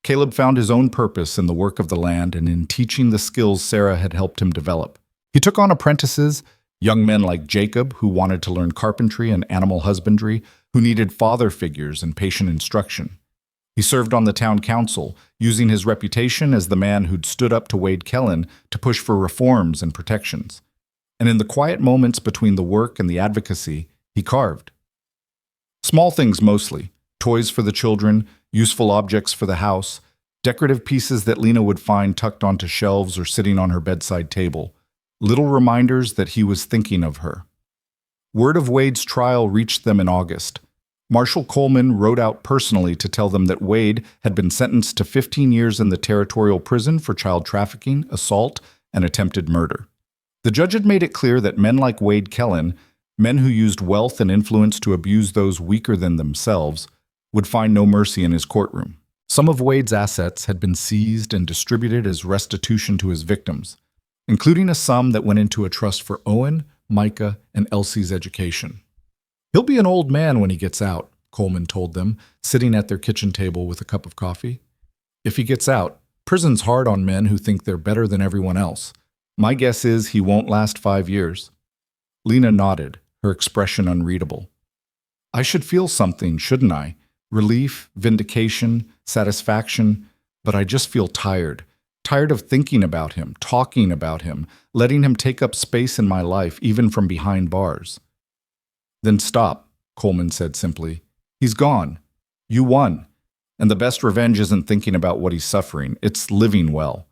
Speaker 1: Caleb found his own purpose in the work of the land and in teaching the skills Sarah had helped him develop. He took on apprentices, young men like Jacob, who wanted to learn carpentry and animal husbandry, who needed father figures and patient instruction. He served on the town council, using his reputation as the man who'd stood up to Wade Kellen to push for reforms and protections. And in the quiet moments between the work and the advocacy, he carved. Small things mostly, toys for the children, useful objects for the house, decorative pieces that Lena would find tucked onto shelves or sitting on her bedside table, little reminders that he was thinking of her. Word of Wade's trial reached them in August. Marshal Coleman wrote out personally to tell them that Wade had been sentenced to 15 years in the territorial prison for child trafficking, assault, and attempted murder. The judge had made it clear that men like Wade Kellen, men who used wealth and influence to abuse those weaker than themselves, would find no mercy in his courtroom. Some of Wade's assets had been seized and distributed as restitution to his victims, including a sum that went into a trust for Owen, Micah, and Elsie's education. "He'll be an old man when he gets out," Coleman told them, sitting at their kitchen table with a cup of coffee. "If he gets out, prison's hard on men who think they're better than everyone else. My guess is he won't last 5 years." Lena nodded, her expression unreadable. "I should feel something, shouldn't I? Relief, vindication, satisfaction, but I just feel tired. Tired of thinking about him, talking about him, letting him take up space in my life, even from behind bars. Then stop, Coleman said simply. He's gone. You won. And the best revenge isn't thinking about what he's suffering, it's living well.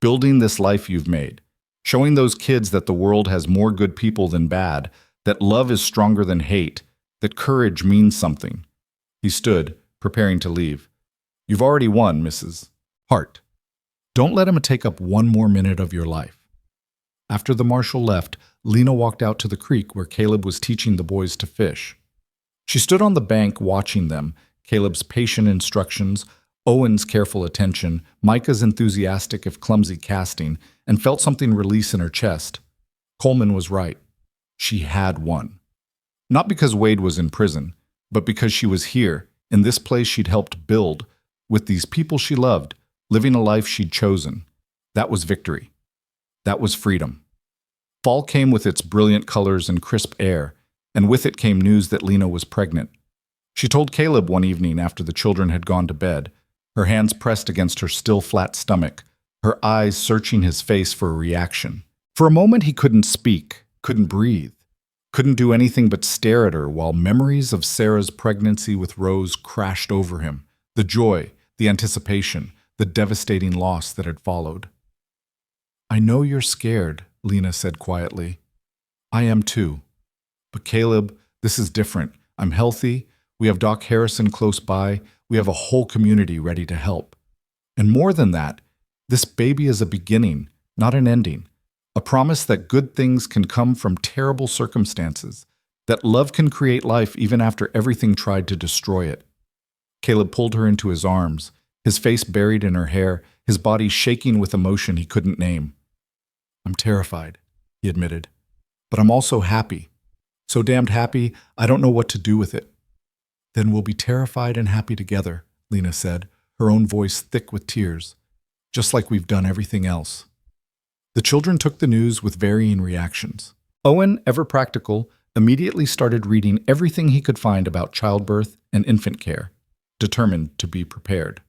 Speaker 1: Building this life you've made. Showing those kids that the world has more good people than bad, that love is stronger than hate, that courage means something. He stood, preparing to leave. You've already won, Mrs. Hart. Don't let him take up one more minute of your life. After the marshal left, Lena walked out to the creek where Caleb was teaching the boys to fish. She stood on the bank watching them, Caleb's patient instructions, Owen's careful attention, Micah's enthusiastic if clumsy casting, and felt something release in her chest. Coleman was right. She had won. Not because Wade was in prison, but because she was here, in this place she'd helped build, with these people she loved, living a life she'd chosen. That was victory. That was freedom. Fall came with its brilliant colors and crisp air, and with it came news that Lena was pregnant. She told Caleb one evening after the children had gone to bed, her hands pressed against her still flat stomach, her eyes searching his face for a reaction. For a moment he couldn't speak, couldn't breathe, couldn't do anything but stare at her while memories of Sarah's pregnancy with Rose crashed over him, the joy, the anticipation, the devastating loss that had followed. I know you're scared, Lena said quietly. I am too. But Caleb, this is different. I'm healthy. We have Doc Harrison close by. We have a whole community ready to help. And more than that, this baby is a beginning, not an ending. A promise that good things can come from terrible circumstances, that love can create life even after everything tried to destroy it. Caleb pulled her into his arms, his face buried in her hair, his body shaking with emotion he couldn't name. I'm terrified, he admitted, but I'm also happy. So damned happy, I don't know what to do with it. Then we'll be terrified and happy together, Lena said, her own voice thick with tears, just like we've done everything else. The children took the news with varying reactions. Owen, ever practical, immediately started reading everything he could find about childbirth and infant care, determined to be prepared.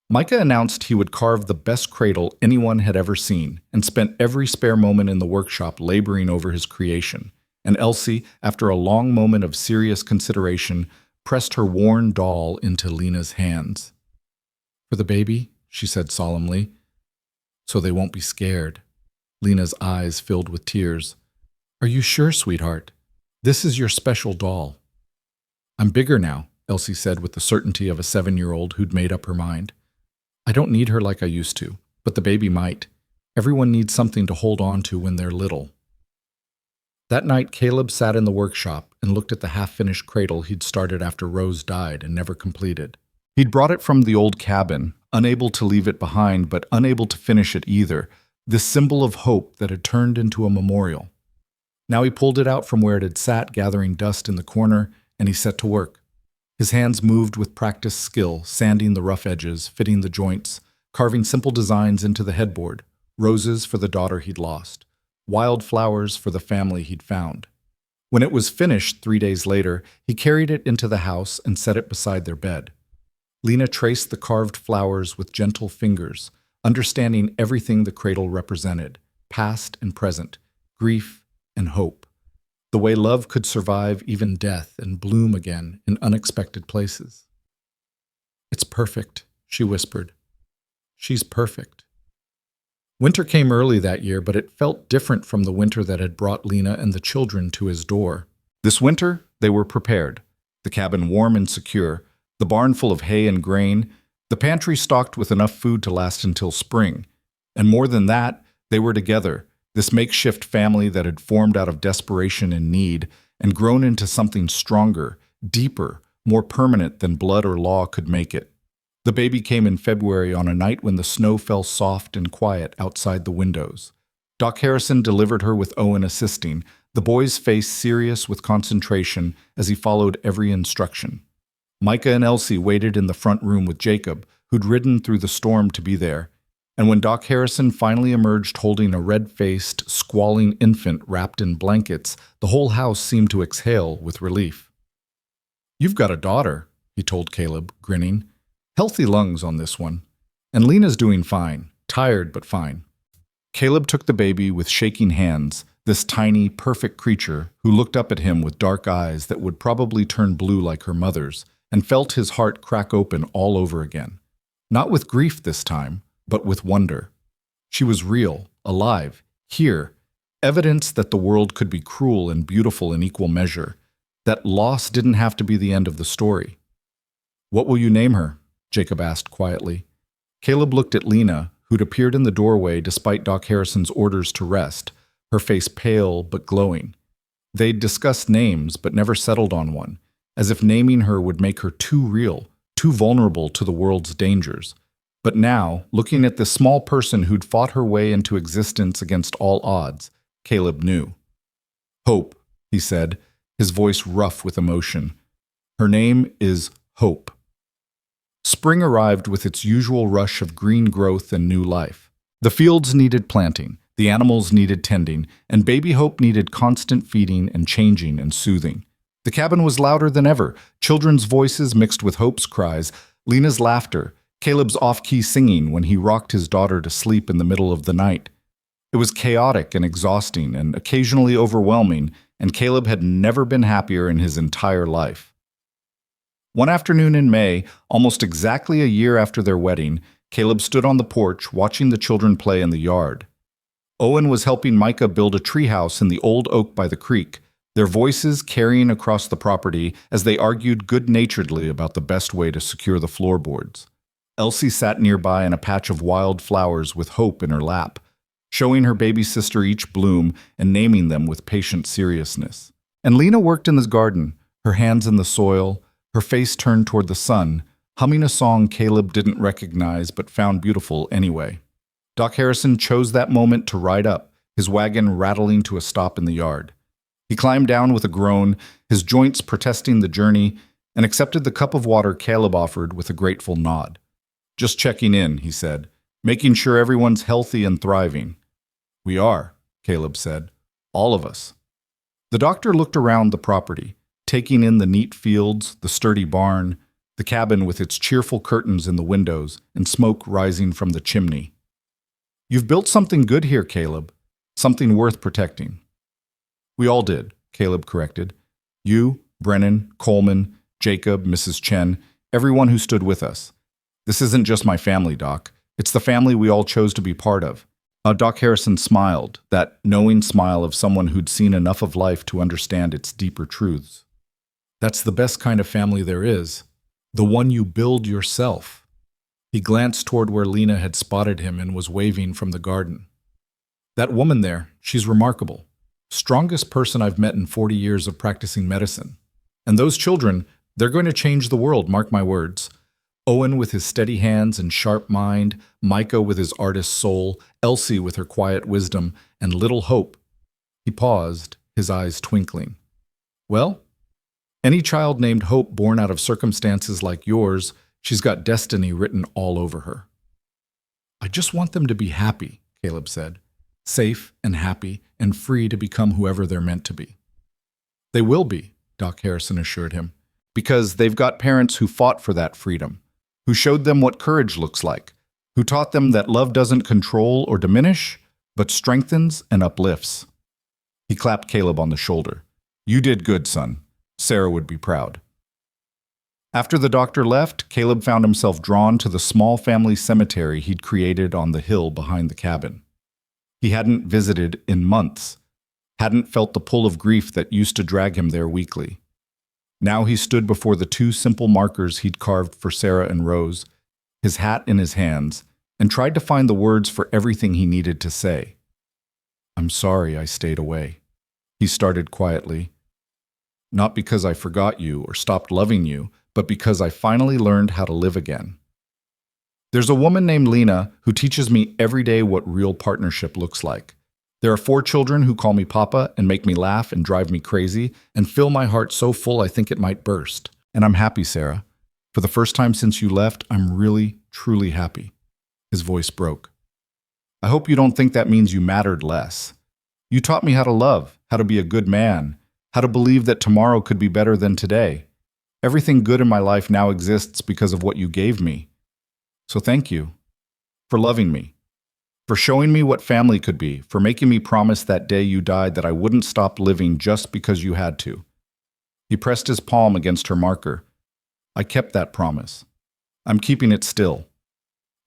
Speaker 1: Micah announced he would carve the best cradle anyone had ever seen and spent every spare moment in the workshop laboring over his creation. And Elsie, after a long moment of serious consideration, pressed her worn doll into Lena's hands. For the baby, she said solemnly, so they won't be scared. Lena's eyes filled with tears. Are you sure, sweetheart? This is your special doll. I'm bigger now, Elsie said with the certainty of a 7-year-old who'd made up her mind. I don't need her like I used to, but the baby might. Everyone needs something to hold on to when they're little. That night, Caleb sat in the workshop and looked at the half-finished cradle he'd started after Rose died and never completed. He'd brought it from the old cabin, unable to leave it behind but unable to finish it either, this symbol of hope that had turned into a memorial. Now he pulled it out from where it had sat gathering dust in the corner, and he set to work. His hands moved with practiced skill, sanding the rough edges, fitting the joints, carving simple designs into the headboard, roses for the daughter he'd lost, wild flowers for the family he'd found. When it was finished 3 days later, he carried it into the house and set it beside their bed. Lena traced the carved flowers with gentle fingers, understanding everything the cradle represented, past and present, grief and hope, the way love could survive even death and bloom again in unexpected places. It's perfect, she whispered. She's perfect. Winter came early that year, but it felt different from the winter that had brought Lena and the children to his door. This winter, they were prepared, the cabin warm and secure, the barn full of hay and grain, the pantry stocked with enough food to last until spring. And more than that, they were together, this makeshift family that had formed out of desperation and need and grown into something stronger, deeper, more permanent than blood or law could make it. The baby came in February on a night when the snow fell soft and quiet outside the windows. Doc Harrison delivered her with Owen assisting, the boy's face serious with concentration as he followed every instruction. Micah and Elsie waited in the front room with Jacob, who'd ridden through the storm to be there. And when Doc Harrison finally emerged holding a red-faced, squalling infant wrapped in blankets, the whole house seemed to exhale with relief. You've got a daughter, he told Caleb, grinning. Healthy lungs on this one. And Lena's doing fine, tired but fine. Caleb took the baby with shaking hands, this tiny, perfect creature who looked up at him with dark eyes that would probably turn blue like her mother's, and felt his heart crack open all over again. Not with grief this time, but with wonder. She was real, alive, here, evidence that the world could be cruel and beautiful in equal measure, that loss didn't have to be the end of the story. "What will you name her?" Jacob asked quietly. Caleb looked at Lena, who'd appeared in the doorway despite Doc Harrison's orders to rest, her face pale but glowing. They'd discussed names but never settled on one, as if naming her would make her too real, too vulnerable to the world's dangers. But now, looking at this small person who'd fought her way into existence against all odds, Caleb knew. "Hope," he said, his voice rough with emotion. "Her name is Hope." Spring arrived with its usual rush of green growth and new life. The fields needed planting, the animals needed tending, and baby Hope needed constant feeding and changing and soothing. The cabin was louder than ever, children's voices mixed with Hope's cries, Lena's laughter, Caleb's off-key singing when he rocked his daughter to sleep in the middle of the night. It was chaotic and exhausting and occasionally overwhelming, and Caleb had never been happier in his entire life. One afternoon in May, almost exactly a year after their wedding, Caleb stood on the porch watching the children play in the yard. Owen was helping Micah build a treehouse in the old oak by the creek, their voices carrying across the property as they argued good-naturedly about the best way to secure the floorboards. Elsie sat nearby in a patch of wild flowers with Hope in her lap, showing her baby sister each bloom and naming them with patient seriousness. And Lena worked in the garden, her hands in the soil, her face turned toward the sun, humming a song Caleb didn't recognize but found beautiful anyway. Doc Harrison chose that moment to ride up, his wagon rattling to a stop in the yard. He climbed down with a groan, his joints protesting the journey, and accepted the cup of water Caleb offered with a grateful nod. "Just checking in," he said, "making sure everyone's healthy and thriving." "We are," Caleb said. "All of us." The doctor looked around the property, taking in the neat fields, the sturdy barn, the cabin with its cheerful curtains in the windows and smoke rising from the chimney. "You've built something good here, Caleb, something worth protecting." "We all did," Caleb corrected. "You, Brennan, Coleman, Jacob, Mrs. Chen, everyone who stood with us. This isn't just my family, Doc. It's the family we all chose to be part of." Doc Harrison smiled, that knowing smile of someone who'd seen enough of life to understand its deeper truths. "That's the best kind of family there is, the one you build yourself." He glanced toward where Lena had spotted him and was waving from the garden. "That woman there, she's remarkable. Strongest person I've met in 40 years of practicing medicine. And those children, they're going to change the world, mark my words. Owen with his steady hands and sharp mind, Micah with his artist soul, Elsie with her quiet wisdom, and little Hope." He paused, his eyes twinkling. "Well, any child named Hope born out of circumstances like yours, she's got destiny written all over her." "I just want them to be happy," Caleb said. "Safe and happy and free to become whoever they're meant to be." "They will be," Doc Harrison assured him, "because they've got parents who fought for that freedom, who showed them what courage looks like, who taught them that love doesn't control or diminish, but strengthens and uplifts." He clapped Caleb on the shoulder. "You did good, son. Sarah would be proud." After the doctor left, Caleb found himself drawn to the small family cemetery he'd created on the hill behind the cabin. He hadn't visited in months, hadn't felt the pull of grief that used to drag him there weekly. Now he stood before the two simple markers he'd carved for Sarah and Rose, his hat in his hands, and tried to find the words for everything he needed to say. "I'm sorry I stayed away," he started quietly. "Not because I forgot you or stopped loving you, but because I finally learned how to live again. There's a woman named Lena who teaches me every day what real partnership looks like. There are 4 children who call me Papa and make me laugh and drive me crazy and fill my heart so full I think it might burst. And I'm happy, Sarah. For the first time since you left, I'm really, truly happy." His voice broke. "I hope you don't think that means you mattered less. You taught me how to love, how to be a good man, how to believe that tomorrow could be better than today. Everything good in my life now exists because of what you gave me. So thank you for loving me." for showing me what family could be, for making me promise that day you died that I wouldn't stop living just because you had to. He pressed his palm against her marker. I kept that promise. I'm keeping it still.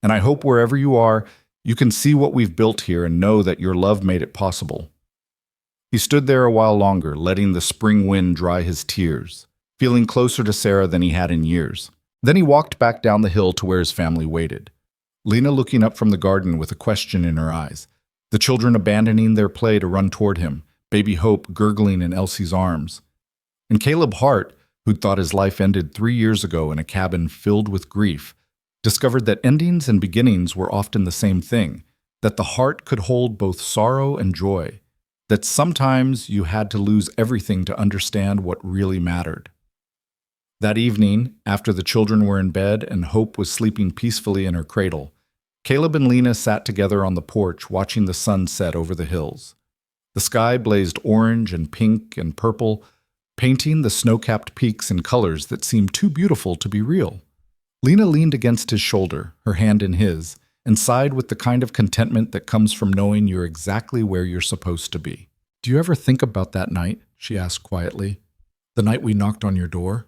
Speaker 1: And I hope wherever you are, you can see what we've built here and know that your love made it possible. He stood there a while longer, letting the spring wind dry his tears, feeling closer to Sarah than he had in years. Then he walked back down the hill to where his family waited. Lena looking up from the garden with a question in her eyes. The children abandoning their play to run toward him, baby Hope gurgling in Elsie's arms. And Caleb Hart, who'd thought his life ended 3 years ago in a cabin filled with grief, discovered that endings and beginnings were often the same thing, that the heart could hold both sorrow and joy, that sometimes you had to lose everything to understand what really mattered. That evening, after the children were in bed and Hope was sleeping peacefully in her cradle, Caleb and Lena sat together on the porch watching the sun set over the hills. The sky blazed orange and pink and purple, painting the snow-capped peaks in colors that seemed too beautiful to be real. Lena leaned against his shoulder, her hand in his, and sighed with the kind of contentment that comes from knowing you're exactly where you're supposed to be. "Do you ever think about that night?" she asked quietly. "The night we knocked on your door?"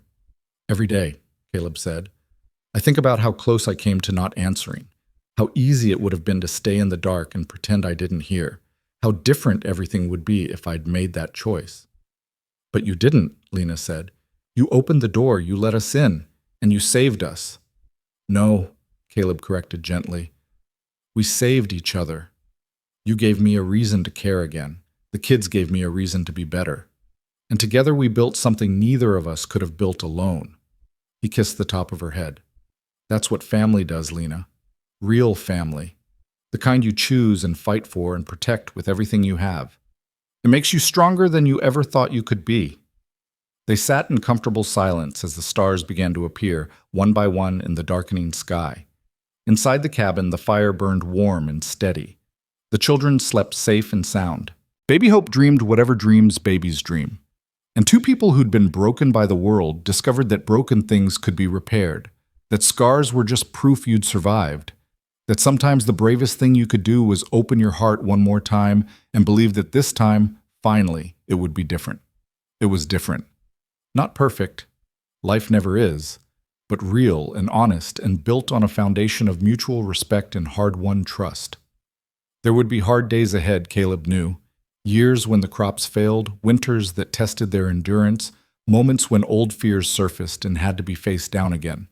Speaker 1: "Every day," Caleb said. "I think about how close I came to not answering, how easy it would have been to stay in the dark and pretend I didn't hear, how different everything would be if I'd made that choice." "But you didn't," Lena said. "You opened the door, you let us in, and you saved us." "No," Caleb corrected gently. "We saved each other. You gave me a reason to care again. The kids gave me a reason to be better. And together we built something neither of us could have built alone." He kissed the top of her head. "That's what family does, Lena. Real family. The kind you choose and fight for and protect with everything you have. It makes you stronger than you ever thought you could be." They sat in comfortable silence as the stars began to appear, one by one, in the darkening sky. Inside the cabin, the fire burned warm and steady. The children slept safe and sound. Baby Hope dreamed whatever dreams babies dream. And two people who'd been broken by the world discovered that broken things could be repaired, that scars were just proof you'd survived, that sometimes the bravest thing you could do was open your heart one more time and believe that this time, finally, it would be different. It was different. Not perfect. Life never is. But real and honest and built on a foundation of mutual respect and hard-won trust. There would be hard days ahead, Caleb knew. Years when the crops failed, winters that tested their endurance, moments when old fears surfaced and had to be faced down again.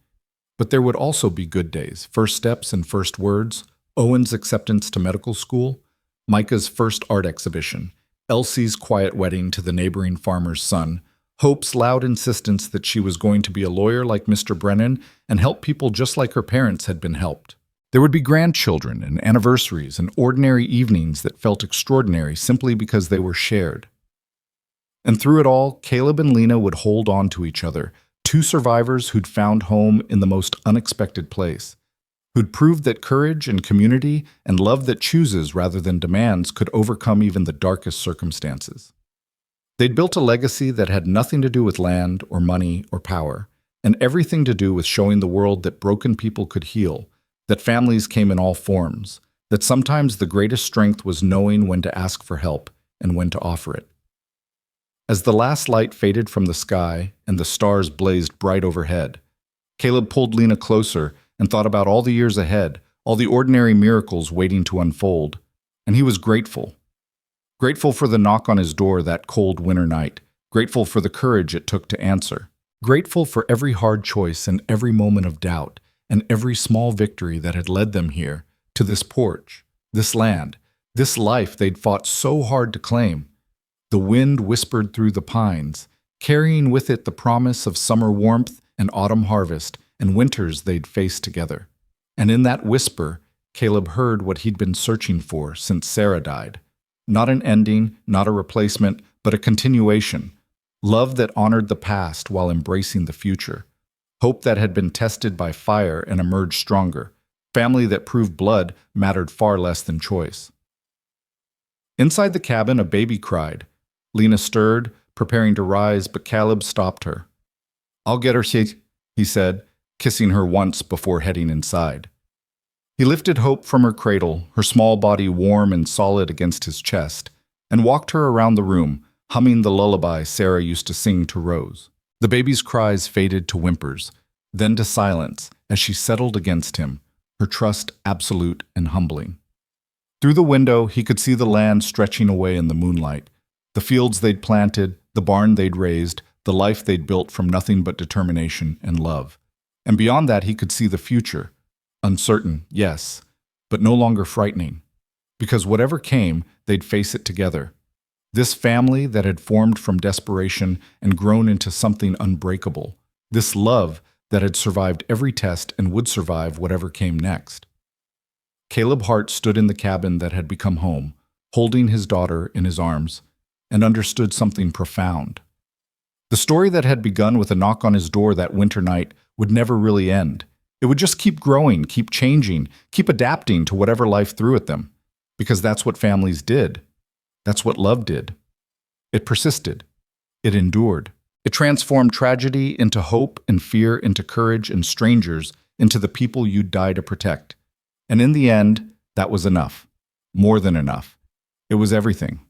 Speaker 1: But there would also be good days, first steps and first words, Owen's acceptance to medical school, Micah's first art exhibition, Elsie's quiet wedding to the neighboring farmer's son, Hope's loud insistence that she was going to be a lawyer like Mr. Brennan and help people just like her parents had been helped. There would be grandchildren and anniversaries and ordinary evenings that felt extraordinary simply because they were shared. And through it all, Caleb and Lena would hold on to each other, two survivors who'd found home in the most unexpected place, who'd proved that courage and community and love that chooses rather than demands could overcome even the darkest circumstances. They'd built a legacy that had nothing to do with land or money or power, and everything to do with showing the world that broken people could heal, that families came in all forms, that sometimes the greatest strength was knowing when to ask for help and when to offer it. As the last light faded from the sky and the stars blazed bright overhead, Caleb pulled Lena closer and thought about all the years ahead, all the ordinary miracles waiting to unfold, and he was grateful. Grateful for the knock on his door that cold winter night, grateful for the courage it took to answer, grateful for every hard choice and every moment of doubt, and every small victory that had led them here, to this porch, this land, this life they'd fought so hard to claim. The wind whispered through the pines, carrying with it the promise of summer warmth and autumn harvest and winters they'd faced together. And in that whisper, Caleb heard what he'd been searching for since Sarah died. Not an ending, not a replacement, but a continuation. Love that honored the past while embracing the future. Hope that had been tested by fire and emerged stronger. Family that proved blood mattered far less than choice. Inside the cabin, a baby cried. Lena stirred, preparing to rise, but Caleb stopped her. "I'll get her," he said, kissing her once before heading inside. He lifted Hope from her cradle, her small body warm and solid against his chest, and walked her around the room, humming the lullaby Sarah used to sing to Rose. The baby's cries faded to whimpers, then to silence as she settled against him, her trust absolute and humbling. Through the window, he could see the land stretching away in the moonlight, the fields they'd planted, the barn they'd raised, the life they'd built from nothing but determination and love. And beyond that, he could see the future. Uncertain, yes, but no longer frightening. Because whatever came, they'd face it together. This family that had formed from desperation and grown into something unbreakable. This love that had survived every test and would survive whatever came next. Caleb Hart stood in the cabin that had become home, holding his daughter in his arms, and understood something profound. The story that had begun with a knock on his door that winter night would never really end. It would just keep growing, keep changing, keep adapting to whatever life threw at them. Because that's what families did. That's what love did. It persisted. It endured. It transformed tragedy into hope and fear into courage and strangers into the people you'd die to protect. And in the end, that was enough. More than enough. It was everything.